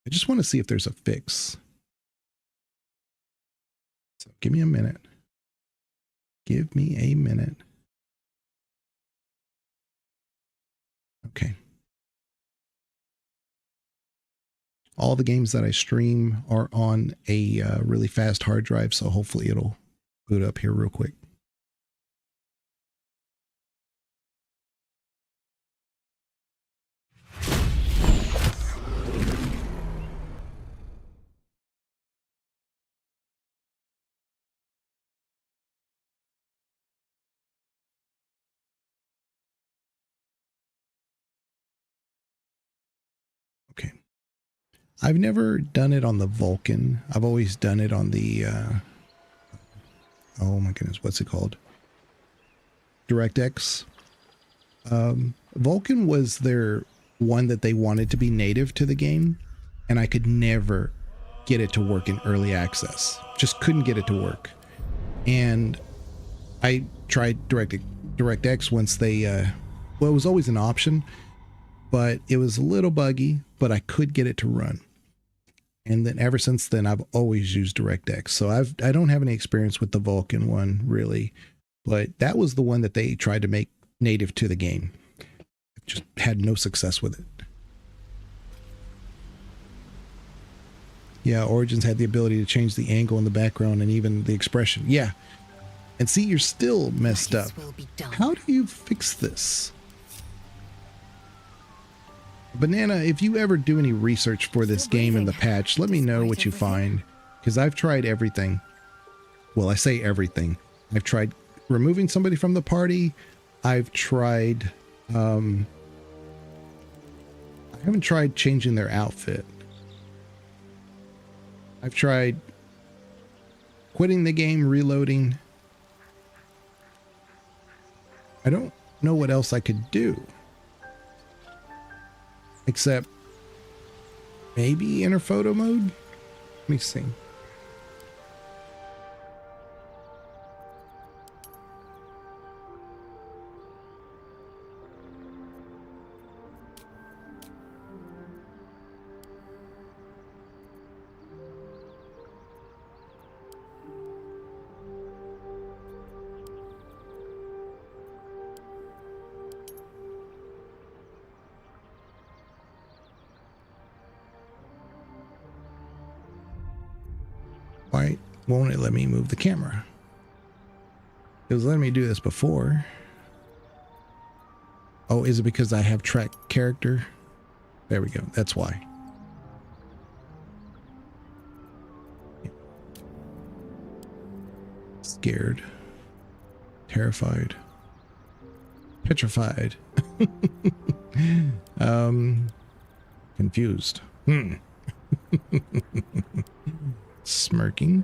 I just want to see if there's a fix. So give me a minute. Give me a minute. Okay. all the games that I stream are on a really fast hard drive, so hopefully it'll boot up here real quick. Okay. I've never done it on the Vulcan. I've always done it on the, oh my goodness, what's it called? DirectX. Vulcan was their one that they wanted to be native to the game, and I could never get it to work in early access. Just couldn't get it to work. And I tried DirectX once they, well, it was always an option, but it was a little buggy, but I could get it to run. And then ever since then, I've always used DirectX. So I don't have any experience with the Vulcan one really, but that was the one that they tried to make native to the game. Just had no success with it. Yeah, Origins had the ability to change the angle in the background and even the expression. Yeah. And see, you're still messed up. How do you fix this? Banana, if you ever do any research for this game in the patch, let me know what you find, because I've tried everything. Well, I say everything. I've tried removing somebody from the party. I've tried, I haven't tried changing their outfit. I've tried quitting the game, reloading. I don't know what else I could do. Except maybe enter photo mode? Let me see. Why won't it let me move the camera? It was letting me do this before. Oh, is it because I have track character? There we go. That's why. Scared. Terrified. Petrified. Confused. Smirking.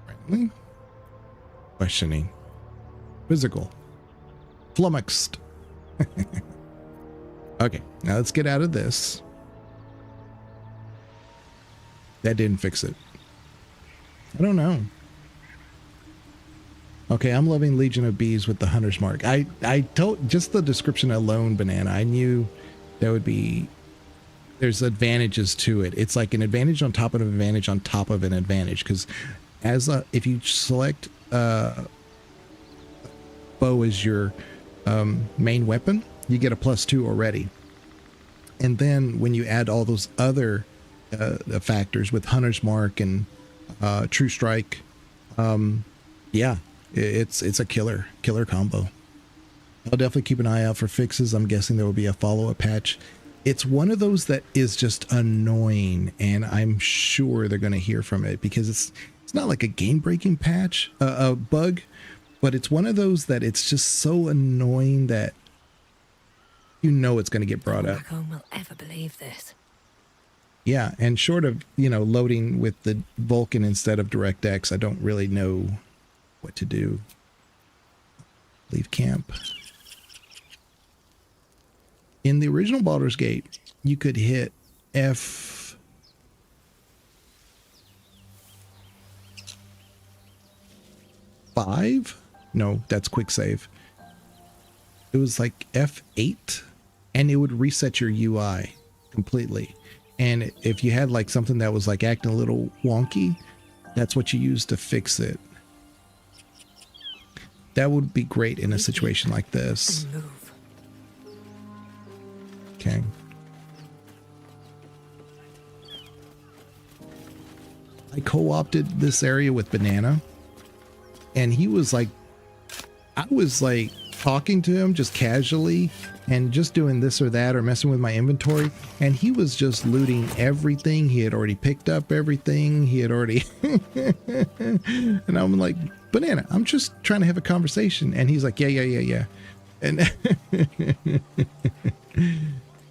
Friendly. Questioning. Quizzical. Flummoxed. Okay, now let's get out of this. That didn't fix it. I don't know. Okay, I'm loving Legion of Bees with the Hunter's Mark. I told, just the description alone, Banana, I knew there would be, there's advantages to it. It's like an advantage on top of an advantage on top of an advantage, because as if you select bow as your main weapon, you get a +2 already. And then when you add all those other factors with Hunter's Mark and True Strike, yeah, it's a killer combo. I'll definitely keep an eye out for fixes. I'm guessing there will be a follow-up patch. It's one of those that is just annoying, and I'm sure they're going to hear from it, because it's not like a game-breaking patch, a bug, but it's one of those that it's just so annoying that you know it's going to get brought up. No one will ever believe this. Yeah, and short of, loading with the Vulcan instead of DirectX, I don't really know what to do. Leave camp. In the original Baldur's Gate, you could hit F5? No, that's quick save. It was like F8, and it would reset your UI completely. And if you had like something that was like acting a little wonky, that's what you use to fix it. That would be great in a situation like this. Okay. I co-opted this area with Banana, and he was like, I was like talking to him just casually and just doing this or that or messing with my inventory, and he was just looting everything. He had already picked up everything. He had already and I'm like, Banana, I'm just trying to have a conversation. And he's like, yeah. And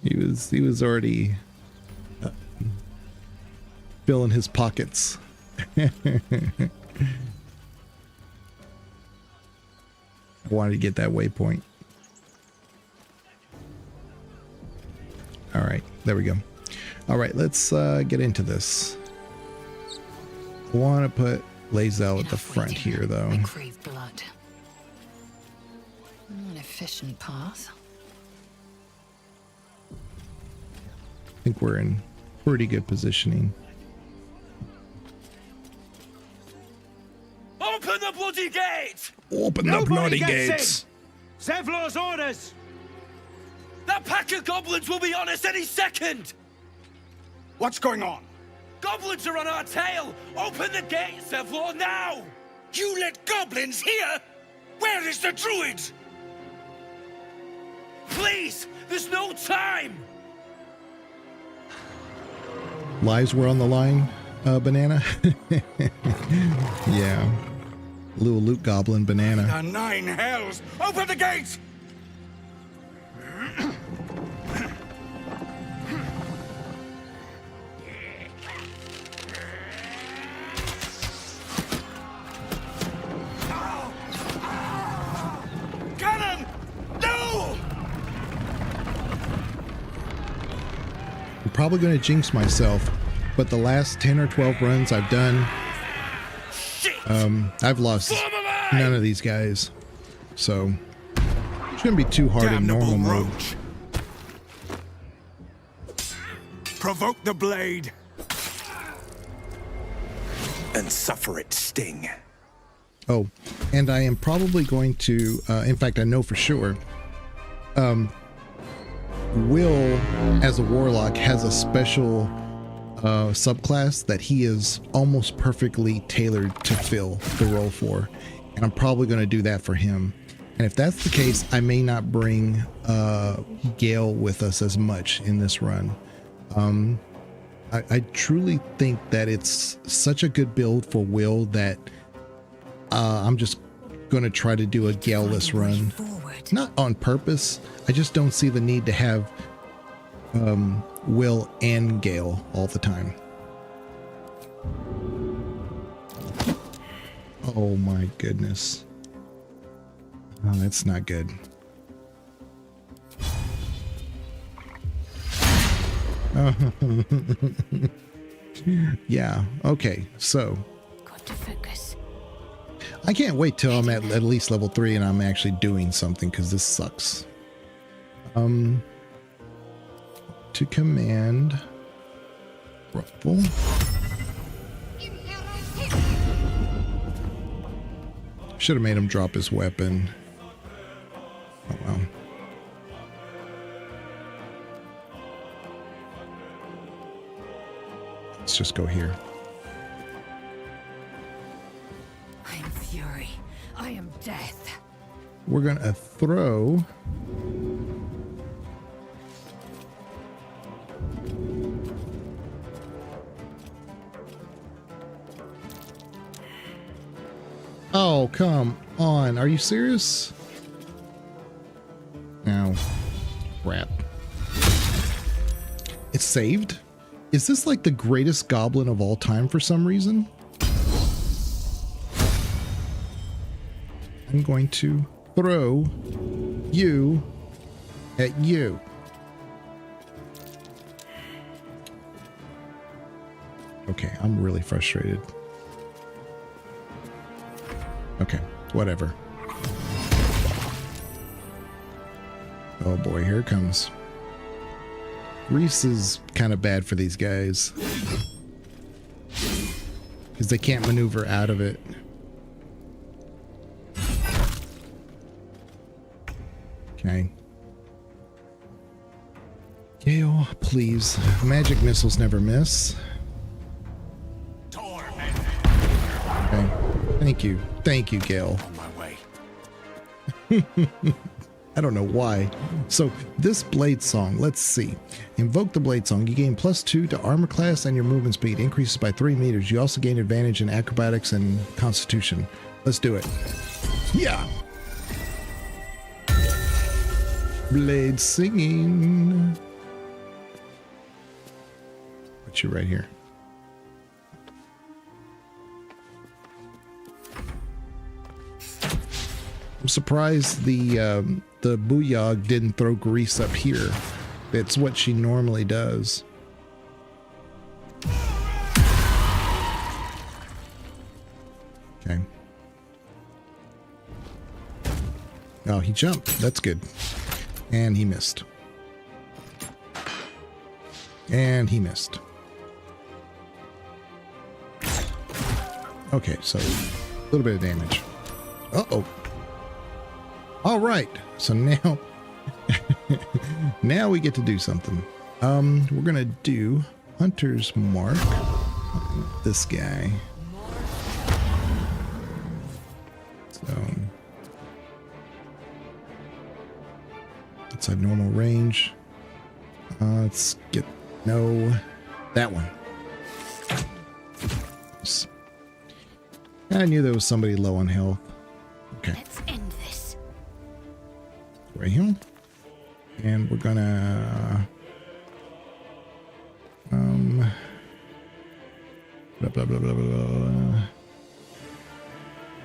he was already filling his pockets. I wanted to get that waypoint. All right, there we go. All right, let's get into this. I want to put Lae'zel at the front here, though. I crave blood. An efficient path. I think we're in pretty good positioning. Open the bloody gate! Open the bloody gates! Zevlor's orders! That pack of goblins will be on us any second! What's going on? Goblins are on our tail! Open the gate, Zevlor, now! You let goblins here? Where is the druid? Please! There's no time! Lives were on the line, Banana. Yeah. Little loot goblin Banana. The nine hells! Open the gates! Cannon! No! I'm probably going to jinx myself, but the last 10 or 12 runs I've done, I've lost none of these guys. So it shouldn't be too hard in normal mode. Provoke the blade and suffer its sting. Oh, and I am probably going to, in fact, I know for sure, Will, as a warlock, has a special subclass that he is almost perfectly tailored to fill the role for. And I'm probably going to do that for him. And if that's the case, I may not bring Gale with us as much in this run. I truly think that it's such a good build for Will that I'm just going to try to do a Gale-less run. Not on purpose. I just don't see the need to have Will and Gale all the time. Oh my goodness. Oh, that's not good. Yeah, okay, so Got to focus. I can't wait till I'm at least level 3 and I'm actually doing something, because this sucks. To command Ruffle. Should have made him drop his weapon. Oh well. Let's just go here. I am fury. I am death. We're gonna throw Oh, come on. Are you serious? Ow. Crap. It's saved? Is this like the greatest goblin of all time for some reason? I'm going to throw you at you. Okay, I'm really frustrated. Okay, whatever. Oh boy, here it comes. Reese is kind of bad for these guys, because they can't maneuver out of it. Okay. Gale, please. Magic missiles never miss. Thank you. Thank you, Gale. On my way. I don't know why. So this blade song, let's see. Invoke the blade song. You gain +2 to armor class and your movement speed increases by 3 meters. You also gain advantage in acrobatics and constitution. Let's do it. Yeah. Blade singing. Put you right here. I'm surprised the Booyog didn't throw grease up here. It's what she normally does. Okay. Oh, he jumped. That's good. And he missed. And he missed. Okay, so a little bit of damage. Uh-oh. All right. So now now we get to do something. We're going to do Hunter's Mark. This guy. So outside normal range. Let's get that one. I knew there was somebody low on health. Okay. Let's end this. Right here. And we're gonna blah blah blah blah blah.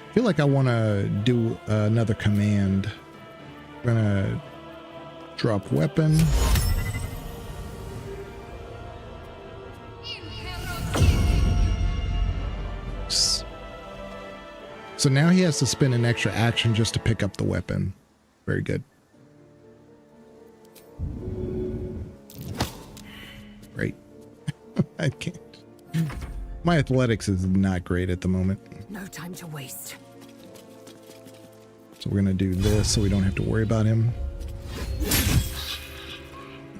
I feel like I want to do another command. I'm gonna drop weapon. So now he has to spend an extra action just to pick up the weapon. Very good. Great. I can't. My athletics is not great at the moment. No time to waste. So we're going to do this so we don't have to worry about him.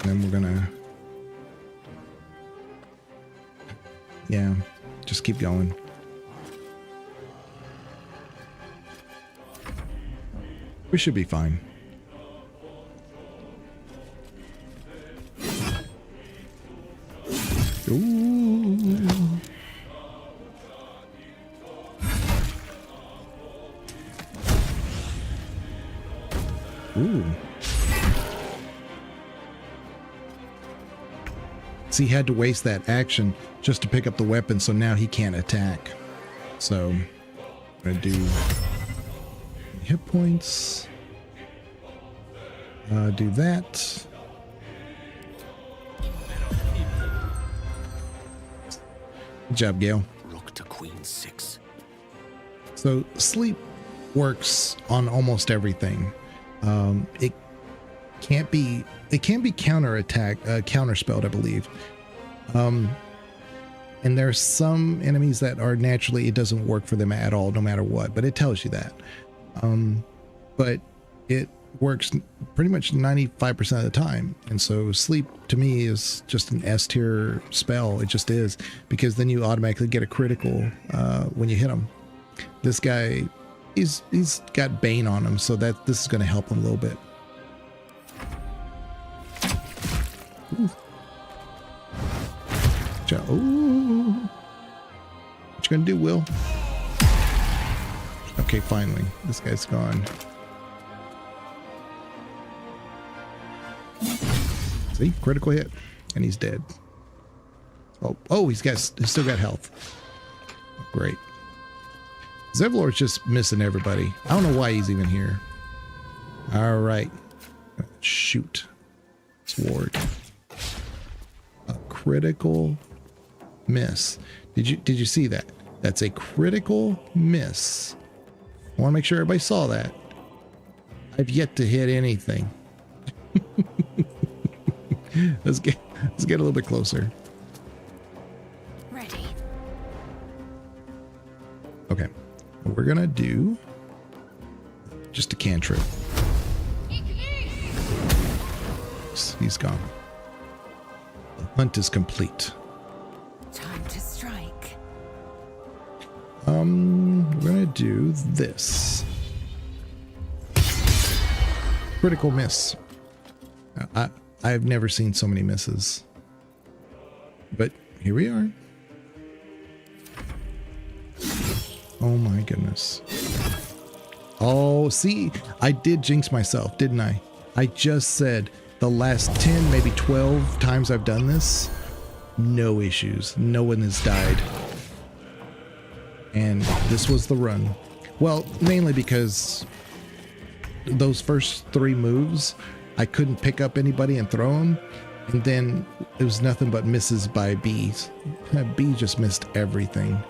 And then we're going to... Yeah, just keep going. We should be fine. Ooh. Ooh. See, he had to waste that action just to pick up the weapon, so now he can't attack. So, I'm gonna do hit points. Do that. Good job, Gale. Rook to Queen 6. So sleep works on almost everything. It can be counterspelled, I believe. And there's some enemies that are naturally, it doesn't work for them at all, no matter what, but it tells you that. But it works pretty much 95% of the time. And so sleep to me is just an S tier spell. It just is, because then you automatically get a critical when you hit him. This guy, he's got Bane on him, so that this is going to help him a little bit. Ooh. Ooh. What you gonna do, Will? Okay, finally. This guy's gone. See? Critical hit. And he's dead. Oh, he's still got health. Great. Zevlor's just missing everybody. I don't know why he's even here. Alright. Shoot. Sword. A critical miss. Did you see that? That's a critical miss. I want to make sure everybody saw that. I've yet to hit anything. Let's get a little bit closer. Ready. Okay. We're gonna do just a cantrip. He's gone. The hunt is complete. Time to strike. We're gonna do this. Critical miss. I've never seen so many misses. But here we are. Oh my goodness. Oh, see, I did jinx myself, didn't I? I just said the last 10, maybe 12 times I've done this, no issues. No one has died. And this was the run. Well, mainly because those first 3 moves, I couldn't pick up anybody and throw them. And then it was nothing but misses by bees. Bee just missed everything.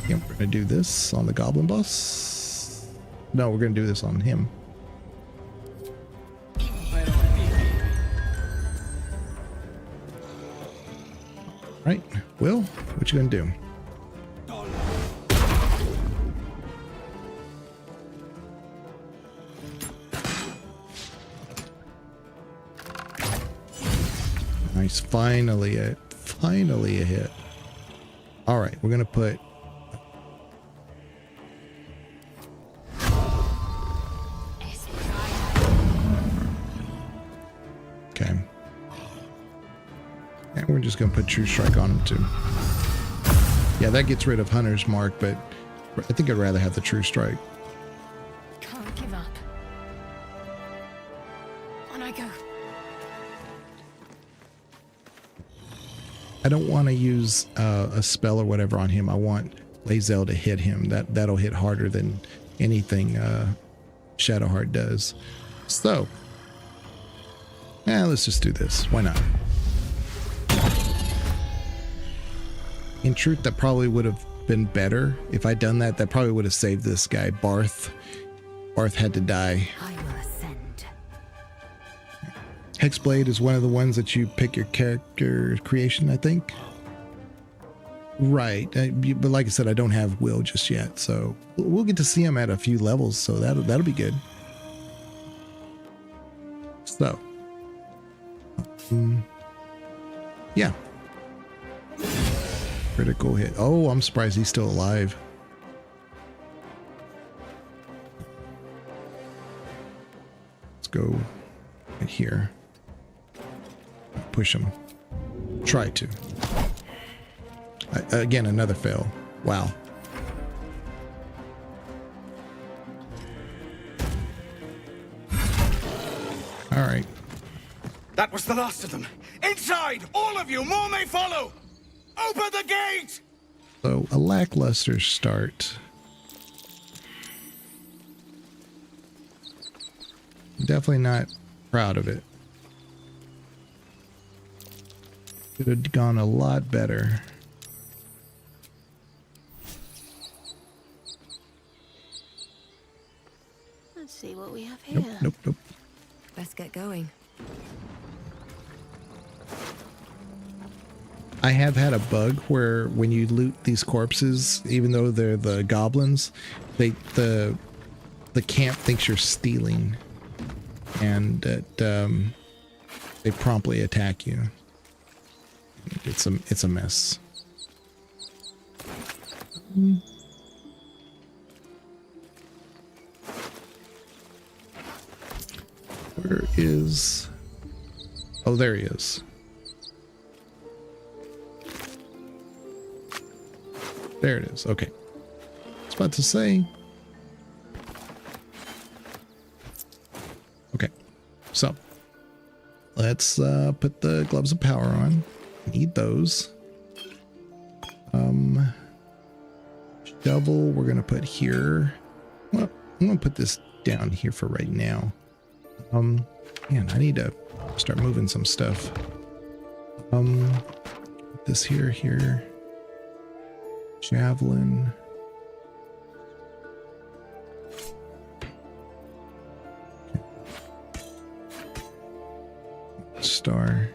Yeah, we're gonna do this on the goblin boss. No, we're gonna do this on him. Right, Will, what you gonna do? Nice, finally a hit. All right, we're gonna put okay. And we're just gonna put True Strike on him too. Yeah, that gets rid of Hunter's Mark, but I think I'd rather have the True Strike. Can't give up. On I go. I don't want to use a spell or whatever on him. I want Lae'zel to hit him. That'll hit harder than anything Shadowheart does. So, let's just do this. Why not? In truth, that probably would have been better. If I'd done that, that probably would have saved this guy. Barth had to die. I will ascend. Hexblade is one of the ones that you pick your character creation, I think. Right. But like I said, I don't have Will just yet. So we'll get to see him at a few levels. So that'll be good. So. Yeah. Critical hit. Oh, I'm surprised he's still alive. Let's go right here. Push him. Try to. Again, another fail. Wow. All right. That was the last of them. Inside! All of you! More may follow! Open the gate! So, a lackluster start. Definitely not proud of it. Could have gone a lot better. Let's see what we have here. Nope. Let's get going. I have had a bug where when you loot these corpses, even though they're the goblins, the camp thinks you're stealing, and they promptly attack you. It's a mess. Where is? Oh, there he is. There it is. Okay. I was about to say. Okay. So let's put the gloves of power on. Need those. Shovel we're gonna put here. Well, I'm gonna put this down here for right now. Man, I need to start moving some stuff. Put this here. Javelin. Star.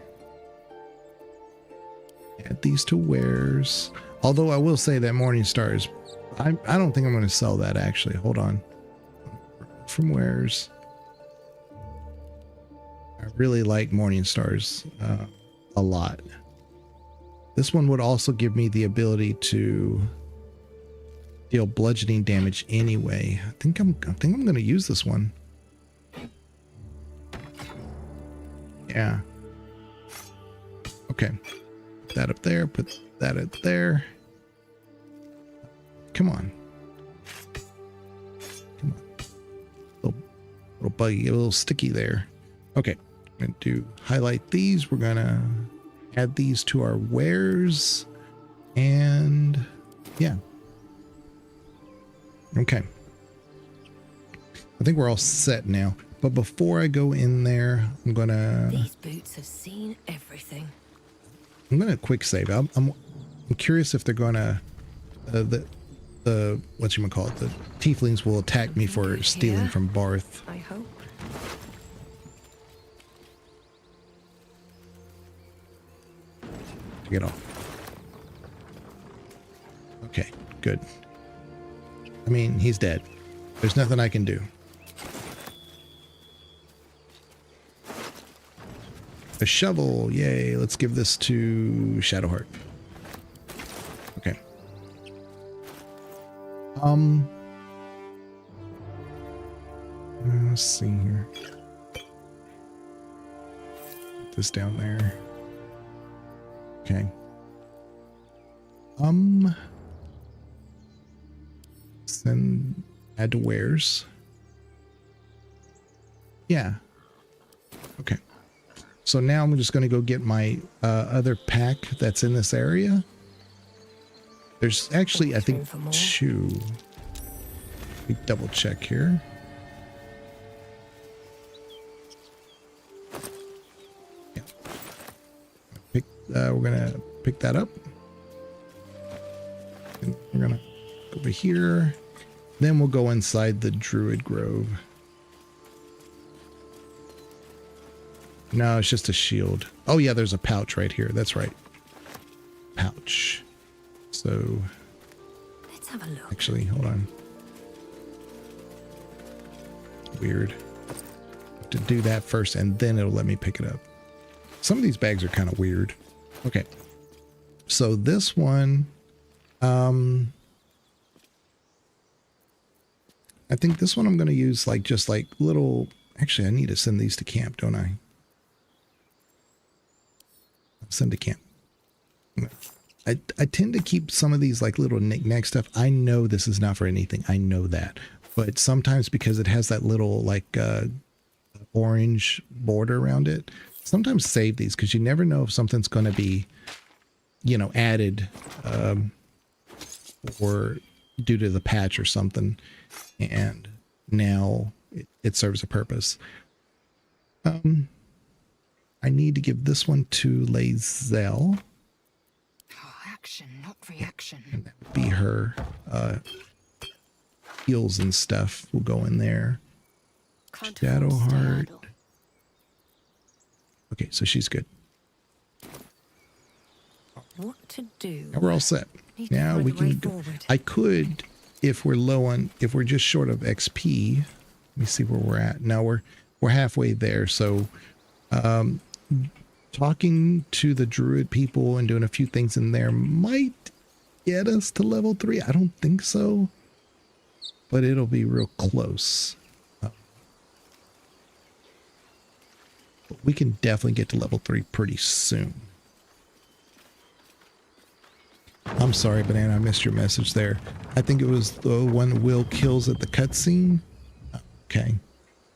Add these to wares. Although I will say that Morning Star is, I don't think I'm going to sell that actually. Hold on. From wares. I really like Morning Stars a lot. This one would also give me the ability to deal bludgeoning damage anyway. I think I'm gonna use this one. Yeah. Okay. Put that up there. Put that up there. Come on. Come on. Little buggy, a little sticky there. Okay. I'm going to highlight these. We're going to add these to our wares. And yeah. Okay. I think we're all set now. But before I go in there, I'm going to... These boots have seen everything. I'm going to quick save. I'm curious if they're going to... the whatchamacallit, the tieflings will attack me for stealing from Barth. I hope. Get off. Okay, good. I mean, he's dead. There's nothing I can do. A shovel, yay. Let's give this to Shadowheart. Okay. Let's see here. Put this down there. Okay. Send add to wares. Yeah. Okay. So now I'm just going to go get my other pack that's in this area. There's actually, I think, 2. We double check here. Yeah. We're gonna pick that up. And we're gonna go over here. Then we'll go inside the Druid Grove. No, it's just a shield. Oh yeah, there's a pouch right here. That's right. Pouch. So let's have a look. Actually, hold on. Weird. To do that first and then it'll let me pick it up. Some of these bags are kind of weird. Okay. So this one, I think this one I'm going to use like just like little, actually I need to send these to camp, don't I? Send to camp. I tend to keep some of these like little knick-knack stuff. I know this is not for anything. I know that. But sometimes because it has that little like orange border around it, sometimes save these because you never know if something's going to be, you know, added or due to the patch or something. And now it serves a purpose. I need to give this one to Lae'zel. Action, not reaction. And that would be her heals and stuff will go in there. Shadowheart. Okay, so she's good. What to do? Now we're all set. Now we can. I could, if we're low on, if we're just short of XP. Let me see where we're at. Now we're halfway there. So, talking to the Druid people and doing a few things in there might get us to level 3. I don't think so, but it'll be real close. But we can definitely get to level 3 pretty soon. I'm sorry, Banana, I missed your message there. I think it was the one Will kills at the cutscene. Okay.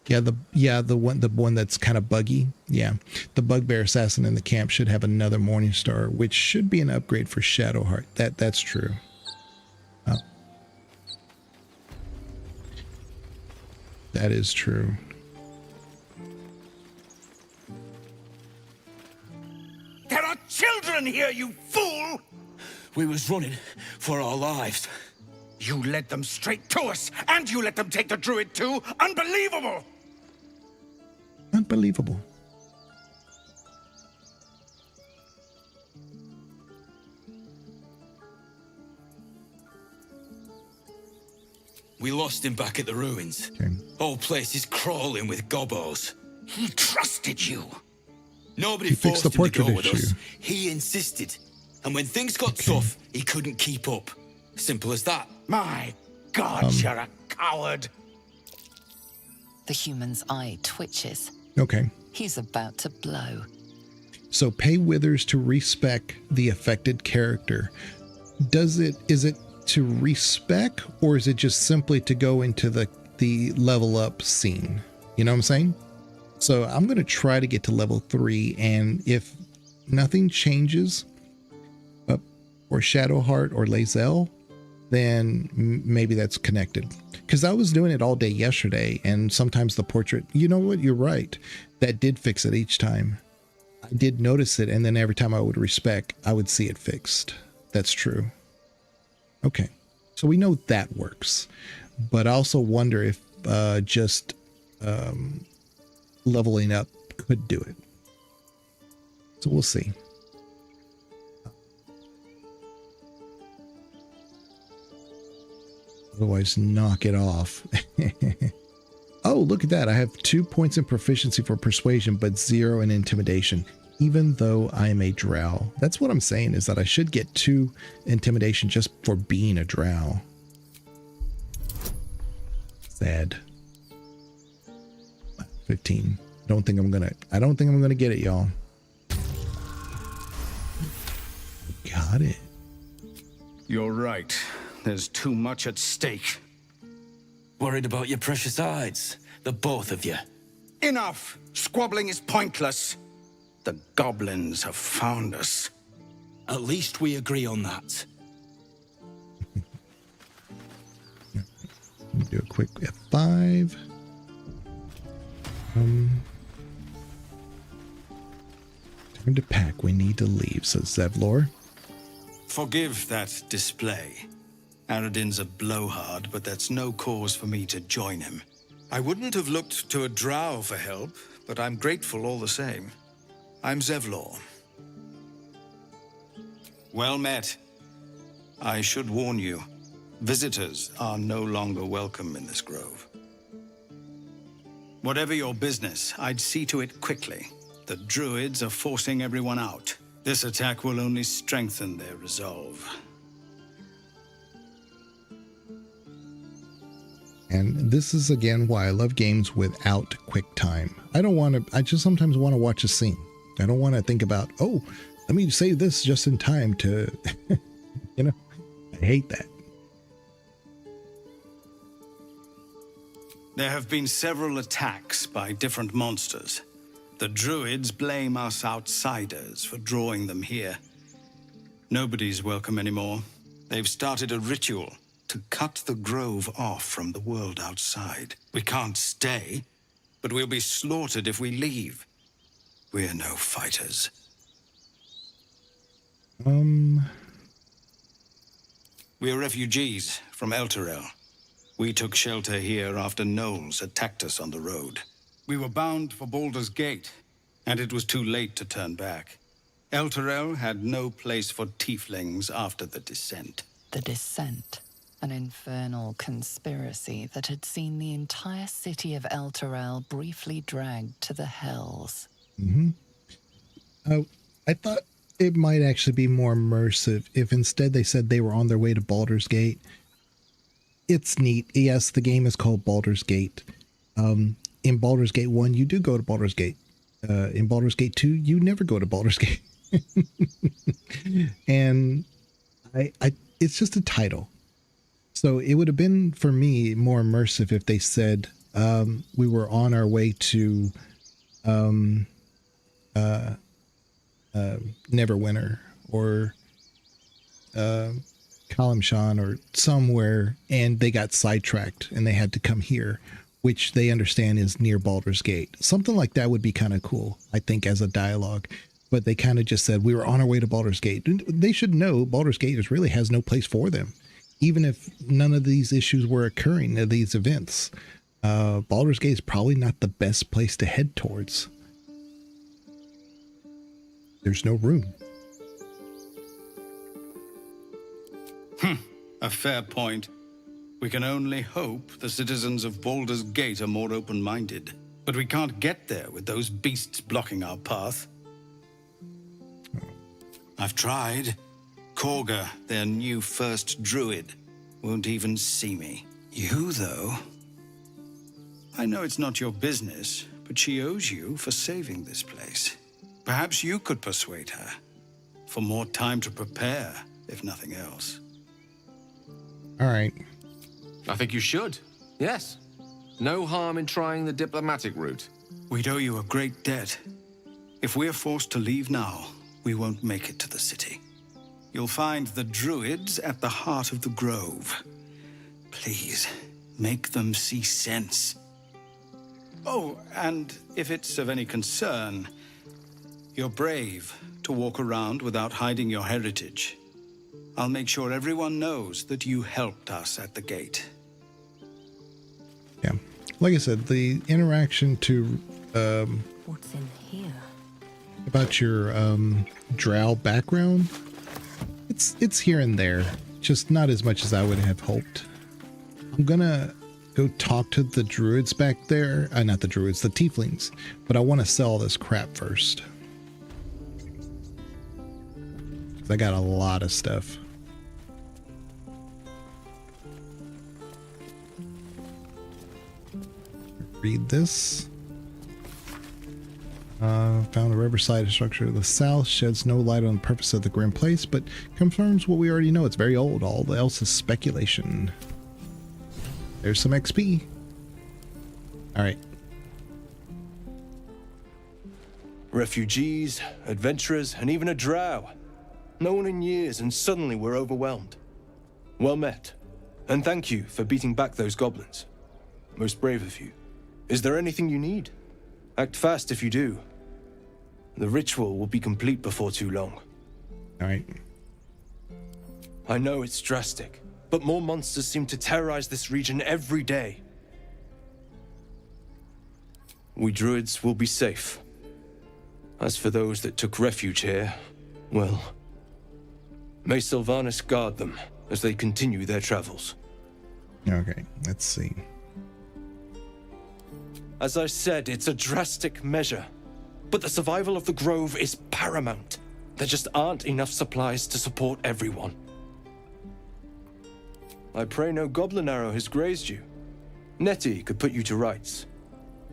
Yeah, the one that's kind of buggy. Yeah, the bugbear assassin in the camp should have another Morningstar, which should be an upgrade for Shadowheart. That's true. That is true. There are children here, you fool! We was running for our lives. You led them straight to us, and you let them take the druid too? Unbelievable! Unbelievable. We lost him back at the ruins. Okay. Whole place is crawling with gobos. He trusted you. Nobody forced him to go with us. He insisted. And when things got tough, he couldn't keep up. Simple as that. My God, you're a coward. The human's eye twitches. Okay. He's about to blow. So pay withers to respec the affected character. Is it to respec, or is it just simply to go into the level up scene? You know what I'm saying? So I'm going to try to get to level 3, and if nothing changes, or Shadowheart or Lae'zel, then maybe that's connected. Because I was doing it all day yesterday, and sometimes the portrait, you know what, you're right. That did fix it each time. I did notice it, and then every time I would respec, I would see it fixed. That's true. Okay, so we know that works. But I also wonder if just leveling up could do it. So we'll see. Otherwise, knock it off. Oh, look at that. I have 2 points in proficiency for persuasion, but 0 in intimidation, even though I'm a drow. That's what I'm saying, is that I should get 2 intimidation just for being a drow. Sad. 15. I don't think I'm gonna get it, y'all. Got it. You're right. There's too much at stake. Worried about your precious hides, the both of you. Enough! Squabbling is pointless. The goblins have found us. At least we agree on that. Let me do a quick F5. Time to pack. We need to leave, says Zevlor. Forgive that display. Aradin's a blowhard, but that's no cause for me to join him. I wouldn't have looked to a drow for help, but I'm grateful all the same. I'm Zevlor. Well met. I should warn you, visitors are no longer welcome in this grove. Whatever your business, I'd see to it quickly. The druids are forcing everyone out. This attack will only strengthen their resolve. And this is again why I love games without quick time. I just sometimes want to watch a scene. I don't want to think about, oh, let me say this just in time to, you know, I hate that. There have been several attacks by different monsters. The druids blame us outsiders for drawing them here. Nobody's welcome anymore. They've started a ritual to cut the grove off from the world outside. We can't stay, but we'll be slaughtered if we leave. We're no fighters. We're refugees from Elturel. We took shelter here after gnolls attacked us on the road. We were bound for Baldur's Gate, and it was too late to turn back. Elturel had no place for tieflings after the Descent. The Descent. An infernal conspiracy that had seen the entire city of Elturel briefly dragged to the hells. I thought it might actually be more immersive if instead they said they were on their way to Baldur's Gate. It's neat. Yes, the game is called Baldur's Gate. In Baldur's Gate 1, you do go to Baldur's Gate. In Baldur's Gate 2, you never go to Baldur's Gate. And it's just a title. So it would have been, for me, more immersive if they said we were on our way to Neverwinter or Kalimshan or somewhere, and they got sidetracked and they had to come here, which they understand is near Baldur's Gate. Something like that would be kind of cool, I think, as a dialogue. But they kind of just said we were on our way to Baldur's Gate. They should know Baldur's Gate really has no place for them. Even if none of these issues were occurring, these events, Baldur's Gate is probably not the best place to head towards. There's no room. A fair point. We can only hope the citizens of Baldur's Gate are more open-minded. But we can't get there with those beasts blocking our path. I've tried. Korga, their new first druid. won't even see me. You, though... I know it's not your business, but she owes you for saving this place. Perhaps you could persuade her. For more time to prepare, if nothing else. All right. I think you should. Yes. No harm in trying the diplomatic route. We'd owe you a great debt. If we're forced to leave now, we won't make it to the city. You'll find the druids at the heart of the grove. Please, make them see sense. Oh, and if it's of any concern, you're brave to walk around without hiding your heritage. I'll make sure everyone knows that you helped us at the gate. Yeah. Like I said, the interaction to What's in here? about your drow background, it's here and there, just not as much as I would have hoped. I'm gonna go talk to the druids back there. Not the druids, the tieflings. But I want to sell this crap first. I got a lot of stuff. Read this. Found a riverside structure to the south. Sheds no light on the purpose of the grim place, but confirms what we already know. It's very old. All else is speculation. There's some XP. All right. Refugees, adventurers, and even a drow. No one in years, and suddenly we're overwhelmed. Well met. And thank you for beating back those goblins. Most brave of you. Is there anything you need? Act fast if you do. The ritual will be complete before too long. All right. I know it's drastic, but more monsters seem to terrorize this region every day. We druids will be safe. As for those that took refuge here, well, may Sylvanas guard them as they continue their travels. Okay, let's see. As I said, it's a drastic measure, but the survival of the grove is paramount. There just aren't enough supplies to support everyone. I pray no goblin arrow has grazed you. Nettie could put you to rights.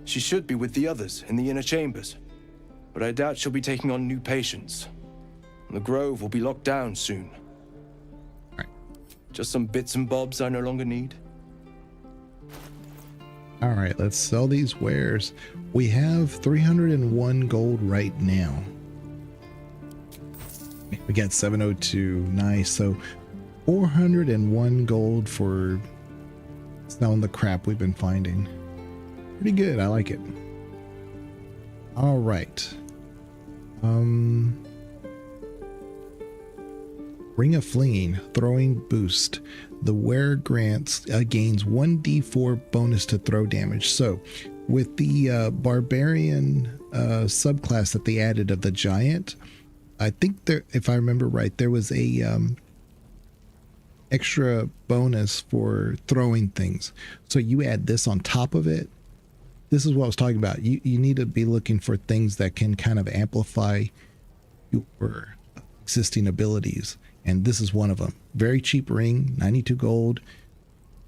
She should be with the others in the inner chambers, but I doubt she'll be taking on new patients. The grove will be locked down soon. Just some bits and bobs I no longer need. All right, let's sell these wares. We have 301 gold right now. We got 702. Nice. So 401 gold for selling the crap we've been finding. Pretty good. I like it. All right. Ring of Flinging, throwing boost. The wearer gains 1d4 bonus to throw damage. So with the barbarian subclass that they added of the giant, I think there, if I remember right, there was a extra bonus for throwing things. So you add this on top of it. This is what I was talking about. You need to be looking for things that can kind of amplify your existing abilities. And this is one of them. Very cheap ring, 92 gold,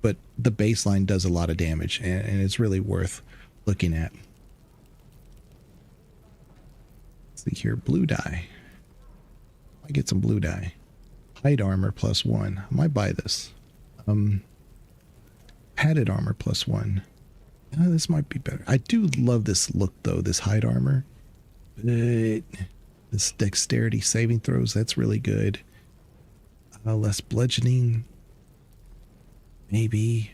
but the baseline does a lot of damage, and it's really worth looking at. Let's see here, blue dye. I get some blue dye. Hide armor +1. I might buy this. Padded armor +1. This might be better. I do love this look though, this hide armor. But this dexterity saving throws, that's really good. Less bludgeoning. Maybe.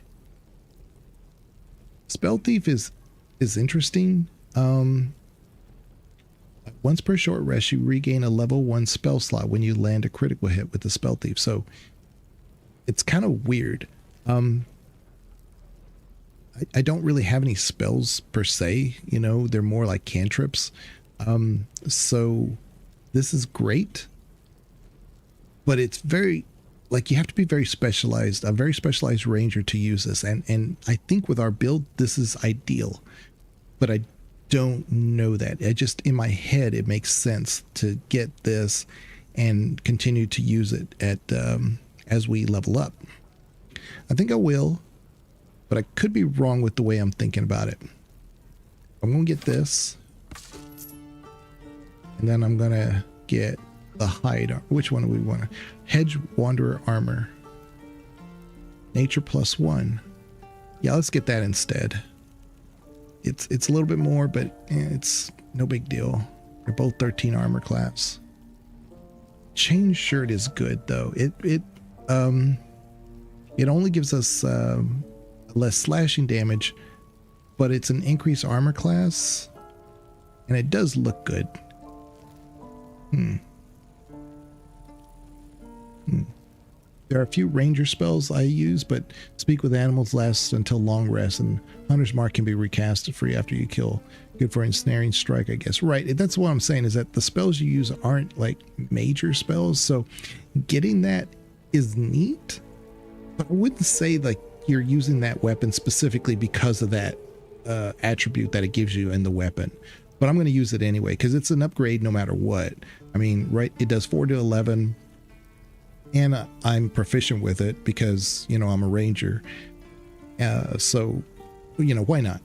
Spell Thief is interesting. Once per short rest, you regain a level 1 spell slot when you land a critical hit with the Spell Thief. So it's kind of weird. I don't really have any spells per se, you know, they're more like cantrips. So this is great. But it's very, like, you have to be very specialized, a very specialized ranger to use this. And I think with our build, this is ideal. But I don't know that. I just, in my head, it makes sense to get this and continue to use it at as we level up. I think I will, but I could be wrong with the way I'm thinking about it. I'm going to get this. And then I'm going to get the hide. Which one do we want? Hedge Wanderer Armor. Nature +1. Yeah, let's get that instead. It's a little bit more, but it's no big deal. They're both 13 armor class. Chain shirt is good though. It only gives us less slashing damage, but it's an increased armor class, and it does look good. There are a few ranger spells I use, but speak with animals lasts until long rest, and Hunter's Mark can be recasted free after you kill. Good for ensnaring strike, I guess. Right, that's what I'm saying, is that the spells you use aren't like major spells, so getting that is neat, but I wouldn't say like you're using that weapon specifically because of that attribute that it gives you in the weapon. But I'm going to use it anyway because it's an upgrade no matter what. I mean, right, it does 4 to 11. And I'm proficient with it because, you know, I'm a ranger. So, you know, why not?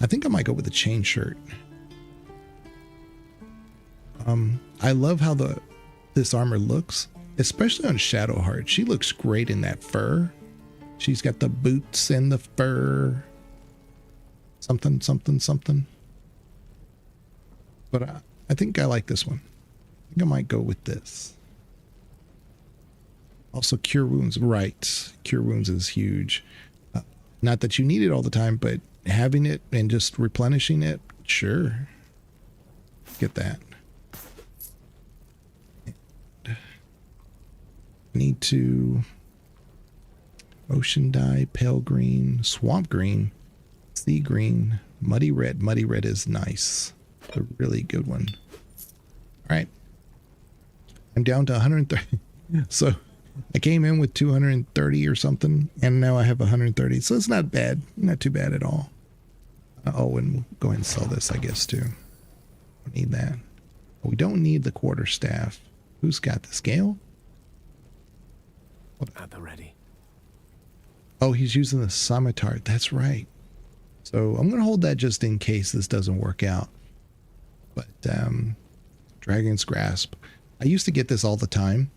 I think I might go with the chain shirt. I love how this armor looks, especially on Shadowheart. She looks great in that fur. She's got the boots and the fur. Something, something, something. But I think I like this one. I think I might go with this. Also, Cure Wounds, right. Cure Wounds is huge. Not that you need it all the time, but having it and just replenishing it, sure. Get that. And need to... Ocean Dye, Pale Green, Swamp Green, Sea Green, Muddy Red. Muddy Red is nice. It's a really good one. All right. I'm down to 130. So... I came in with 230 or something, and now I have 130. So it's not bad. Not too bad at all. Oh, and we'll go ahead and sell this, I guess, too. Don't need that. We don't need the quarterstaff. Who's got the scale? At the ready. Oh, he's using the scimitar. That's right. So I'm going to hold that just in case this doesn't work out. But Dragon's Grasp. I used to get this all the time.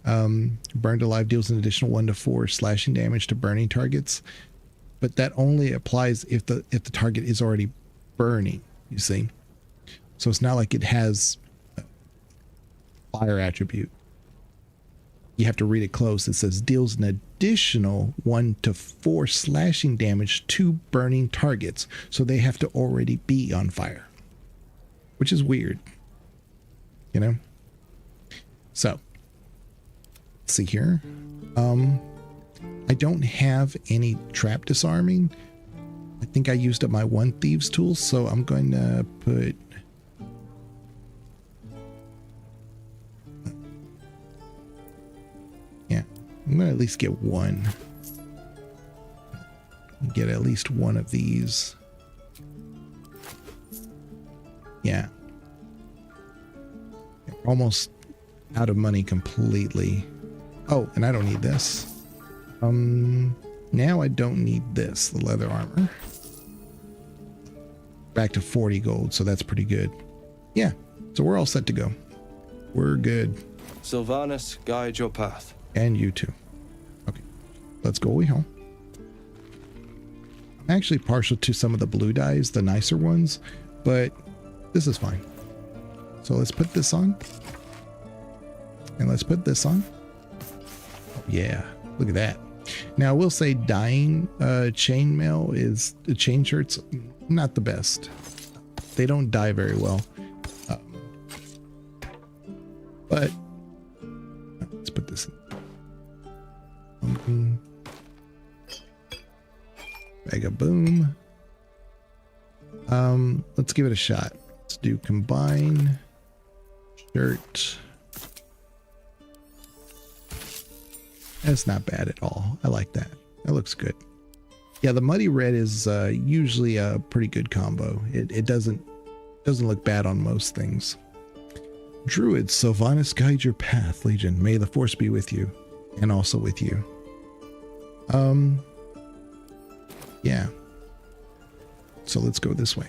Burned Alive deals an additional 1 to 4 slashing damage to burning targets, but that only applies if the target is already burning, you see. So it's not like it has a fire attribute. You have to read it close. It says deals an additional 1 to 4 slashing damage to burning targets, so they have to already be on fire, which is weird, you know. So let's see here. I don't have any trap disarming. I think I used up my one thieves tool, so I'm going to put I'm going to at least get one. Get at least one of these. Yeah. Almost out of money completely. Oh, and I don't need this. Now I don't need this, the leather armor. Back to 40 gold, so that's pretty good. Yeah, so we're all set to go. We're good. Sylvanas, guide your path. And you too. Okay, let's go away home. I'm actually partial to some of the blue dyes, the nicer ones, but this is fine. So let's put this on. And let's put this on. Oh, yeah, look at that. Now I will say dyeing chainmail is the chain shirts not the best. They don't dye very well. But let's put this in. Mega boom. Let's give it a shot. Let's do combine shirt. That's not bad at all. I like that. That looks good. Yeah, the muddy red is usually a pretty good combo. It doesn't look bad on most things. Druid, Sylvanas guide your path, Legion. May the force be with you, and also with you. Yeah. So let's go this way.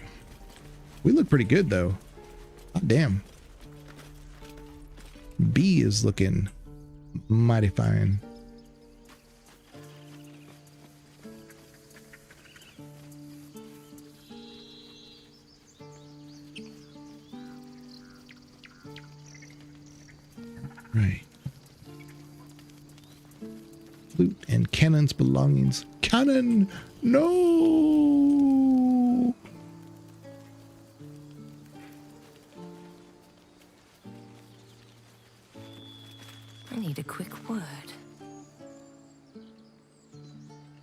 We look pretty good though. Oh, damn. B is looking mighty fine. Right. Flute and Cannon's belongings. Cannon! No! I need a quick word.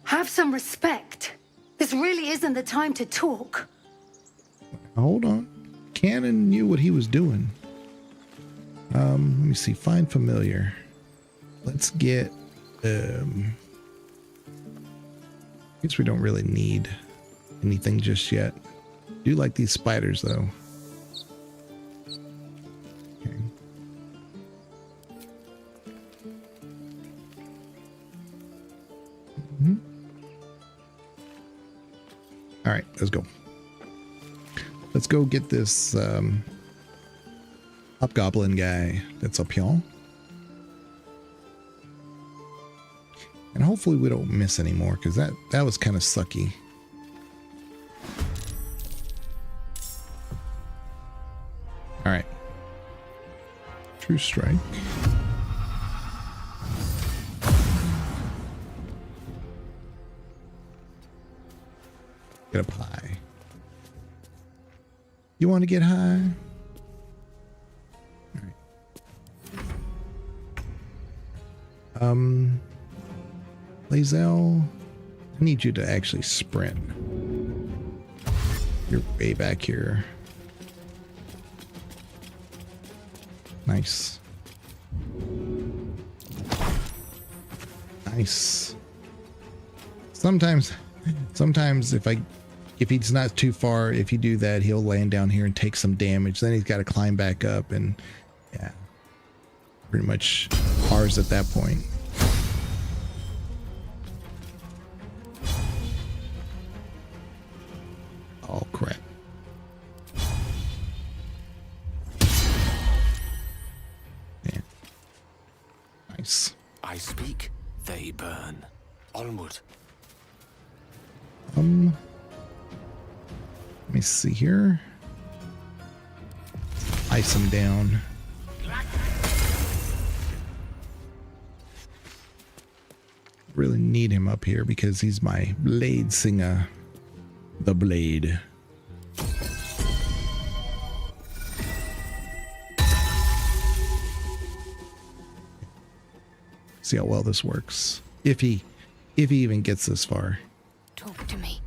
Have some respect. This really isn't the time to talk. Hold on. Cannon knew what he was doing. Let me see. Find familiar. Let's get, I guess we don't really need anything just yet. Do like these spiders though. Okay. All right, let's go. Let's go get this hobgoblin guy that's up here. And hopefully we don't miss any more, because that was kind of sucky. All right. True strike. Get up high. You want to get high? All right. Lae'zel, I need you to actually sprint. You're way back here. Nice. Nice. Sometimes if he's not too far, if you do that, he'll land down here and take some damage. Then he's got to climb back up, and yeah, pretty much ours at that point. Oh crap. Yeah. Nice. I speak, they burn. Onward. Let me see here. Ice him down. Really need him up here because he's my blade singer. The blade. See how well this works. If he even gets this far. Talk to me.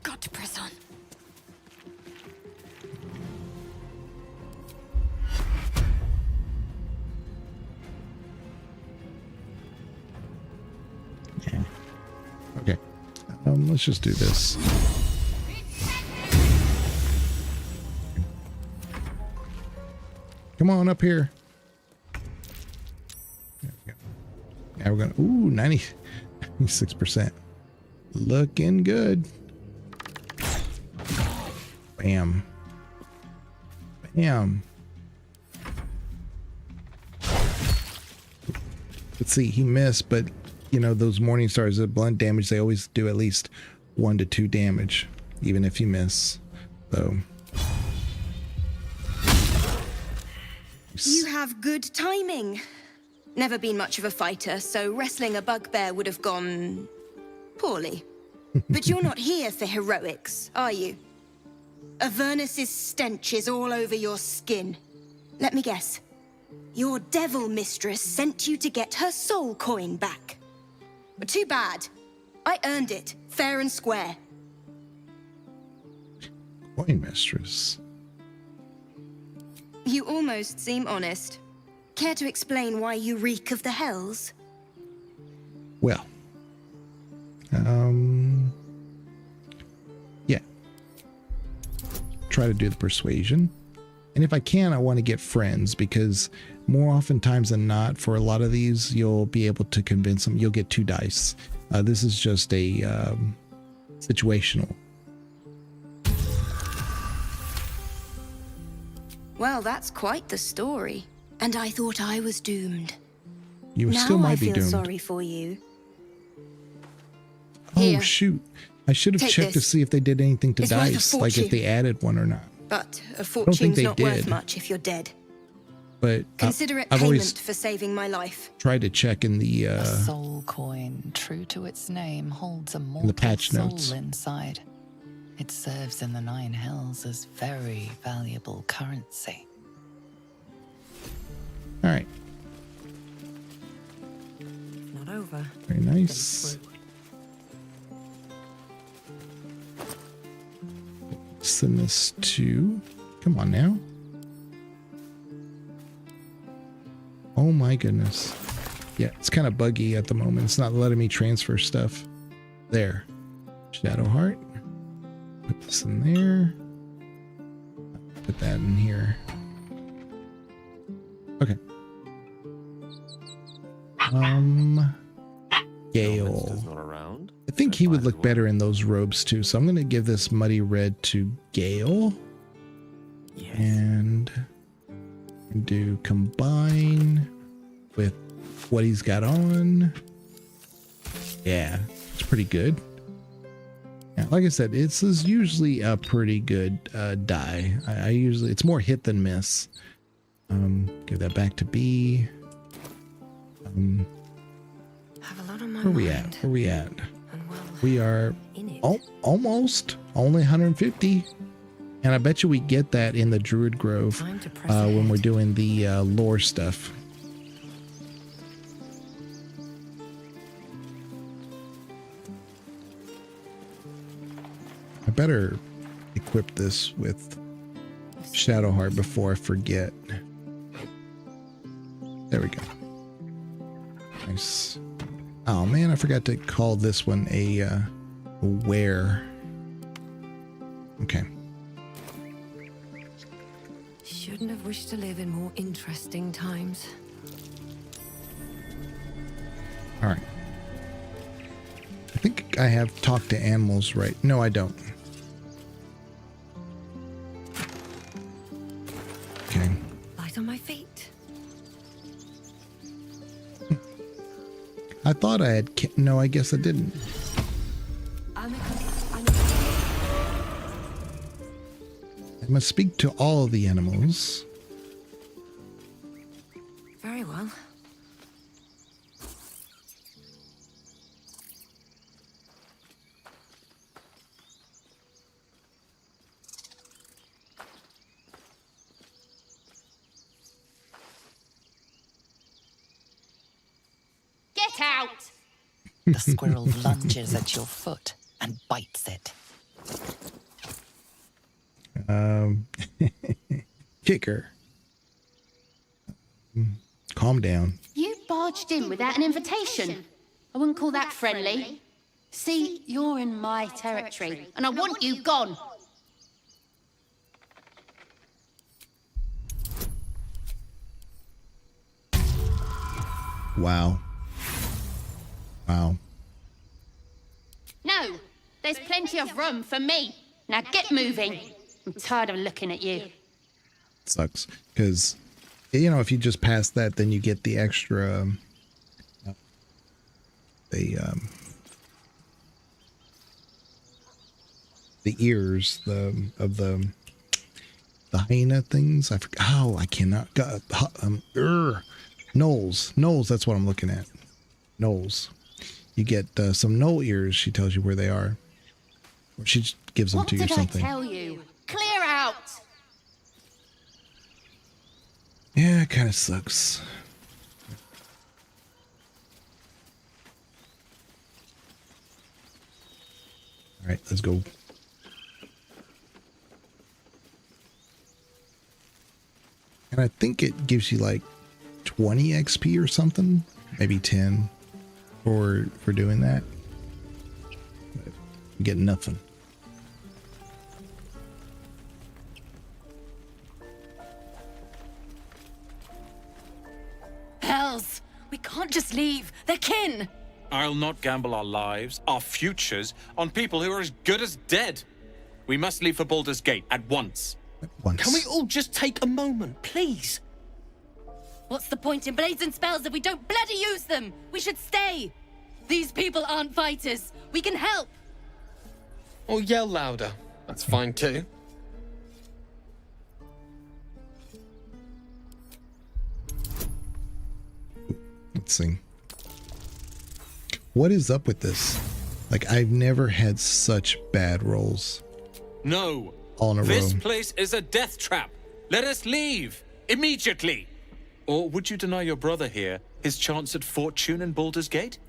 Got to press on. Yeah. Okay. Let's just do this. Come on up here. There we go. Now we're gonna, ooh, 96%. Looking good. Bam. Bam. Let's see, he missed, but you know, those morning stars, the blunt damage, they always do at least 1 to 2 damage, even if you miss. So. You have good timing. Never been much of a fighter, so wrestling a bugbear would have gone poorly. But you're not here for heroics, are you? Avernus's stench is all over your skin. Let me guess. Your devil mistress sent you to get her soul coin back. But too bad. I earned it, fair and square. Coin mistress. You almost seem honest. Care to explain why you reek of the hells? Well. Yeah. Try to do the persuasion. And if I can, I want to get friends, because more oftentimes than not, for a lot of these, you'll be able to convince them. You'll get 2 dice. This is just a situational. Well, that's quite the story. And I thought I was doomed. You now still might be I feel doomed. sorry for you. Oh, Here. shoot. I should have Take checked to this. see if they did anything to It's worth a dice, like if fortune. they added one or not. But a think fortune's they not worth did. much if you're dead. But Consider it I've payment always for saving my life. tried to check in the A soul coin, true to its name, holds a mortal patch soul notes. inside. It serves in the 9 hells as very valuable currency. All right. Not over. Very nice. Send this to. Come on now. Oh my goodness. Yeah, it's kind of buggy at the moment. It's not letting me transfer stuff. There. Shadow Heart. Put this in there. Put that in here. Okay. Gale. Not around. I think he would look better in those robes too. So I'm going to give this muddy red to Gale. Yes. And do combine with what he's got on. Yeah, it's pretty good. Yeah, like I said, this is usually a pretty good die. I usually, it's more hit than miss. Give that back to B. Have a lot on my Where we at? Where we at? We are almost only 150. And I bet you we get that in the Druid Grove when we're doing the lore stuff. I better equip this with Shadowheart before I forget. There we go. Nice. Oh man, I forgot to call this one a wear. Okay. Shouldn't have wished to live in more interesting times. All right. I think I have talked to animals, right? No, I don't. Okay. Light on my feet. I thought I had. No, I guess I didn't. I must speak to all of the animals. Very well. Get out! The squirrel lunges at your foot and bites it. Kicker. Calm down. You barged in without an invitation. I wouldn't call that friendly. See, you're in my territory, and I want you gone. Wow. Wow. No, there's plenty of room for me. Now get moving. I'm tired of looking at you. Sucks because, you know, if you just pass that, then you get the extra the ears of the hyena things. I forgot. Oh, I cannot. Knolls. That's what I'm looking at. Knolls. You get some knoll ears. She tells you where they are. Or she just gives them to you or something. What did I tell you? Clear out! Yeah, it kind of sucks. All right, let's go. And I think it gives you like 20 XP or something, maybe 10 for doing that. But you get nothing. can't just leave. They're kin. I'll not gamble our lives, our futures, on people who are as good as dead. We must leave for Baldur's Gate at once. Can we all just take a moment, please? What's the point in blades and spells if we don't bloody use them? We should stay. These people aren't fighters. We can help. Or yell louder. That's fine too. Let's see. What is up with this? Like, I've never had such bad rolls. No. All in a This row. place is a death trap. Let us leave. Immediately. Or would you deny your brother here his chance at fortune in Baldur's Gate?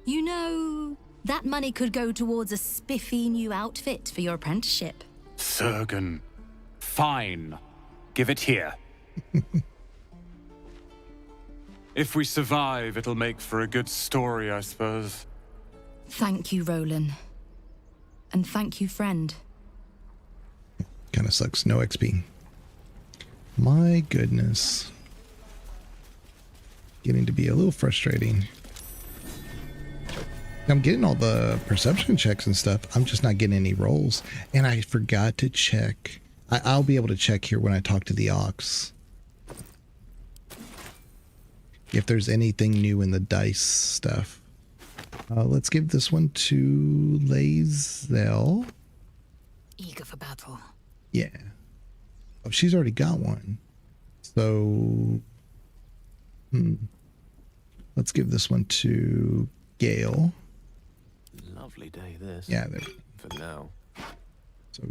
You know, that money could go towards a spiffy new outfit for your apprenticeship. Surgen. Fine. Give it here. If we survive, it'll make for a good story, I suppose. Thank you, Roland. And thank you, friend. Kind of sucks. No XP. My goodness. Getting to be a little frustrating. I'm getting all the perception checks and stuff. I'm just not getting any rolls. And I forgot to check. I'll be able to check here when I talk to the Ox. If there's anything new in the dice stuff. Let's give this one to Lae'zel. Eager for battle. Yeah. Oh, she's already got one. So, let's give this one to Gale. Lovely day, this. Yeah, there. For now. So,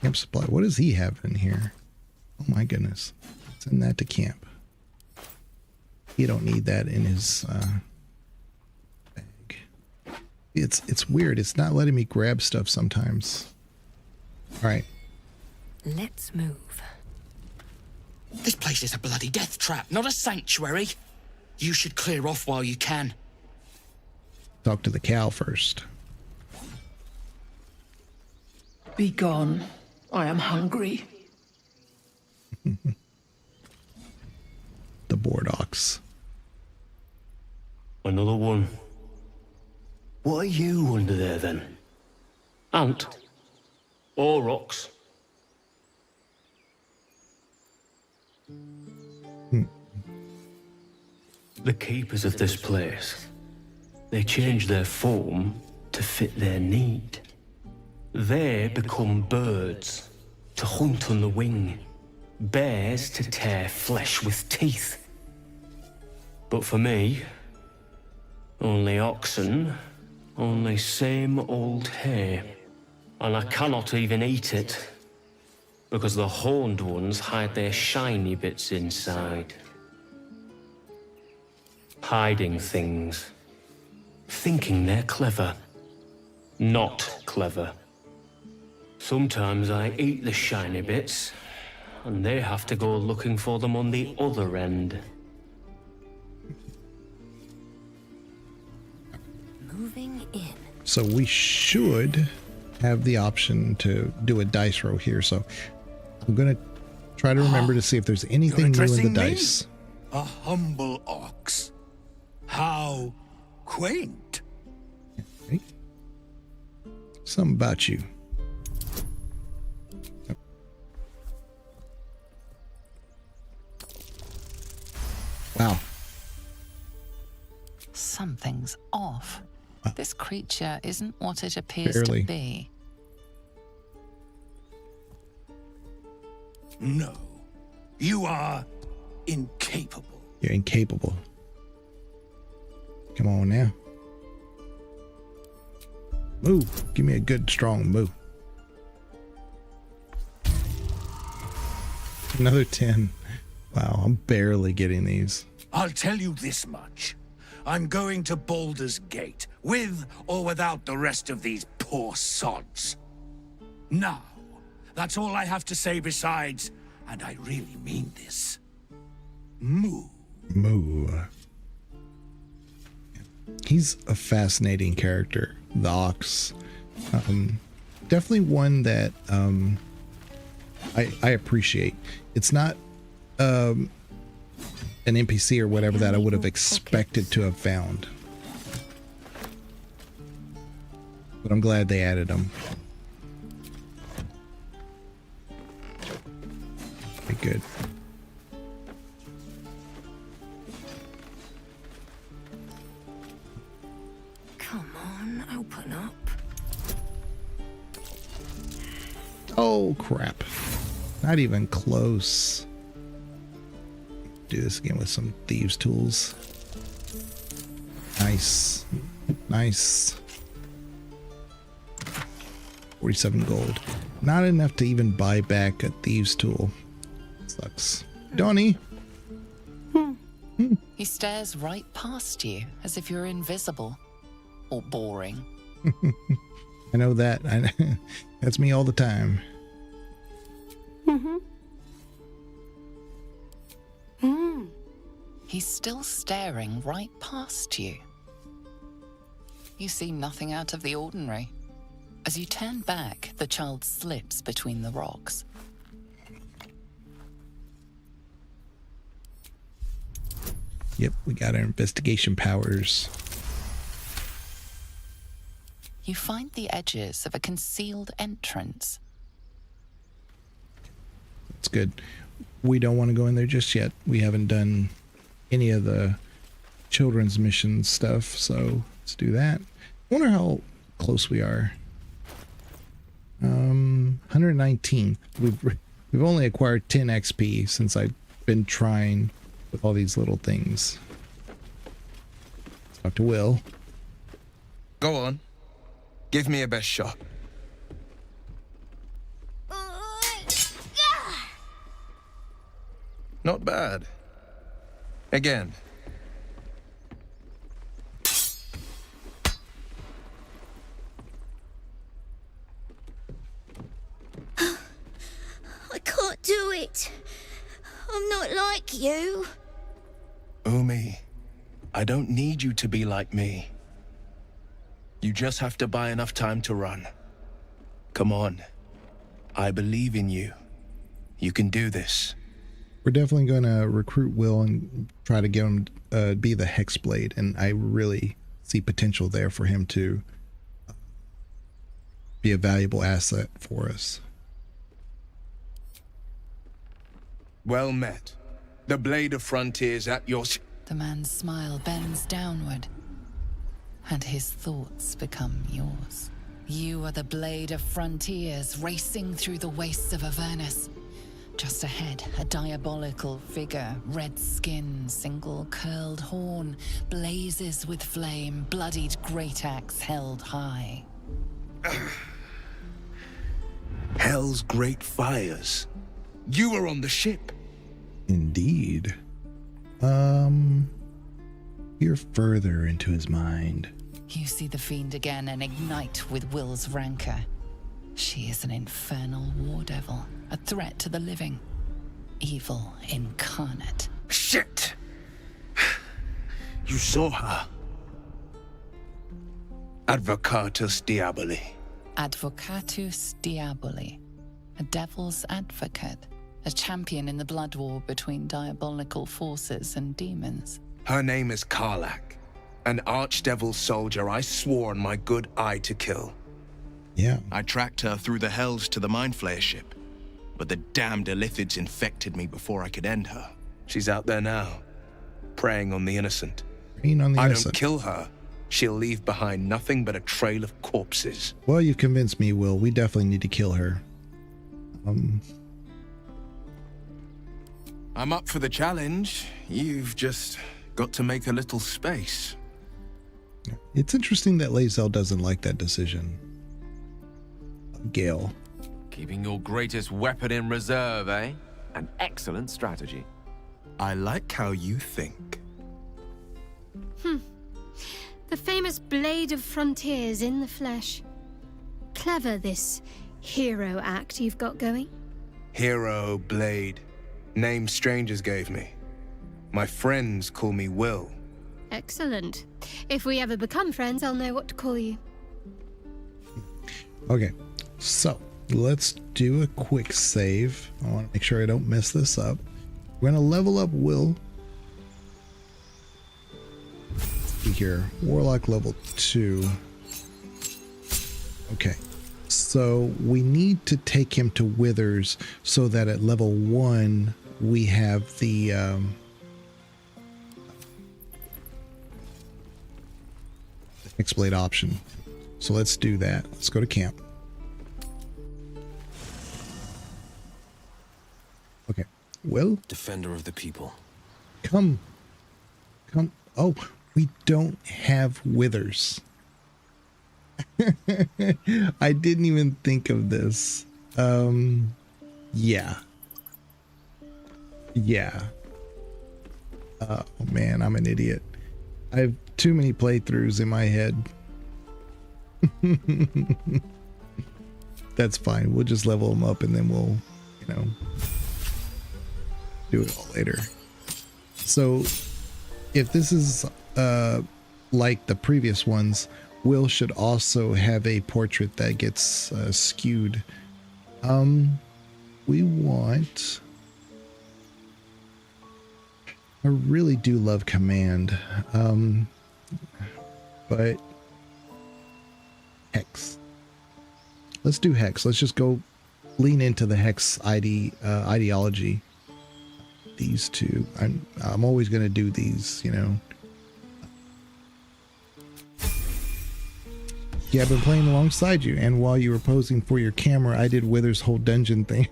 camp supply. What does he have in here? Oh my goodness. Send that to camp. You don't need that in his bag. It's weird. It's not letting me grab stuff sometimes. All right. Let's move. This place is a bloody death trap, not a sanctuary. You should clear off while you can. Talk to the cow first. Be gone. I am hungry. The board ox. Another one. What are you under there then? Ant? Or ox? The keepers of this place, they change their form to fit their need. They become birds to hunt on the wing, bears to tear flesh with teeth. But for me, only oxen, only same old hay. And I cannot even eat it, because the horned ones hide their shiny bits inside. Hiding things, thinking they're clever, not clever. Sometimes I eat the shiny bits, and they have to go looking for them on the other end. Moving in. So we should have the option to do a dice roll here. So I'm going to try to remember to see if there's anything new in the dice. A humble ox. How quaint. Okay. Something about you. Wow. Something's off. This creature isn't what it appears Barely. to be. No. You are incapable. You're incapable. Come on now. Move. Give me a good, strong move. Another 10. Wow, I'm barely getting these. I'll tell you this much. I'm going to Baldur's Gate, with or without the rest of these poor sods. Now, that's all I have to say besides, and I really mean this. Moo. Moo. He's a fascinating character, the Ox. definitely one that I appreciate. It's not an NPC or whatever that I would have expected to have found, but I'm glad they added them. Okay, good. Come on, open up. Oh crap, not even close. Do this again with some thieves tools. Nice, nice. 47 gold, not enough to even buy back a thieves tool. Sucks. Donnie. He stares right past you as if you're invisible or boring. I know that. That's me all the time. He's still staring right past you. You see nothing out of the ordinary. As you turn back, the child slips between the rocks. Yep, we got our investigation powers. You find the edges of a concealed entrance. That's good. We don't want to go in there just yet. We haven't done any of the children's mission stuff, so let's do that. I wonder how close we are. 119. We've only acquired 10 XP since I've been trying with all these little things. Let's talk to Will. Go on. Give me a best shot. Not bad. Again. I can't do it. I'm not like you. Umi, I don't need you to be like me. You just have to buy enough time to run. Come on. I believe in you. You can do this. We're definitely going to recruit Will and try to get him be the Hexblade, and I really see potential there for him to be a valuable asset for us. Well met. The Blade of Frontiers at your... The man's smile bends downward, and his thoughts become yours. You are the Blade of Frontiers racing through the wastes of Avernus. Just ahead, a diabolical figure, red skin, single curled horn, blazes with flame, bloodied great axe held high. Hell's great fires. You were on the ship. Indeed. Peer further into his mind. You see the fiend again and ignite with Will's rancor. She is an infernal war devil, a threat to the living. Evil incarnate. Shit! You saw her. Advocatus Diaboli. Advocatus Diaboli. A devil's advocate. A champion in the blood war between diabolical forces and demons. Her name is Karlach. An archdevil soldier I swore on my good eye to kill. Yeah. I tracked her through the hells to the Mind Flayer ship, but the damned Illithids infected me before I could end her. She's out there now, preying on the innocent. Preying on the innocent. I don't kill her. She'll leave behind nothing but a trail of corpses. Well, you've convinced me, Will. We definitely need to kill her. I'm up for the challenge. You've just got to make a little space. It's interesting that Lae'zel doesn't like that decision. Gale. Keeping your greatest weapon in reserve, eh? An excellent strategy. I like how you think. The famous Blade of Frontiers in the flesh. Clever, this hero act you've got going. Hero, Blade. Name strangers gave me. My friends call me Will. Excellent. If we ever become friends, I'll know what to call you. Okay, So let's do a quick save. I want to make sure I don't mess this up. We're going to level up Will. Let's see here. Warlock level 2. Okay. So we need to take him to Withers so that at level 1 we have the X-Blade option. So let's do that. Let's go to camp. Okay. Will? Defender of the people. Come. Oh, we don't have Withers. I didn't even think of this. Yeah. Oh man, I'm an idiot. I have too many playthroughs in my head. That's fine. We'll just level them up and then we'll, do it all later. So if this is like the previous ones, Will should also have a portrait that gets skewed. We want... I really do love Command. But Hex. Let's do Hex. Let's just go lean into the Hex ideology. These two. I'm always going to do these, Yeah, I've been playing alongside you, and while you were posing for your camera, I did Wither's whole dungeon thing.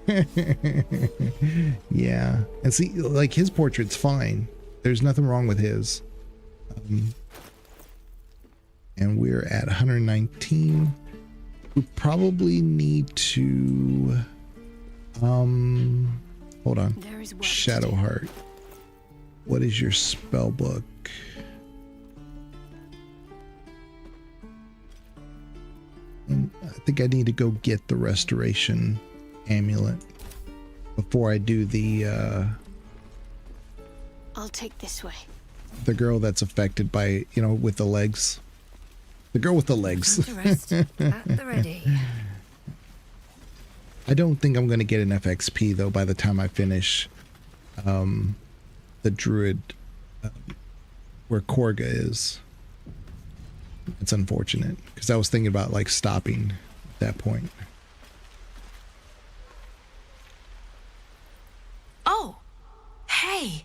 Yeah. And see, like, his portrait's fine. There's nothing wrong with his. And we're at 119. We probably need to... hold on. Shadowheart. What is your spell book? I think I need to go get the restoration amulet before I do the I'll take this way. the girl that's affected by, with the legs. The girl with the legs. Time to rest. At the ready. I don't think I'm going to get enough XP though by the time I finish the druid where Korga is. It's unfortunate because I was thinking about like stopping at that point. Oh, hey,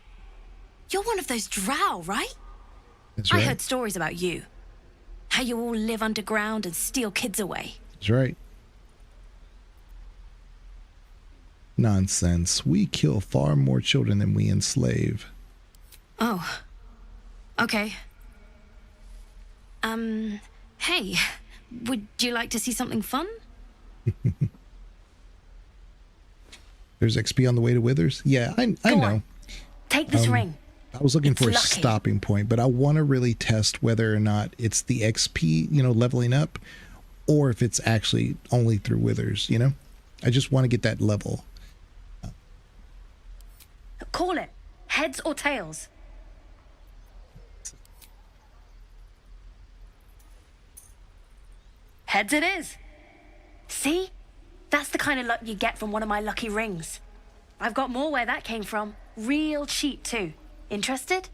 you're one of those drow, right? That's right. I heard stories about you. How you all live underground and steal kids away. That's right. Nonsense. We kill far more children than we enslave. Oh, okay. Hey, would you like to see something fun? There's XP on the way to Withers? Yeah, I know. On. Take this ring. I was looking for a lucky. stopping point, but I want to really test whether or not it's the XP, leveling up, or if it's actually only through Withers, I just want to get that level. Call it. Heads or tails? Heads it is. See? That's the kind of luck you get from one of my lucky rings. I've got more where that came from. Real cheap, too. Interested?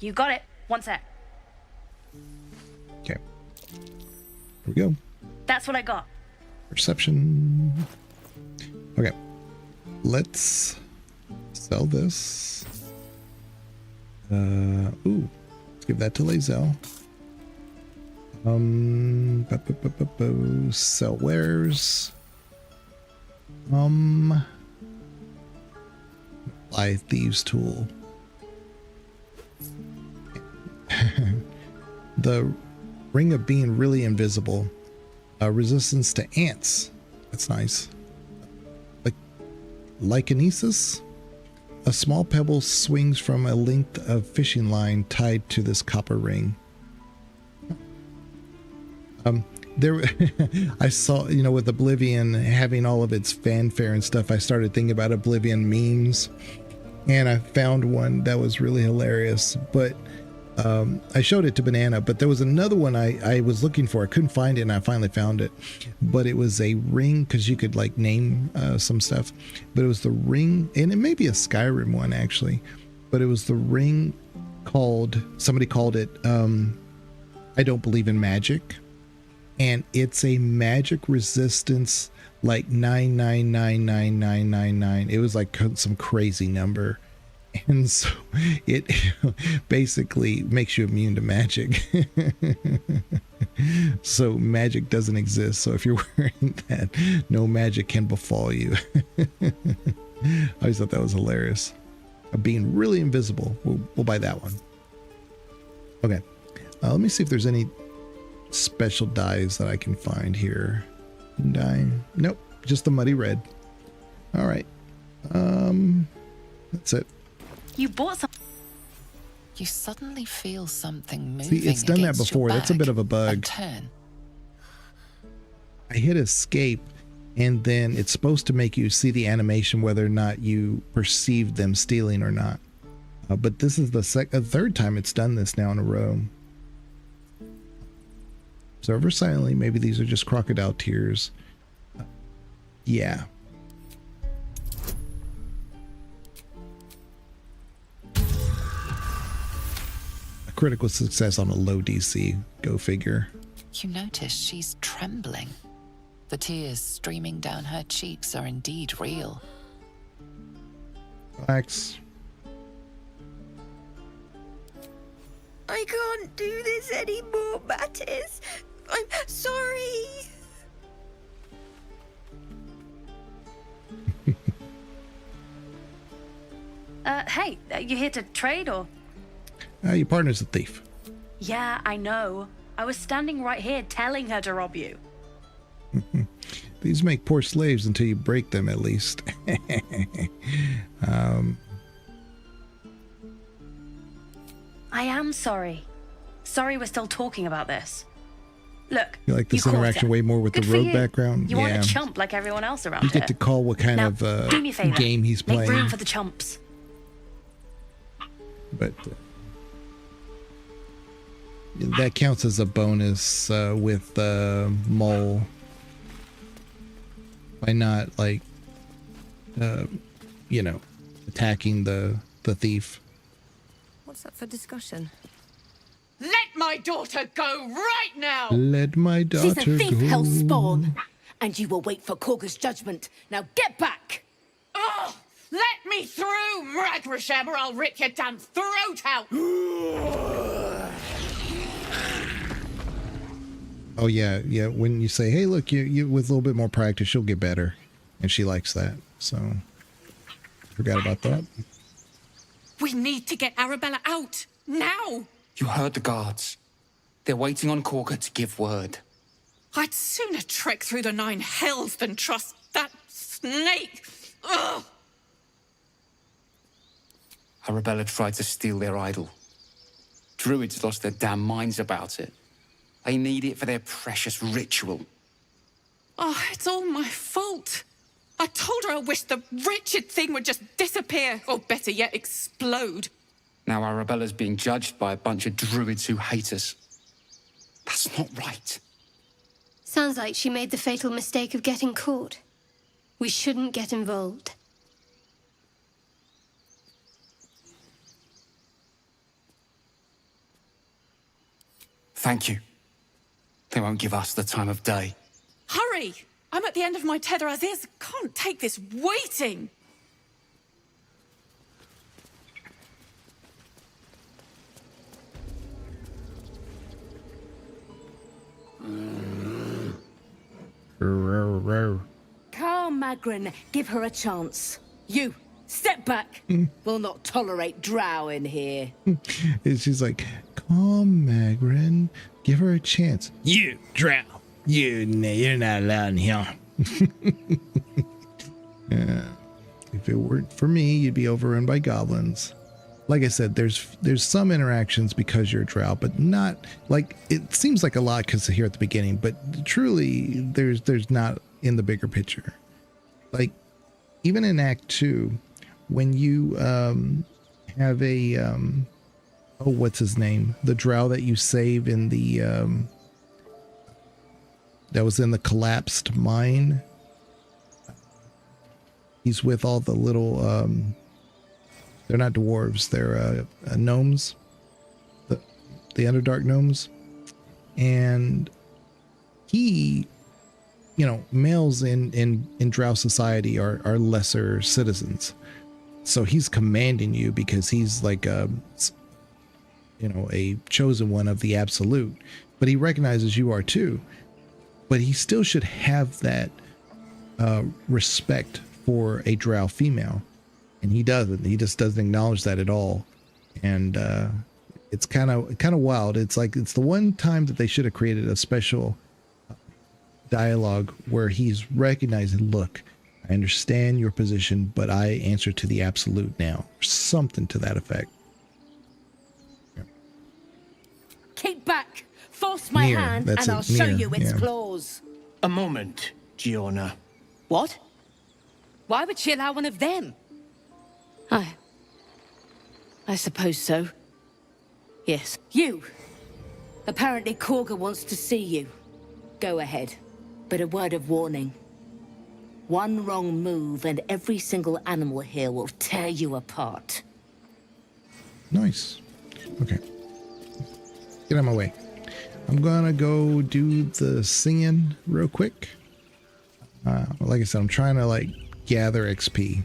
You got it. One sec. Okay. Here we go. That's what I got. Perception. Okay. Let's sell this. Ooh. Let's give that to Lae'zel. Sell wares. Buy thieves tool. The ring of being really invisible. Resistance to ants. That's nice. Like Lyconesis. A small pebble swings from a length of fishing line tied to this copper ring. There, I saw, with Oblivion having all of its fanfare and stuff, I started thinking about Oblivion memes, and I found one that was really hilarious. But I showed it to Banana, but there was another one I was looking for. I couldn't find it, and I finally found it. But it was a ring, because you could like name some stuff. But it was the ring, and it may be a Skyrim one actually. But it was the ring called, somebody called it, I don't believe in magic. And it's a magic resistance like 9999999. It was like some crazy number. And so it basically makes you immune to magic. So magic doesn't exist. So if you're wearing that, no magic can befall you. I always thought that was hilarious. Being really invisible. We'll buy that one. Okay. Let me see if there's any special dyes that I can find here. Dye. Nope. Just the muddy red. All right. That's it. You bought some. You suddenly feel something moving. See, it's done that before. That's a bit of a bug. Turn. I hit escape, and then it's supposed to make you see the animation whether or not you perceived them stealing or not. But this is the third time it's done this now in a row. Observe silently. Maybe these are just crocodile tears. Yeah. Critical success on a low DC. Go figure. You notice she's trembling. The tears streaming down her cheeks are indeed real. Relax. I can't do this anymore, Mattis. I'm sorry. Hey, you here to trade or? Your partner's a thief. Yeah, I know. I was standing right here telling her to rob you. These make poor slaves until you break them, at least. I am sorry. Sorry we're still talking about this. Look, You like this caught interaction her. way more with Good the for rogue you. background? You Yeah. aren't a chump like everyone else around You here. get to call what kind Now, of do me a favor. game he's Make playing. room for the chumps. But that counts as a bonus with Mole. By not, like, you know, attacking the thief. What's up for discussion? Let my daughter go right now! Let my daughter She's a thief, go. hellspawn. And you will wait for Korga's judgment. Now get back! Oh, let me through, Mragrasham, or I'll rip your damn throat out! Oh yeah. When you say, "Hey, look, you with a little bit more practice, she'll get better," and she likes that. So, forgot about that. We need to get Arabella out, now! You heard the guards. They're waiting on Korga to give word. I'd sooner trek through the 9 hells than trust that snake! Ugh! Arabella tried to steal their idol. Druids lost their damn minds about it. They need it for their precious ritual. Oh, it's all my fault. I told her I wished the wretched thing would just disappear, or better yet, explode. Now Arabella's being judged by a bunch of druids who hate us. That's not right. Sounds like she made the fatal mistake of getting caught. We shouldn't get involved. Thank you. They won't give us the time of day. Hurry! I'm at the end of my tether as is. Can't take this waiting. Calm, Magrin. Give her a chance. You, step back. We'll not tolerate drow in here. And she's like, "Calm, Magrin. Give her a chance." You, drow. You're not allowed in here. If it weren't for me, you'd be overrun by goblins. Like I said, there's some interactions because you're a drow, but not like it seems like a lot because here at the beginning, but truly there's not in the bigger picture. Like even in Act 2, when you have a oh, what's his name? The drow that you save in the that was in the collapsed mine. He's with all the little they're not dwarves, they're gnomes. The Underdark gnomes. And he, you know, males in drow society are lesser citizens. So he's commanding you because he's like a, you know, a chosen one of the absolute, but he recognizes you are too. But he still should have that respect for a drow female, and he doesn't. He just doesn't acknowledge that at all, and it's kind of wild. It's like it's the one time that they should have created a special dialogue where he's recognizing, look, I understand your position, but I answer to the absolute now. Something to that effect. Keep back! Force my hand and I'll show you its claws. A moment, Giona. What? Why would she allow one of them? I suppose so. Yes. You! Apparently Korga wants to see you. Go ahead. But a word of warning. One wrong move and every single animal here will tear you apart. Nice. Okay. Get out of my way. I'm gonna go do the singing real quick. Like I said, I'm trying to like gather XP.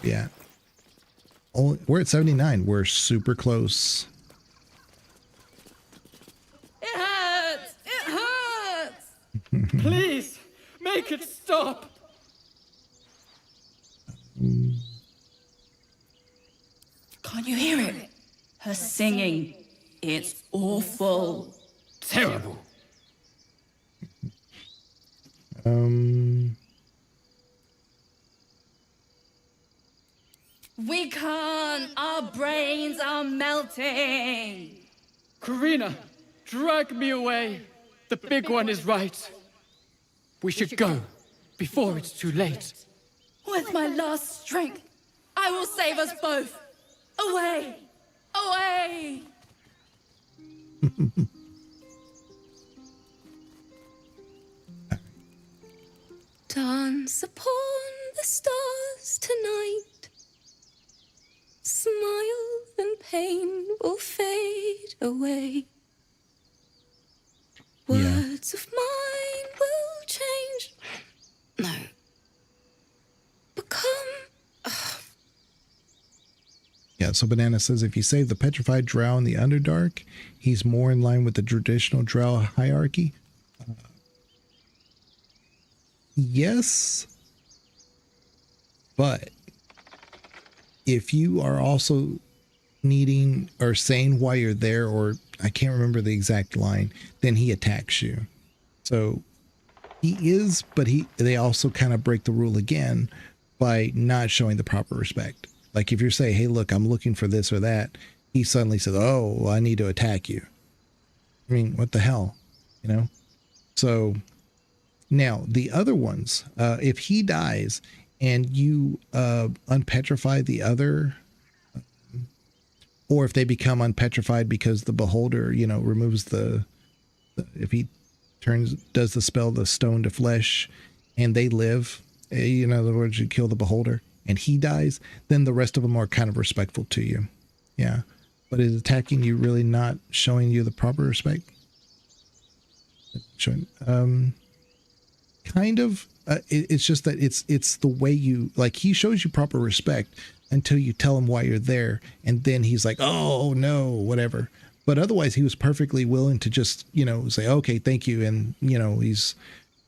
Yeah. We're at 79. We're super close. It hurts! It hurts! Please, make it stop! Can't you hear it? Her singing. It's awful. Terrible. We can't. Our brains are melting. Karina, drag me away. The big one is right. We should go before it's too late. With my last strength, I will save us both. Away! Away! Dance upon the stars tonight. Smile and pain will fade away. Words of mine will change. No. Become. Yeah, so Banana says if you save the petrified drow in the Underdark, he's more in line with the traditional drow hierarchy. Yes, but if you are also needing or saying why you're there, or I can't remember the exact line, then he attacks you. So he is, but they also kind of break the rule again by not showing the proper respect. Like if you're saying, hey, look, I'm looking for this or that, he suddenly says, oh, well, I need to attack you. I mean, what the hell, you know? So now the other ones, if he dies and you unpetrify the other, or if they become unpetrified because the beholder, you know, removes if he does the spell, the stone to flesh, and they live, in other words, you kill the beholder and he dies, then the rest of them are kind of respectful to you. Yeah. But is attacking you really not showing you the proper respect? Showing, kind of. It's just that it's the way you, like, he shows you proper respect until you tell him why you're there, and then he's like, oh no, whatever. But otherwise he was perfectly willing to just, you know, say, okay, thank you, and you know, he's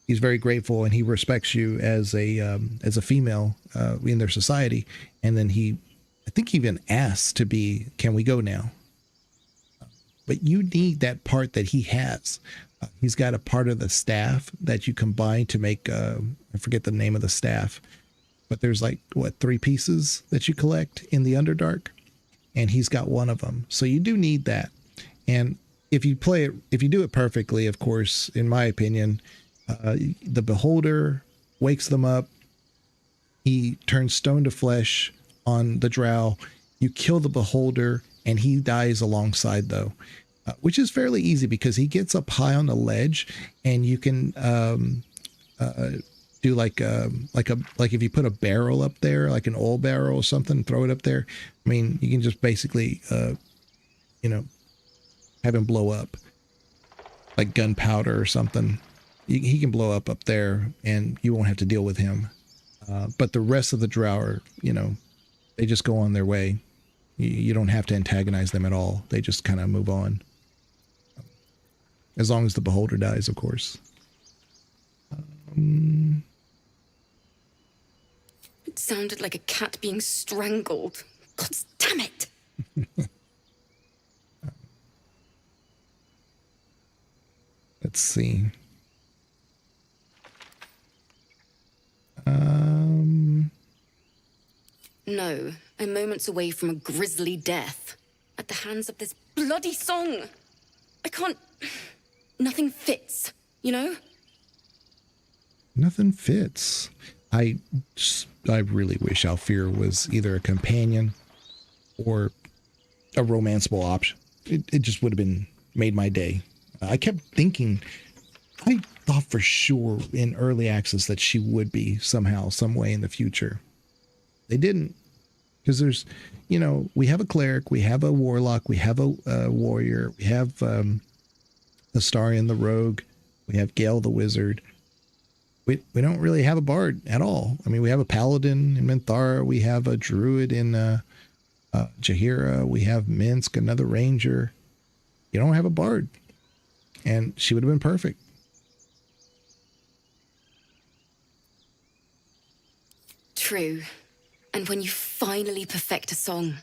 very grateful and he respects you as a female in their society. And then I think even asks to be, can we go now? But you need that part that he has. He's got a part of the staff that you combine to make, I forget the name of the staff, but there's like, what, 3 pieces that you collect in the Underdark, and he's got one of them. So you do need that. And if you do it perfectly, of course, in my opinion, the beholder wakes them up. He turns stone to flesh on the drow, You kill the beholder and he dies alongside though, which is fairly easy because he gets up high on the ledge and you can do like if you put a barrel up there, like an oil barrel or something, throw it up there. I mean, you can just basically, have him blow up like gunpowder or something. He can blow up there and you won't have to deal with him. But the rest of the drow are, they just go on their way. You don't have to antagonize them at all. They just kind of move on. As long as the beholder dies, of course. It sounded like a cat being strangled. God damn it! Let's see. No, I'm moments away from a grisly death. At the hands of this bloody song. I can't... Nothing fits, you know? Nothing fits. I really wish Alfira was either a companion or a romanceable option. It just would have been made my day. I kept thinking, I thought for sure in early access that she would be somehow, some way in the future. They didn't. Because there's, we have a cleric, we have a warlock, we have a warrior, we have Astarion the rogue, we have Gale the wizard. We don't really have a bard at all. I mean, we have a paladin in Minthara, we have a druid in Jaheira, we have Minsk, another ranger. You don't have a bard. And she would have been perfect. True. And when you finally perfect a song,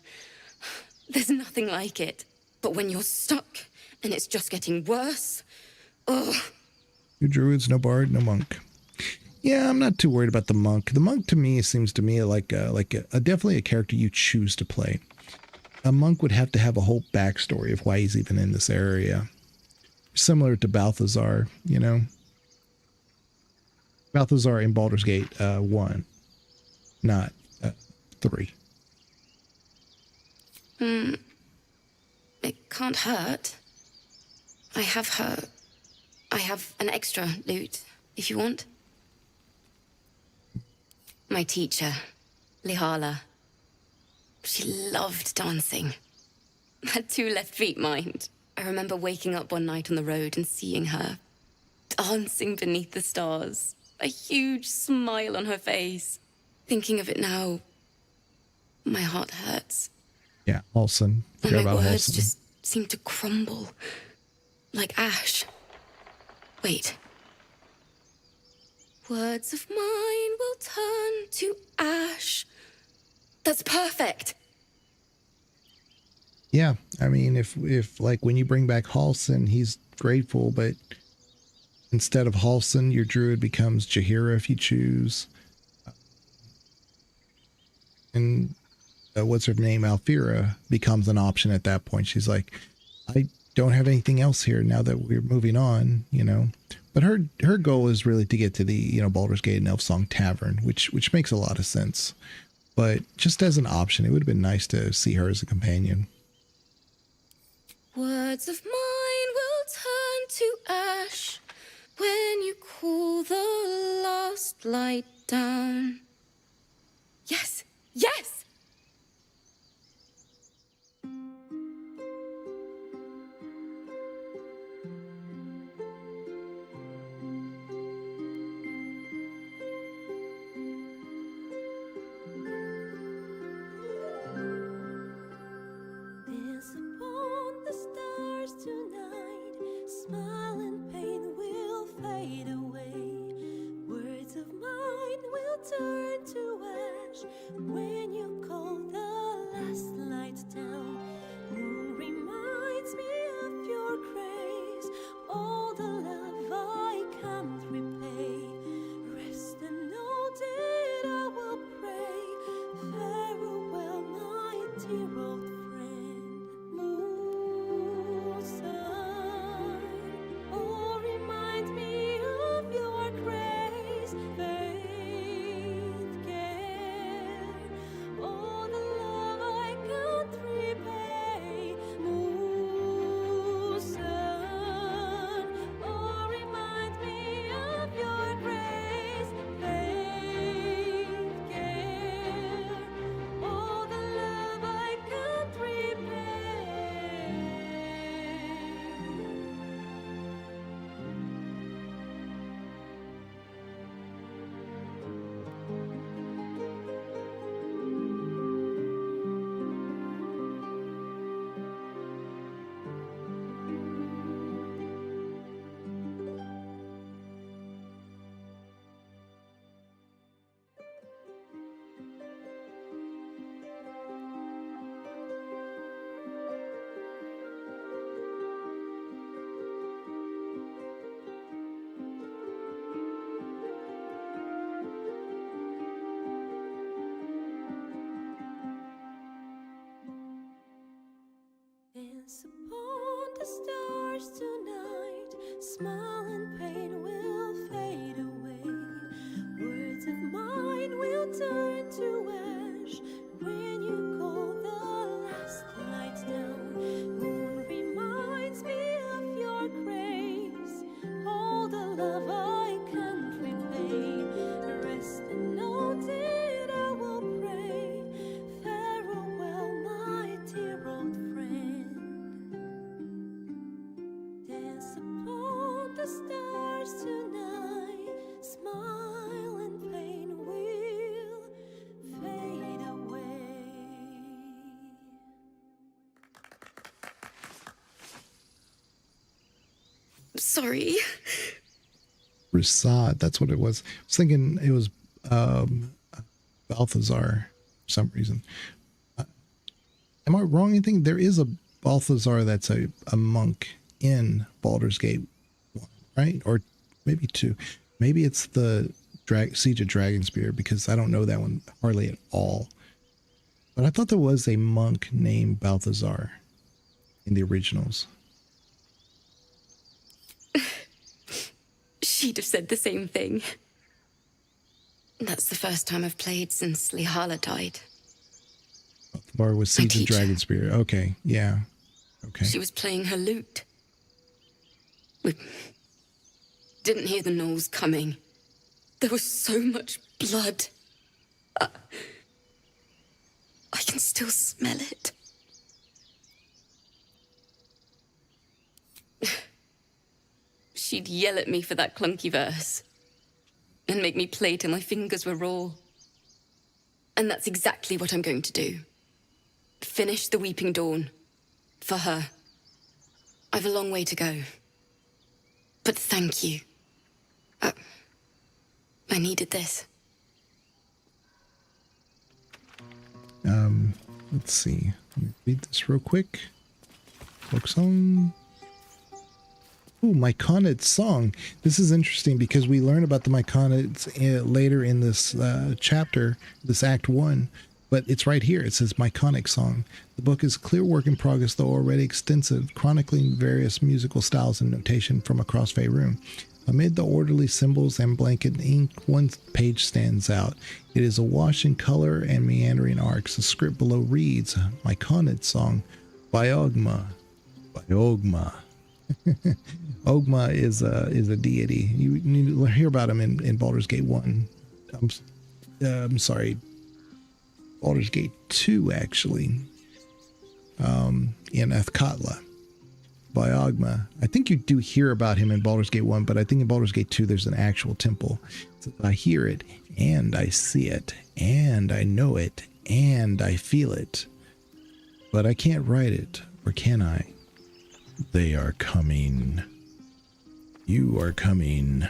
there's nothing like it. But when you're stuck and it's just getting worse, oh. No druids, no bard, no monk. Yeah, I'm not too worried about the monk. The monk to me seems to me like definitely a character you choose to play. A monk would have to have a whole backstory of why he's even in this area. Similar to Balthazar, Balthazar in Baldur's Gate 1, not 3. It can't hurt. I have an extra loot, if you want. My teacher, Lihala. She loved dancing. Had 2 left feet, mind. I remember waking up one night on the road and seeing her dancing beneath the stars. A huge smile on her face. Thinking of it now, my heart hurts. Yeah, Halsin. And my words just seem to crumble. Like ash. Wait. Words of mine will turn to ash. That's perfect. Yeah, I mean, if like when you bring back Halsin, he's grateful, but instead of Halsin, your druid becomes Jaheira if you choose. And what's her name? Alfira becomes an option at that point. She's like, I don't have anything else here now that we're moving on, But her goal is really to get to the, Baldur's Gate and Elfsong Tavern, which makes a lot of sense. But just as an option, it would have been nice to see her as a companion. Words of mine will turn to ash when you cool the last light down. Yes! Yes! Smile and pain will fade away. Words of mine will turn to ash when you call the last light down. Moon reminds me of your grace, all the love I can't repay. Rest and know that I will pray. Farewell, my dear old friend. Moon, sun, oh, remind me of your grace. Faith, care, smile and pain will fade away. Words of mine will turn to ash when you call the last light down. Moon reminds me of your grace, all the love I can't repay. Rest and note it, I will pray. Farewell, my dear old friend. Dance upon the stars tonight. Smile and pain will fade away. Sorry. Rasad, that's what it was. I was thinking it was Balthazar for some reason. Am I wrong? Anything? There is a Balthazar that's a monk in Baldur's Gate 1, right? Or maybe 2. Maybe it's the Siege of Dragonspear, because I don't know that one hardly at all. But I thought there was a monk named Balthazar in the originals. She'd have said the same thing. That's the first time I've played since Lihala died. Balthazar was Siege of Dragonspear. Okay, yeah. Okay. She was playing her lute. We didn't hear the gnolls coming. There was so much blood. I can still smell it. She'd yell at me for that clunky verse and make me play till my fingers were raw. And that's exactly what I'm going to do. Finish the Weeping Dawn. For her. I've a long way to go. But thank you. I needed this. Let's see. Let me read this real quick. Folk song. Ooh, Myconid's song. This is interesting because we learn about the Myconids later in this chapter, this Act 1. But it's right here. It says Myconic Song. The book is clear work in progress, though already extensive, chronicling various musical styles and notation from across Faerun. Amid the orderly symbols and blanket ink, one page stands out. It is awash in color and meandering arcs. The script below reads, Myconid Song by Ogma. By Ogma. Ogma is a deity. You need to hear about him in Baldur's Gate 1. I'm sorry. Baldur's Gate 2, actually, in Athkatla by Ogma. I think you do hear about him in Baldur's Gate 1, but I think in Baldur's Gate 2 there's an actual temple. So I hear it, and I see it, and I know it, and I feel it. But I can't write it, or can I? They are coming. You are coming.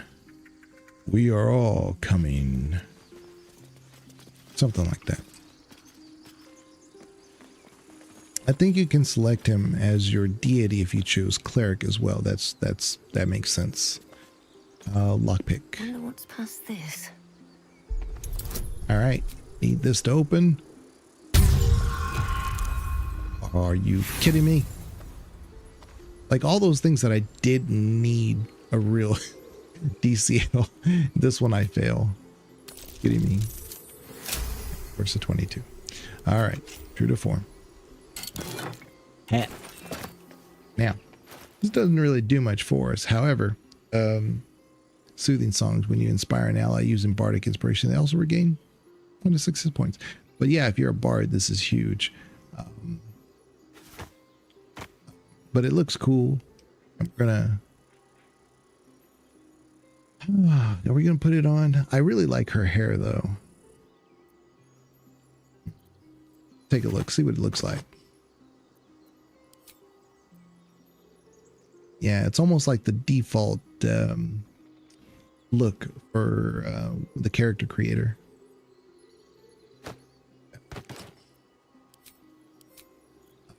We are all coming. Something like that. I think you can select him as your deity if you choose cleric as well. That makes sense. Lockpick. I wonder what's past this. All right, need this to open. Are you kidding me? Like all those things that I did need a real DCL. This one I fail. Kidding me? Where's the 22? All right, true to form. Hat. Now, this doesn't really do much for us. However, soothing songs, when you inspire an ally using bardic inspiration, they also regain 1 to 6 hit points. But yeah, if you're a bard, this is huge. But it looks cool. I'm gonna. Are we gonna put it on? I really like her hair though. Take a look, see what it looks like. Yeah, it's almost like the default look for the character creator.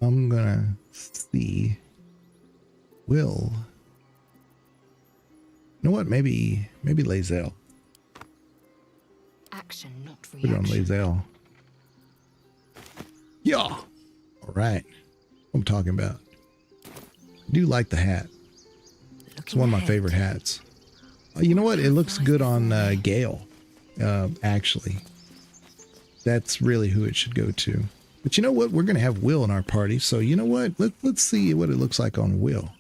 I'm gonna see. Will. You know what? Maybe Lae'zel. Action, not Put it on Lae'zel. Yeah. All right. What I'm talking about. I do like the hat. It's one of my favorite hats. You know what? It looks good on Gale, actually. That's really who it should go to. But you know what? We're going to have Will in our party. So you know what? Let's see what it looks like on Will.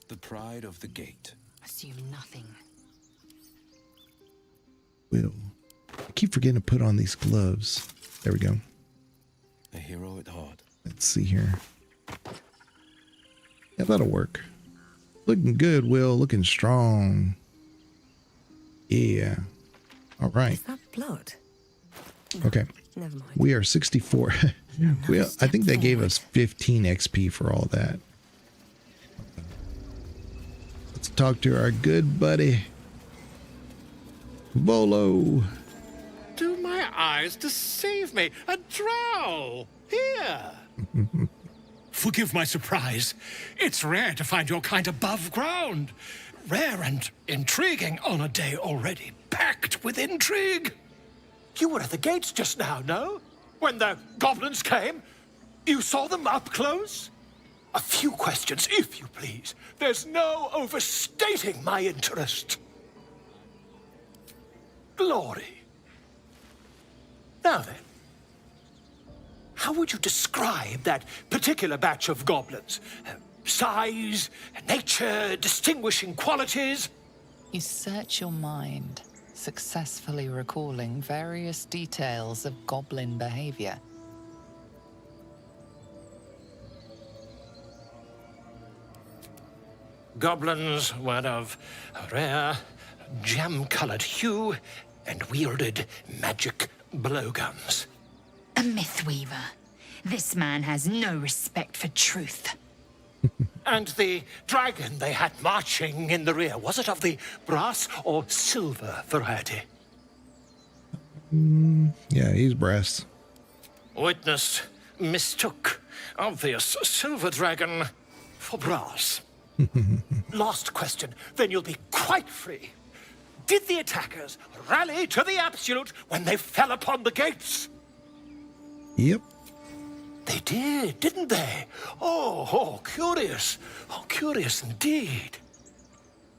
The pride of the gate. Assume nothing. Will. I keep forgetting to put on these gloves. There we go. A hero at heart. Let's see here. Yeah, that'll work. Looking good, Will. Looking strong. Yeah. All right. Is that blood? Okay. Never mind. We are 64. I think they gave us 15 XP for all that. Let's talk to our good buddy, Volo. Do my eyes deceive me? A drow! Here! Forgive my surprise. It's rare to find your kind above ground. Rare and intriguing on a day already packed with intrigue. You were at the gates just now, no? When the goblins came? You saw them up close? A few questions, if you please. There's no overstating my interest. Glory. Now then, how would you describe that particular batch of goblins? Size, nature, distinguishing qualities? You search your mind, successfully recalling various details of goblin behavior. Goblins were of a rare, jam-colored hue and wielded magic blowguns. A mythweaver. This man has no respect for truth. And the dragon they had marching in the rear, was it of the brass or silver variety? Yeah, he's brass. Witness mistook obvious silver dragon for brass. Last question, then you'll be quite free. Did the attackers rally to the absolute when they fell upon the gates? Yep. They did, didn't they? Oh, curious. Oh, curious indeed.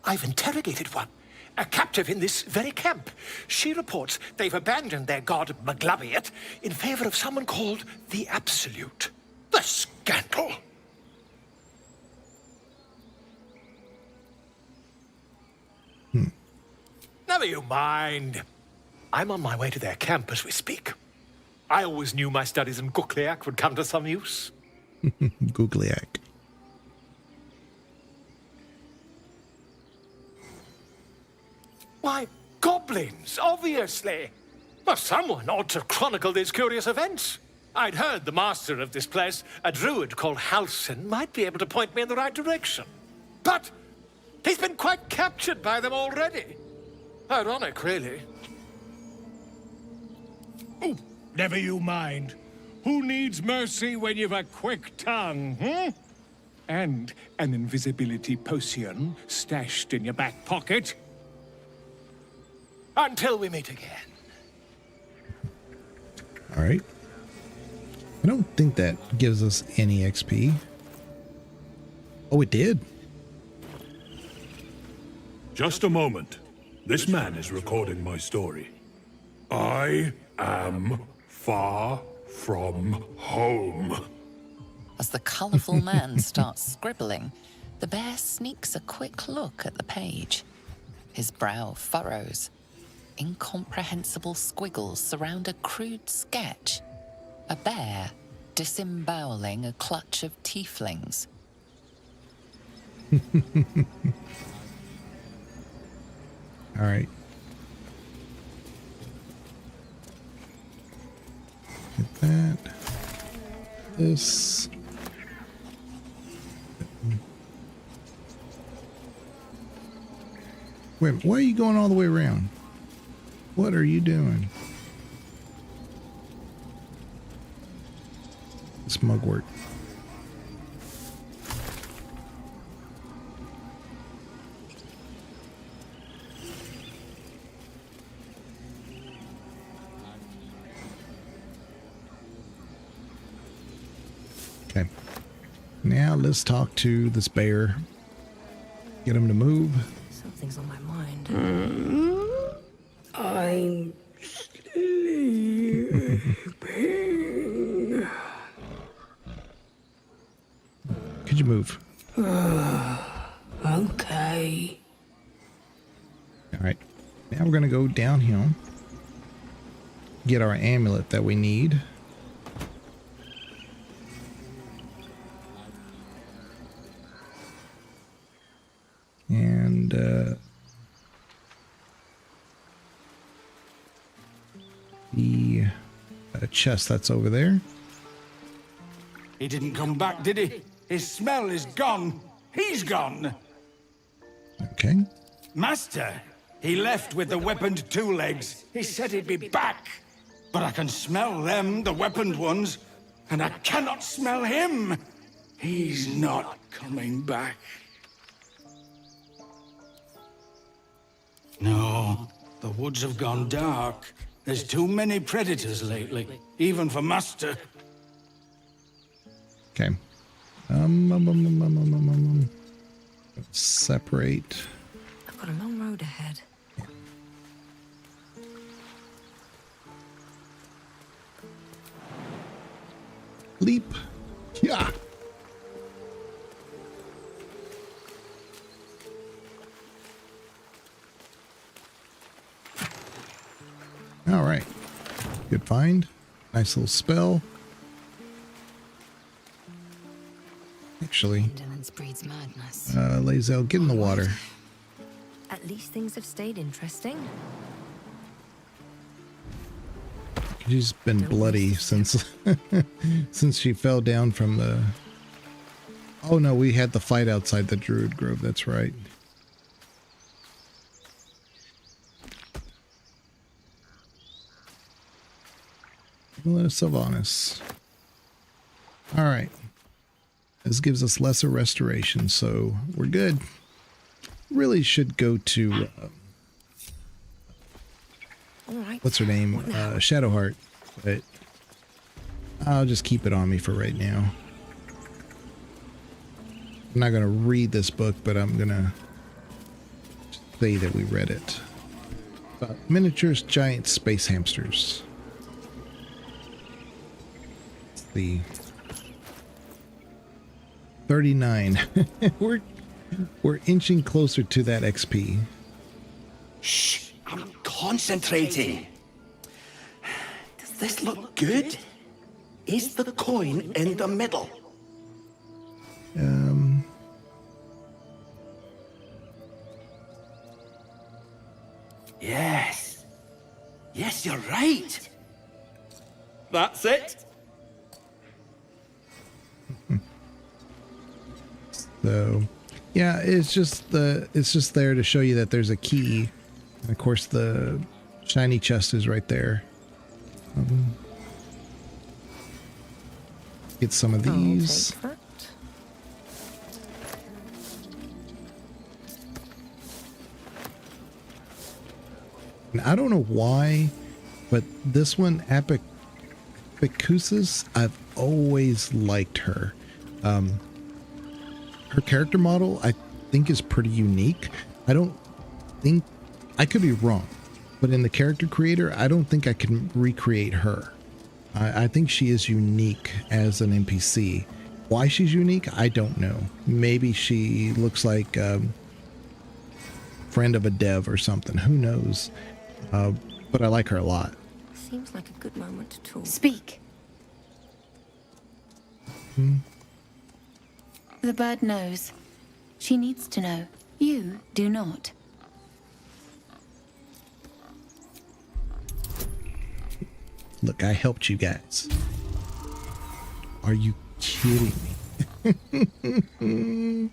I've interrogated one, a captive in this very camp. She reports they've abandoned their god Maglubbiot in favor of someone called the Absolute. The scandal! Never you mind. I'm on my way to their camp as we speak. I always knew my studies in Gukliak would come to some use. Gukliak. Why, goblins, obviously. Well, someone ought to chronicle these curious events. I'd heard the master of this place, a druid called Halsin, might be able to point me in the right direction. But he's been quite captured by them already. Ironic, really. Oh, never you mind. Who needs mercy when you've a quick tongue, hmm? And an invisibility potion stashed in your back pocket? Until we meet again. All right. I don't think that gives us any XP. Oh, it did. Just a moment. This man is recording my story. I am far from home. As the colourful man starts scribbling, the bear sneaks a quick look at the page. His brow furrows. Incomprehensible squiggles surround a crude sketch. A bear disemboweling a clutch of tieflings. All right. Get that. This. Wait, why are you going all the way around? What are you doing? Smug work. Okay. Now let's talk to this bear. Get him to move. Something's on my mind. I'm sleeping. Could you move? Okay. All right. Now we're going to go downhill. Get our amulet that we need. And the chest that's over there. He didn't come back, did he? His smell is gone. He's gone. Okay. Master, he left with the weaponed two legs. He said he'd be back. But I can smell them, the weaponed ones, and I cannot smell him. He's not coming back. No, the woods have gone dark. There's too many predators lately, even for Master. Okay. Separate. I've got a long road ahead. Leap. Yeah. All right. Good find. Nice little spell. Actually, Indolence breeds madness. Lae'zel, get in the water. At least things have stayed interesting. She's been bloody since since she fell down from the... Oh no, we had the fight outside the Druid Grove, that's right. Sylvanas. Alright. This gives us lesser restoration, so we're good. Really should go to... what's her name? Shadowheart. But I'll just keep it on me for right now. I'm not going to read this book, but I'm going to say that we read it. About miniatures, giant space hamsters. It's the 39. We're inching closer to that XP. Shh, I'm concentrating. Does this look good? Is the coin in the middle? Yes. Yes, you're right. That's it. So, yeah, it's just there to show you that there's a key. And of course, the shiny chest is right there. Get some of these. And I don't know why, but this one, Apicusis, I've always liked her. Her character model, I think, is pretty unique. I don't think, I could be wrong, but in the character creator, I don't think I can recreate her. I think she is unique as an NPC. Why she's unique, I don't know. Maybe she looks like a friend of a dev or something. Who knows? But I like her a lot. Seems like a good moment to talk. Speak. The bird knows. She needs to know. You do not. Look, I helped you guys. Are you kidding me?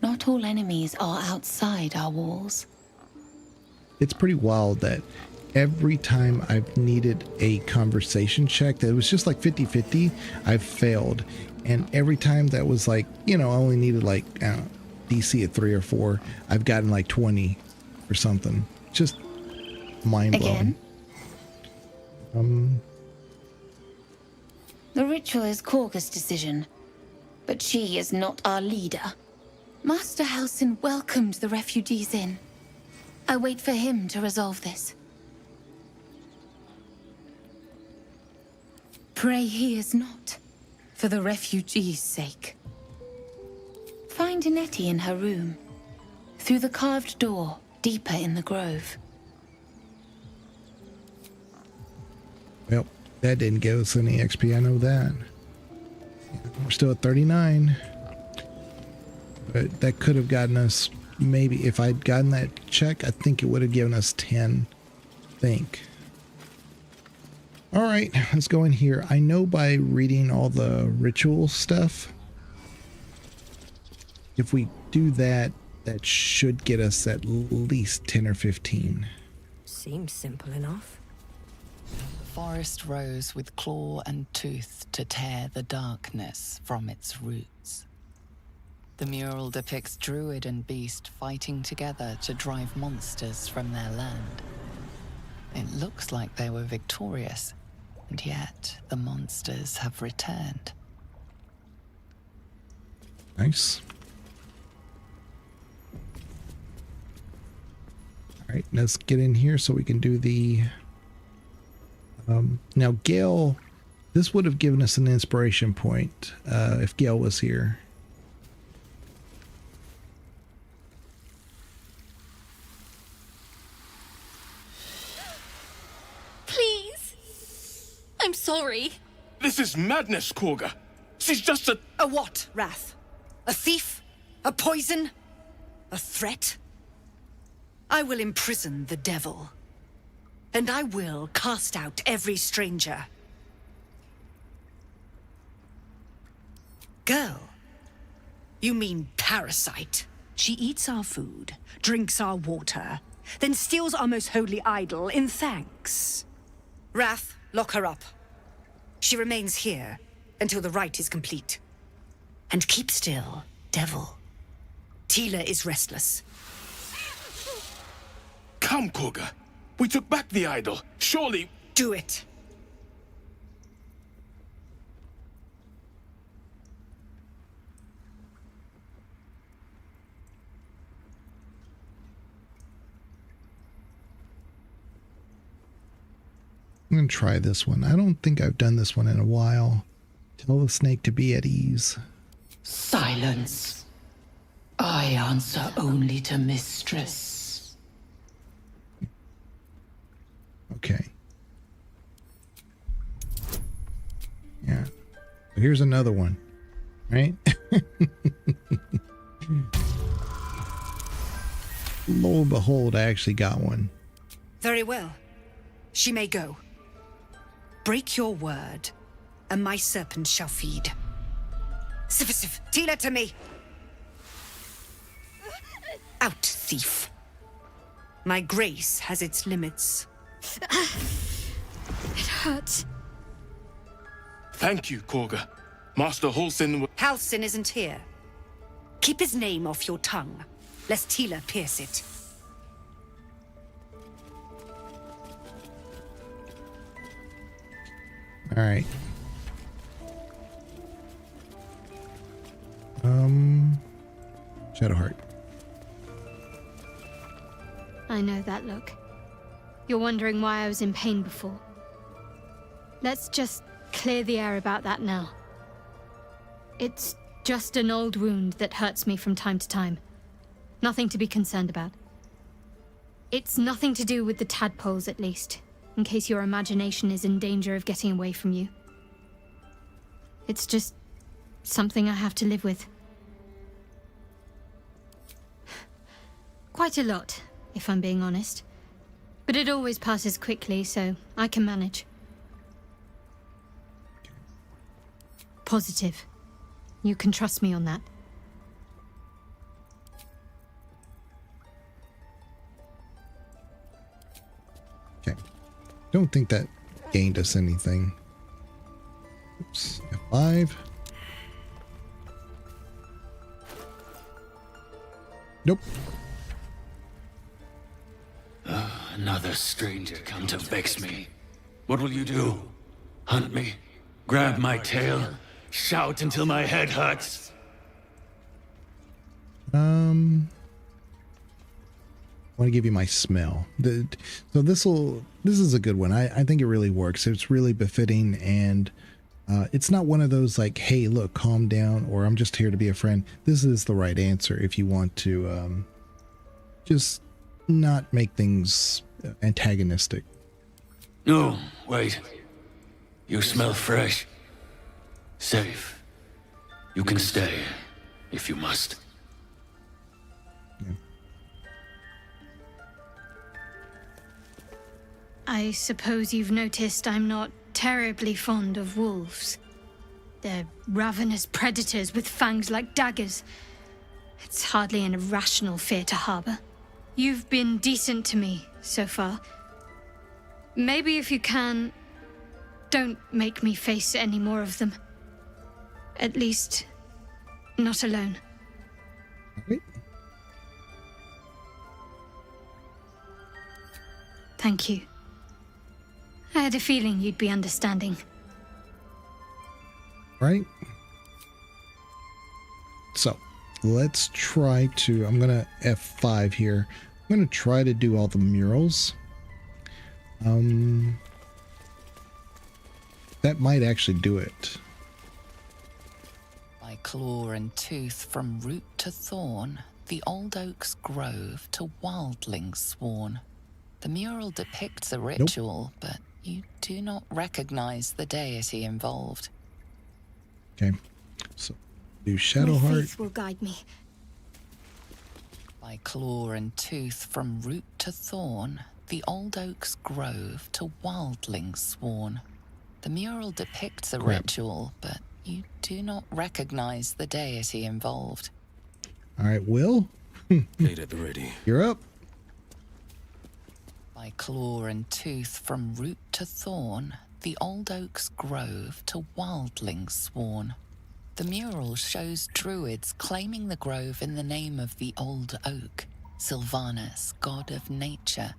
Not all enemies are outside our walls. It's pretty wild that every time I've needed a conversation check that was just like 50-50, I've failed. And every time that was like, I only needed like DC at 3 or 4, I've gotten like 20 or something. Just mind blowing. The ritual is Korga's decision, but she is not our leader. Master Halsin welcomed the refugees in. I wait for him to resolve this. Pray he is not, for the refugees' sake. Find Nettie in her room, through the carved door, deeper in the grove. Well, that didn't give us any XP, I know that. We're still at 39. But that could have gotten us, maybe, if I'd gotten that check, I think it would have given us 10. I think. Alright, let's go in here. I know by reading all the ritual stuff, if we do that, that should get us at least 10 or 15. Seems simple enough. The forest rose with claw and tooth to tear the darkness from its roots. The mural depicts druid and beast fighting together to drive monsters from their land. It looks like they were victorious, and yet the monsters have returned. Nice. All right, let's get in here so we can do the... now, Gale, this would have given us an inspiration point if Gale was here. Please. I'm sorry. This is madness, Korga. She's just a... A what, Wrath? A thief? A poison? A threat? I will imprison the devil. And I will cast out every stranger. Girl, you mean parasite. She eats our food, drinks our water, then steals our most holy idol in thanks. Wrath, lock her up. She remains here until the rite is complete. And keep still, devil. Tila is restless. Come, Korga. We took back the idol. Surely... Do it. I'm going to try this one. I don't think I've done this one in a while. Tell the snake to be at ease. Silence. I answer only to mistress. Okay. Yeah. So here's another one, right? Lo and behold, I actually got one. Very well. She may go. Break your word, and my serpent shall feed. Sif, Tila to me! Out, thief. My grace has its limits. It hurts. Thank you, Korga. Master Halsin... Halsin isn't here. Keep his name off your tongue, lest Tila pierce it. All right. Shadowheart. I know that look. You're wondering why I was in pain before. Let's just clear the air about that now. It's just an old wound that hurts me from time to time. Nothing to be concerned about. It's nothing to do with the tadpoles, at least, in case your imagination is in danger of getting away from you. It's just something I have to live with. Quite a lot, if I'm being honest. But it always passes quickly, so I can manage. Positive. You can trust me on that. Okay. Don't think that gained us anything. Oops. F5. Nope. Another stranger come to vex me. What will you do? Hunt me? Grab my tail? Shout until my head hurts? I want to give you my smell. So this is a good one. I think it really works. It's really befitting, and it's not one of those like, hey, look, calm down, or I'm just here to be a friend. This is the right answer if you want to just not make things antagonistic. No, wait. You smell fresh. Safe. You can stay, if you must. I suppose you've noticed I'm not terribly fond of wolves. They're ravenous predators with fangs like daggers. It's hardly an irrational fear to harbor. You've been decent to me so far. Maybe if you can, don't make me face any more of them. At least, not alone. Okay. Thank you. I had a feeling you'd be understanding. Right? So, let's try to... I'm going to F5 here. I'm going to try to do all the murals. That might actually do it. By claw and tooth from root to thorn, the old oak's grove to wildlings sworn. The mural depicts a ritual, but you do not recognize the deity involved. Okay, so do My Shadowheart. faith will guide me. By claw and tooth from root to thorn, the old oak's grove to wildlings sworn. The mural depicts a ritual, but you do not recognize the deity involved. All right, Will. Blade at the ready. You're up. By claw and tooth from root to thorn, the old oak's grove to wildlings sworn. The mural shows druids claiming the grove in the name of the old oak, Sylvanus, god of nature.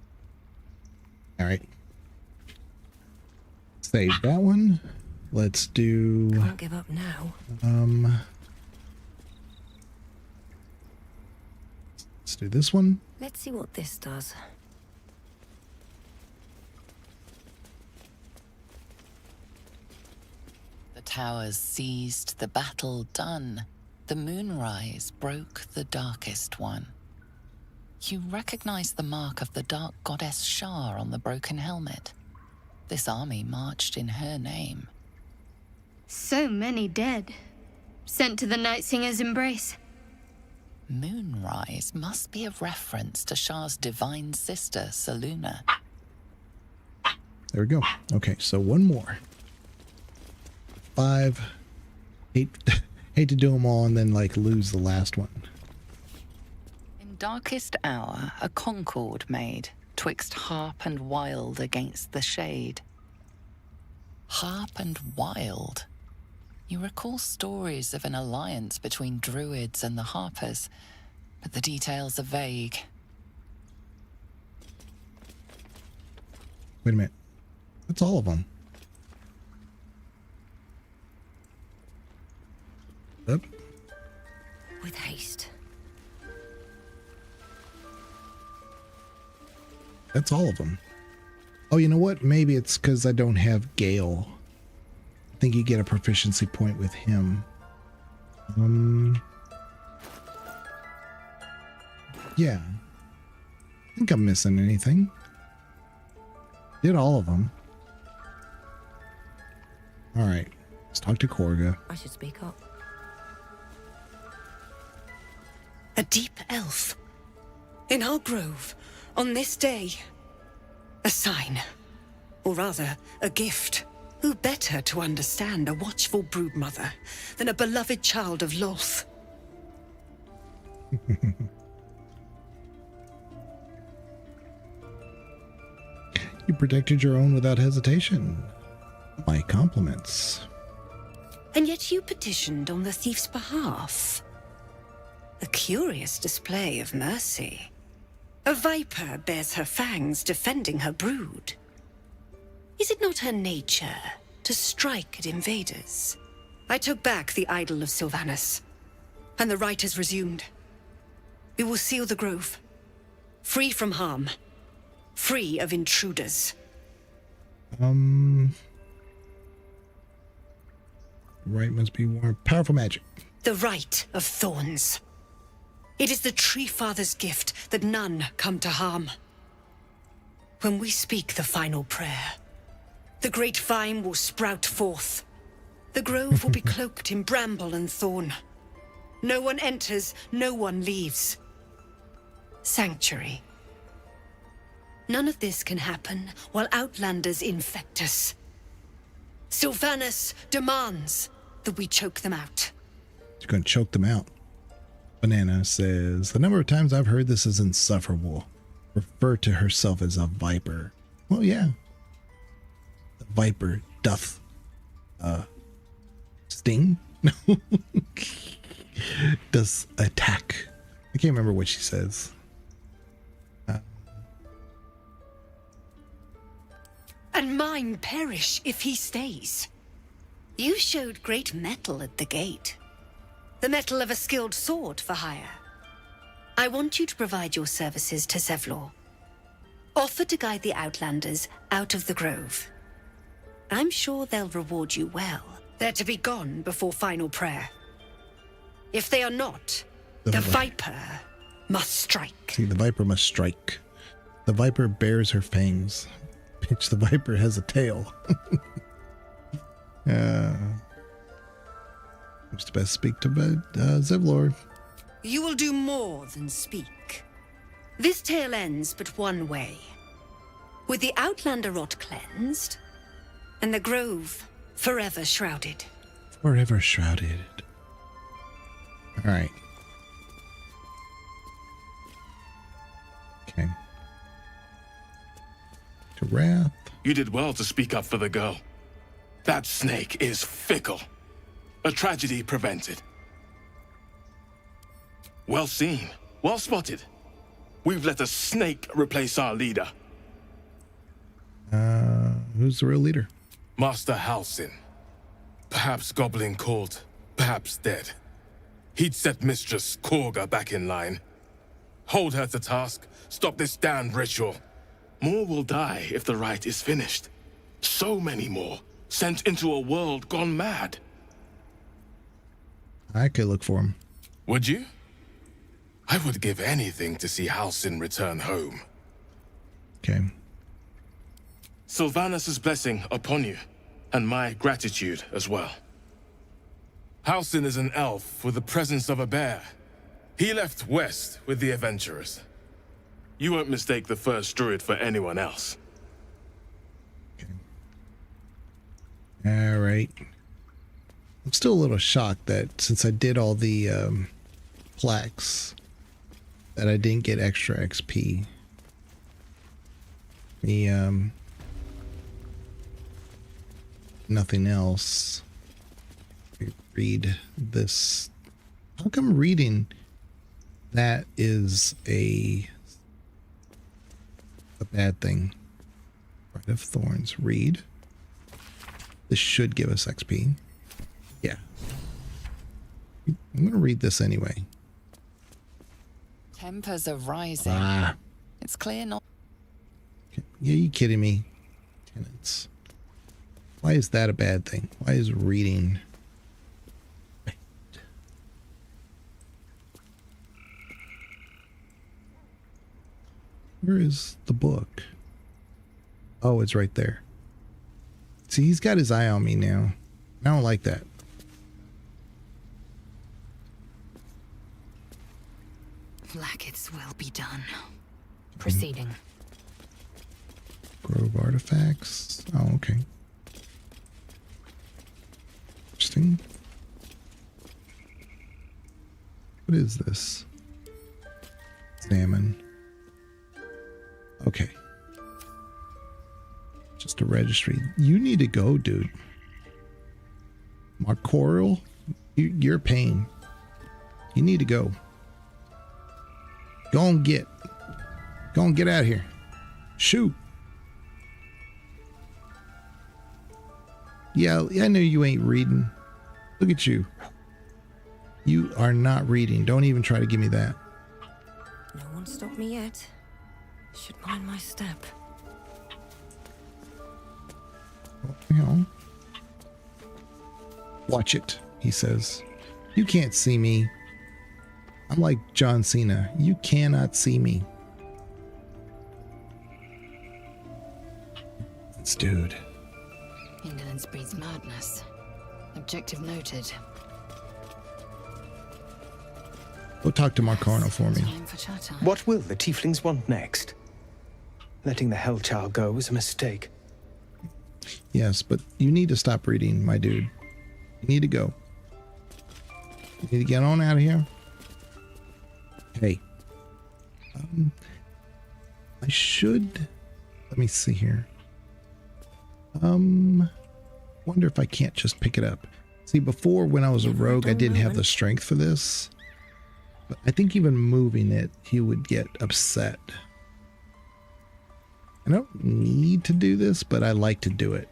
All right. Save that one. Let's do... Can't give up now. Let's do this one. Let's see what this does. The towers seized, the battle done. The moonrise broke the darkest one. You recognize the mark of the dark goddess Shar on the broken helmet. This army marched in her name. So many dead. Sent to the Night Singer's embrace. Moonrise must be a reference to Shar's divine sister, Saluna. There we go. Okay, so one more. 5. Hate to do them all and then like lose the last one. In darkest hour, a concord made, twixt harp and wild against the shade. Harp and wild. You recall stories of an alliance between druids and the harpers, but the details are vague. Wait a minute. That's all of them. Yep. With haste. That's all of them. Oh, you know what? Maybe it's because I don't have Gale. I think you get a proficiency point with him. Yeah. I think I'm missing anything. Did all of them. All right. Let's talk to Korga. I should speak up. A deep elf. In our grove. On this day. A sign. Or rather, a gift. Who better to understand a watchful broodmother than a beloved child of Loth? You protected your own without hesitation. My compliments. And yet you petitioned on the thief's behalf. A curious display of mercy. A viper bears her fangs defending her brood. Is it not her nature to strike at invaders? I took back the idol of Sylvanus, and the rite is resumed. We will seal the grove. Free from harm. Free of intruders. Right must be warm. Powerful magic. The right of thorns. It is the Tree Father's gift that none come to harm. When we speak the final prayer, the great vine will sprout forth. The grove will be cloaked in bramble and thorn. No one enters, no one leaves. Sanctuary. None of this can happen while Outlanders infect us. Sylvanas demands that we choke them out. You're going to choke them out. Banana says, the number of times I've heard this is insufferable. Refer to herself as a viper. Well, yeah. The viper doth sting? No. Does attack. I can't remember what she says. And mine perish if he stays. You showed great mettle at the gate. The mettle of a skilled sword for hire. I want you to provide your services to Zevlor. Offer to guide the Outlanders out of the grove. I'm sure they'll reward you well. They're to be gone before final prayer. If they are not, the Viper must strike. See, the Viper must strike. The Viper bears her fangs. Bitch, the Viper has a tail. It's best speak to Zevlor. You will do more than speak. This tale ends but one way. With the Outlander rot cleansed, and the grove forever shrouded. Forever shrouded. All right. Okay. To Wrath. You did well to speak up for the girl. That snake is fickle. A tragedy prevented. Well seen. Well spotted. We've let a snake replace our leader. Who's the real leader? Master Halsin. Perhaps goblin called, perhaps dead. He'd set Mistress Korga back in line. Hold her to task, stop this damned ritual. More will die if the rite is finished. So many more, sent into a world gone mad. I could look for him. Would you? I would give anything to see Halsin return home. Okay. Sylvanas' blessing upon you, and my gratitude as well. Halsin is an elf with the presence of a bear. He left west with the adventurers. You won't mistake the first druid for anyone else. All right. I'm still a little shocked that since I did all the plaques, that I didn't get extra XP. Nothing else. Read this. How come reading that is a bad thing? Rite of Thorns. Read. This should give us XP. Yeah. I'm going to read this anyway. Tempers are rising. It's clear not. Yeah, you kidding me? Tenants. Why is that a bad thing? Why is reading? Where is the book? Oh, it's right there. See, he's got his eye on me now. I don't like that. Blackets will be done. Proceeding. Grove artifacts. Oh, okay. Interesting. What is this? Salmon. Okay. Just a registry. You need to go, dude. Mark Coral, you're a pain. You need to go. Go and get out of here. Shoot. Yeah, I know you ain't reading. Look at you. You are not reading. Don't even try to give me that. stop me yet. Should mind my step. You know. Watch it, he says. You can't see me. I'm like John Cena. You cannot see me. This dude. Indolence breeds madness. Objective noted. Go talk to Marcarno for me. Time for chatter. What will the tieflings want next? Letting the Hellchild go was a mistake. Yes, but you need to stop reading, my dude. You need to go. You need to get on out of here. Hey. I should... Let me see here. Wonder if I can't just pick it up. See, before when I was a rogue, I didn't have the strength for this. But I think even moving it, he would get upset. I don't need to do this, but I like to do it.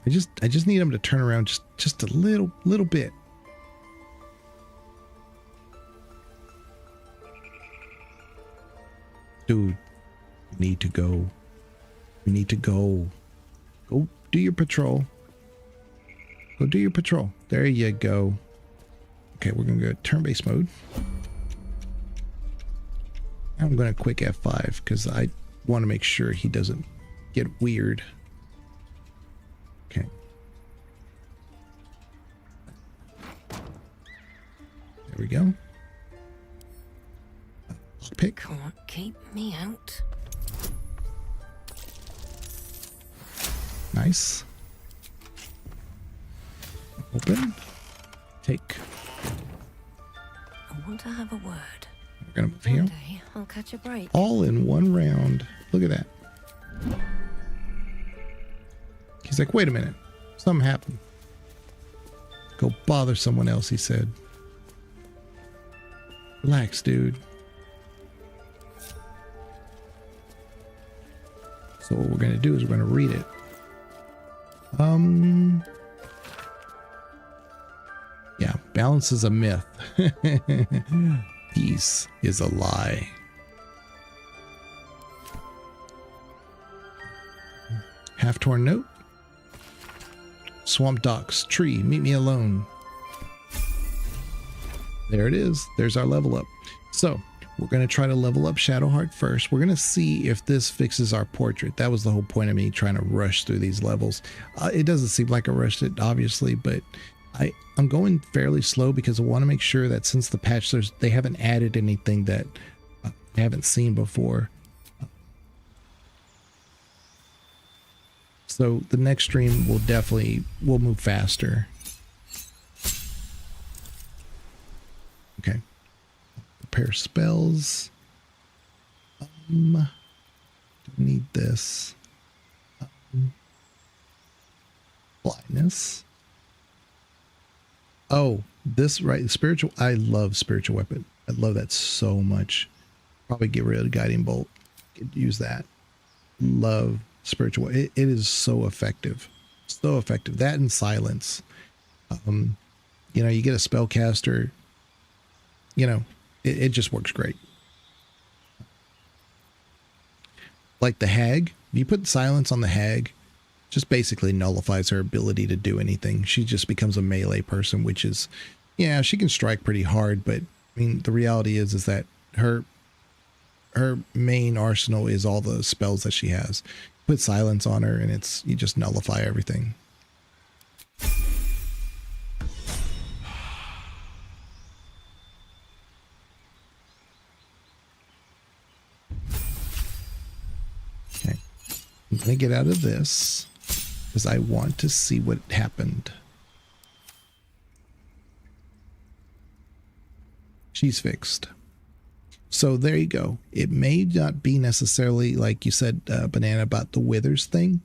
I just need him to turn around just a little bit. Dude, you need to go. You need to go. Go do your patrol. Go do your patrol. There you go. Okay, we're gonna go turn-based mode. I'm gonna quick F5 because I want to make sure he doesn't get weird. Okay. There we go. Pick. Can't keep me out. Nice. Open. Take. I want to have a word. We're gonna move here. One day I'll catch a break. All in one round. Look at that. He's like, wait a minute. Something happened. Go bother someone else, he said. Relax, dude. So what we're going to do is we're going to read it. Yeah, balance is a myth. Peace is a lie. Half-torn note. Swamp docks, tree, meet me alone. There it is. There's our level up. So we're going to try to level up Shadowheart first. We're going to see if this fixes our portrait. That was the whole point of me trying to rush through these levels. It doesn't seem like I rushed it, obviously, but I'm going fairly slow because I want to make sure that since the patch, they haven't added anything that I haven't seen before. So the next stream will move faster. Okay. Prepare spells. Don't need this. Blindness. Oh, this right. Spiritual. I love spiritual weapon. I love that so much. Probably get rid of guiding bolt. Use that. Love spiritual. It is so effective. So effective. That and silence. You know, you get a spellcaster. You know, it just works great. Like the hag, if you put silence on the hag, just basically nullifies her ability to do anything. She just becomes a melee person, which is, yeah, she can strike pretty hard, but I mean, the reality is that her main arsenal is all the spells that she has. Put silence on her and you just nullify everything. Okay. I'm going to get out of this because I want to see what happened. She's fixed. So there you go. It may not be necessarily, like you said, Banana, about the withers thing.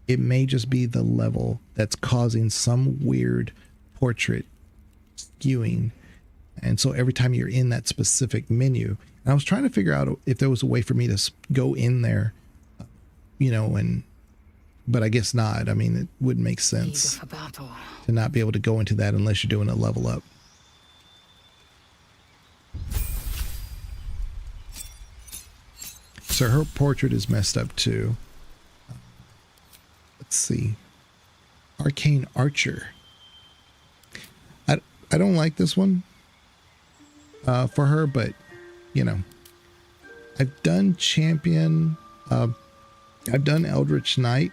It may just be the level that's causing some weird portrait skewing. And so every time you're in that specific menu, and I was trying to figure out if there was a way for me to go in there, you know, but I guess not. I mean, it wouldn't make sense to not be able to go into that unless you're doing a level up. So her portrait is messed up too. Let's see. Arcane Archer. I don't like this one for her, but you know, I've done Champion. I've done Eldritch Knight.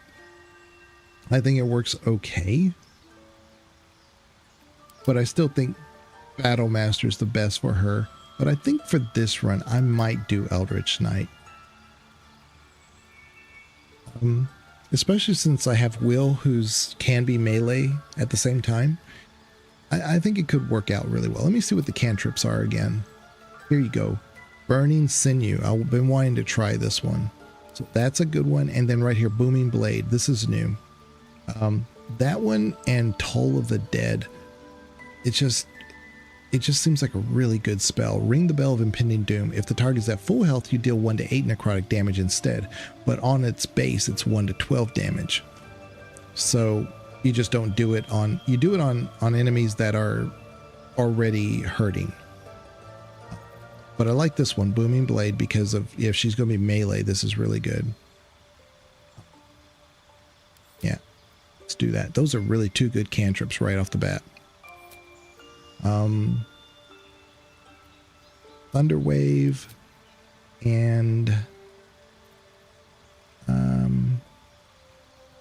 I think it works okay, but I still think Battle Master is the best for her. But I think for this run, I might do Eldritch Knight. Especially since I have Will, who's can be melee at the same time. I think it could work out really well. Let me see what the cantrips are again. Here you go. Burning Sinew. I've been wanting to try this one. So that's a good one. And then right here, Booming Blade. This is new. That one and Toll of the Dead. It just seems like a really good spell. Ring the Bell of Impending Doom. If the target is at full health, you deal 1 to 8 necrotic damage instead. But on its base, it's 1 to 12 damage. So you just don't do it on... You do it on enemies that are already hurting. But I like this one, Booming Blade, because of if she's going to be melee, this is really good. Yeah, let's do that. Those are really 2 good cantrips right off the bat. Thunderwave and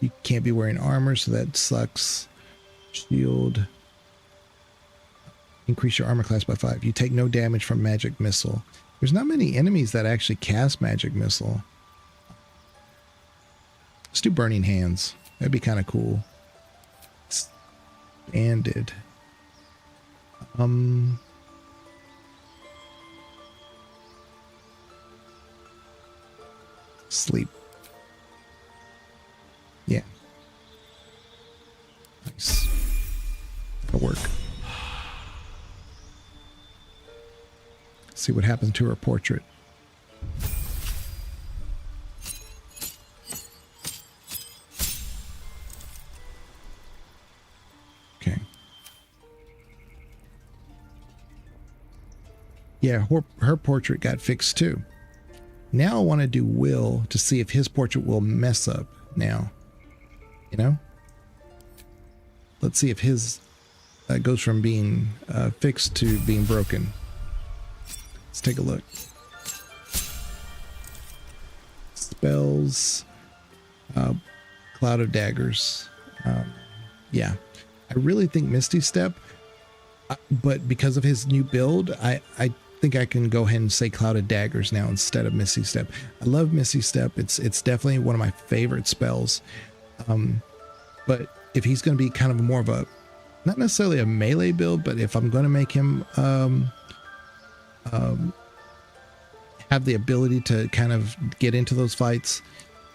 you can't be wearing armor, so that sucks. Shield. Increase your armor class by 5. You take no damage from Magic Missile. There's not many enemies that actually cast Magic Missile. Let's do Burning Hands. That'd be kind of cool. Banded. Sleep. Yeah. Nice. That'll work. See what happens to her portrait. Okay. Yeah, her portrait got fixed too. Now I want to do Will to see if his portrait will mess up now. You know? Let's see if his goes from being fixed to being broken. Let's take a look. Spells. Cloud of Daggers. Yeah. I really think Misty Step, but because of his new build, I think I can go ahead and say Cloud of Daggers now instead of Misty Step. I love Misty Step. It's definitely one of my favorite spells. But if he's going to be kind of more of a, not necessarily a melee build, but if I'm going to make him have the ability to kind of get into those fights,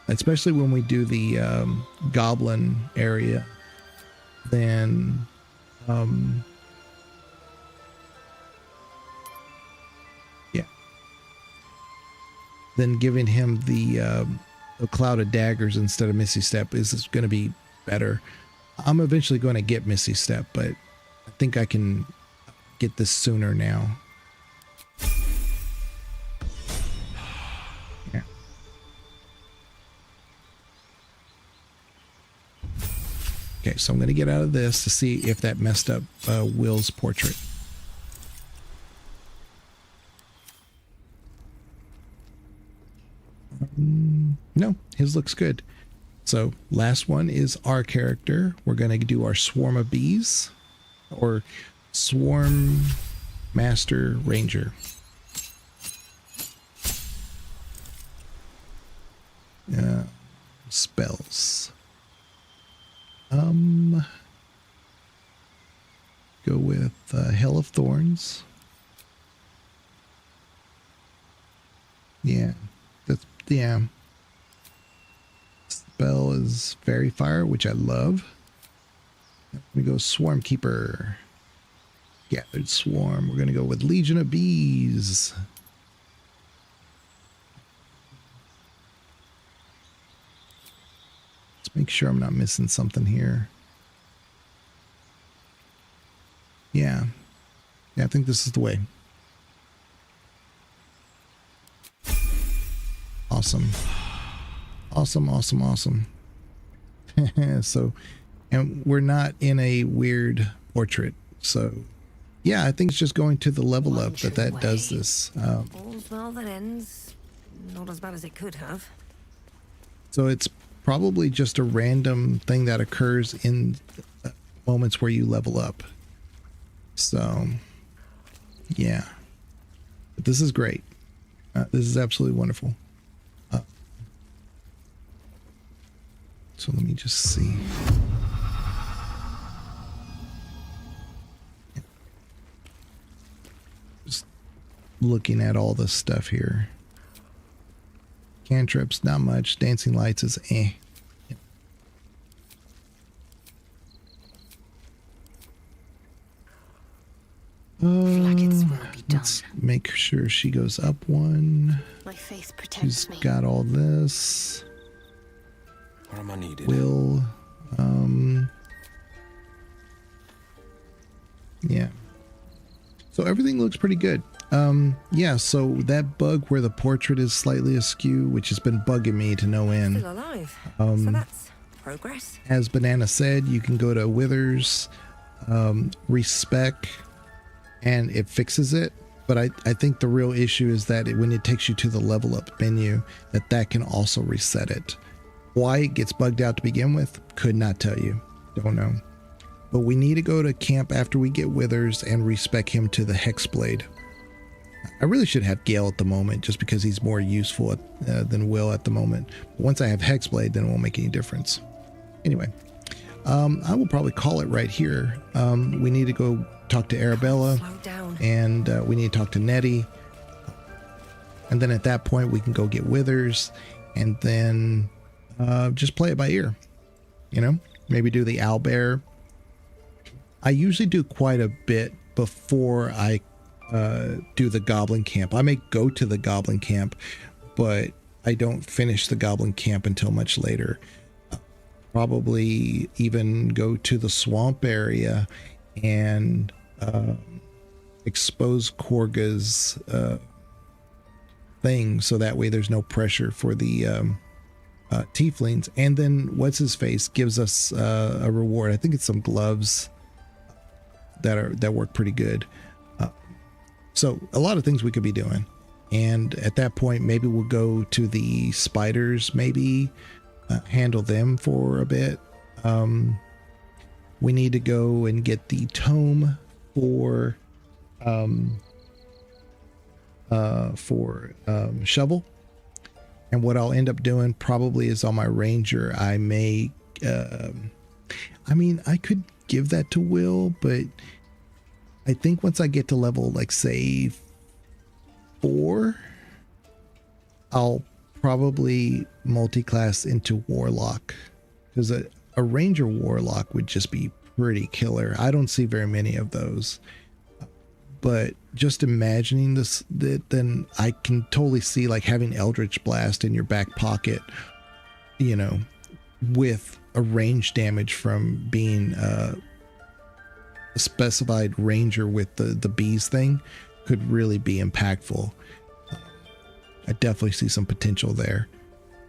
especially when we do the goblin area, then then giving him the Cloud of Daggers instead of Misty Step is going to be better. I'm eventually going to get Misty Step, but I think I can get this sooner now. Yeah. Okay, so I'm going to get out of this to see if that messed up Will's portrait. No, his looks good. So last one is our character. We're going to do our Swarm of Bees, or Swarm Master Ranger. Spells. Go with Hell of Thorns. Yeah, that's, yeah. Spell is Fairy Fire, which I love. We go Swarmkeeper. Gathered Swarm. We're going to go with Legion of Bees. Let's make sure I'm not missing something here. Yeah. Yeah, I think this is the way. Awesome. awesome. Awesome, awesome, awesome. So, and we're not in a weird portrait. So, yeah, I think it's just going to the level up that does this. All's well that ends. Not as bad as it could have. So it's probably just a random thing that occurs in moments where you level up. So, yeah. But this is great. This is absolutely wonderful. So let me just see. Just looking at all this stuff here. Cantrips, not much. Dancing lights is eh. Let's make sure she goes up one. My faith protects me. She's got all this. Where am I needed? Will, yeah. So everything looks pretty good. Yeah, so that bug where the portrait is slightly askew, which has been bugging me to no end. Still alive. So that's progress. As Banana said, you can go to Withers, respec, and it fixes it. But I think the real issue is that when it takes you to the level up menu, that can also reset it. Why it gets bugged out to begin with, could not tell you. Don't know. But we need to go to camp after we get Withers and respec him to the Hexblade. I really should have Gale at the moment just because he's more useful than Will at the moment. But once I have Hexblade, then it won't make any difference. Anyway, I will probably call it right here. We need to go talk to Arabella, and we need to talk to Nettie. And then at that point, we can go get Withers, and then just play it by ear. You know, maybe do the owlbear. I usually do quite a bit before I do the goblin camp. I may go to the goblin camp, but I don't finish the goblin camp until much later. Probably even go to the swamp area and expose Korga's thing, so that way there's no pressure for the tieflings. And then what's his face gives us a reward. I think it's some gloves that work pretty good. So a lot of things we could be doing. And at that point, maybe we'll go to the spiders, maybe handle them for a bit. We need to go and get the tome for Shovel. And what I'll end up doing probably is on my Ranger, I may, I mean, I could give that to Will, but I think once I get to level, like, say 4, I'll probably multi-class into Warlock, because a Ranger Warlock would just be pretty killer. I don't see very many of those, but just imagining this, then I can totally see like having Eldritch Blast in your back pocket, you know, with a range damage from being a specified ranger with the bees thing could really be impactful. I definitely see some potential there.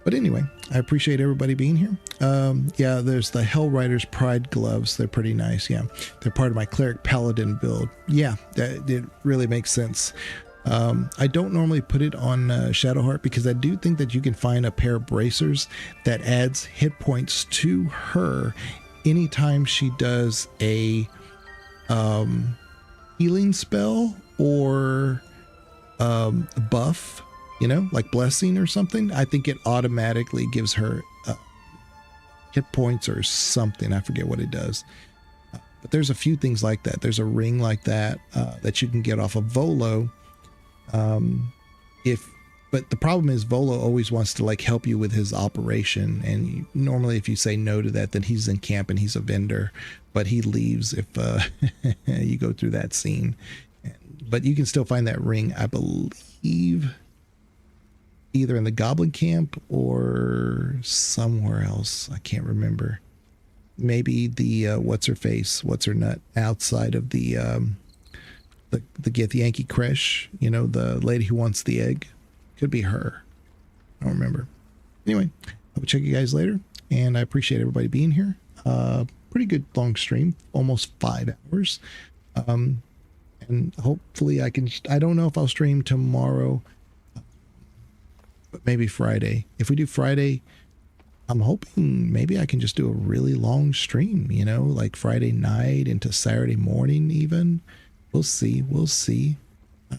But anyway, I appreciate everybody being here. Yeah, there's the Hell Riders Pride gloves. They're pretty nice. Yeah, they're part of my Cleric Paladin build. Yeah, it really makes sense. I don't normally put it on Shadowheart because I do think that you can find a pair of bracers that adds hit points to her anytime she does a healing spell or buff, you know, like blessing or something. I think it automatically gives her hit points or something. I forget what it does. But there's a few things like that. There's a ring like that that you can get off of Volo. But the problem is Volo always wants to like help you with his operation, and normally if you say no to that, then he's in camp and he's a vendor, but he leaves if you go through that scene. But you can still find that ring, I believe, either in the Goblin camp or somewhere else. I can't remember. Maybe the what's her nut outside of the Githyanki Kresh, you know, the lady who wants the egg. Could be her. I don't remember. Anyway, I will check you guys later, and I appreciate everybody being here. Pretty good long stream, almost 5 hours. And hopefully I don't know if I'll stream tomorrow, but maybe Friday. If we do Friday, I'm hoping maybe I can just do a really long stream, you know, like Friday night into Saturday morning even. We'll see.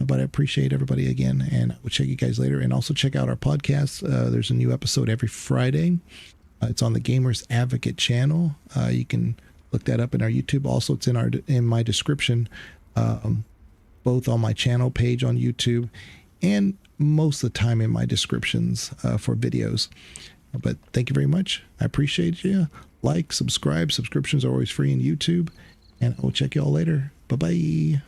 But I appreciate everybody again, and I will check you guys later. And also check out our podcast. There's a new episode every Friday. It's on the Gamers Advocate channel. You can look that up in our YouTube. Also, it's in my description, both on my channel page on YouTube and most of the time in my descriptions for videos. But thank you very much. I appreciate you. Like, subscribe. Subscriptions are always free in YouTube. And I will check you all later. Bye-bye.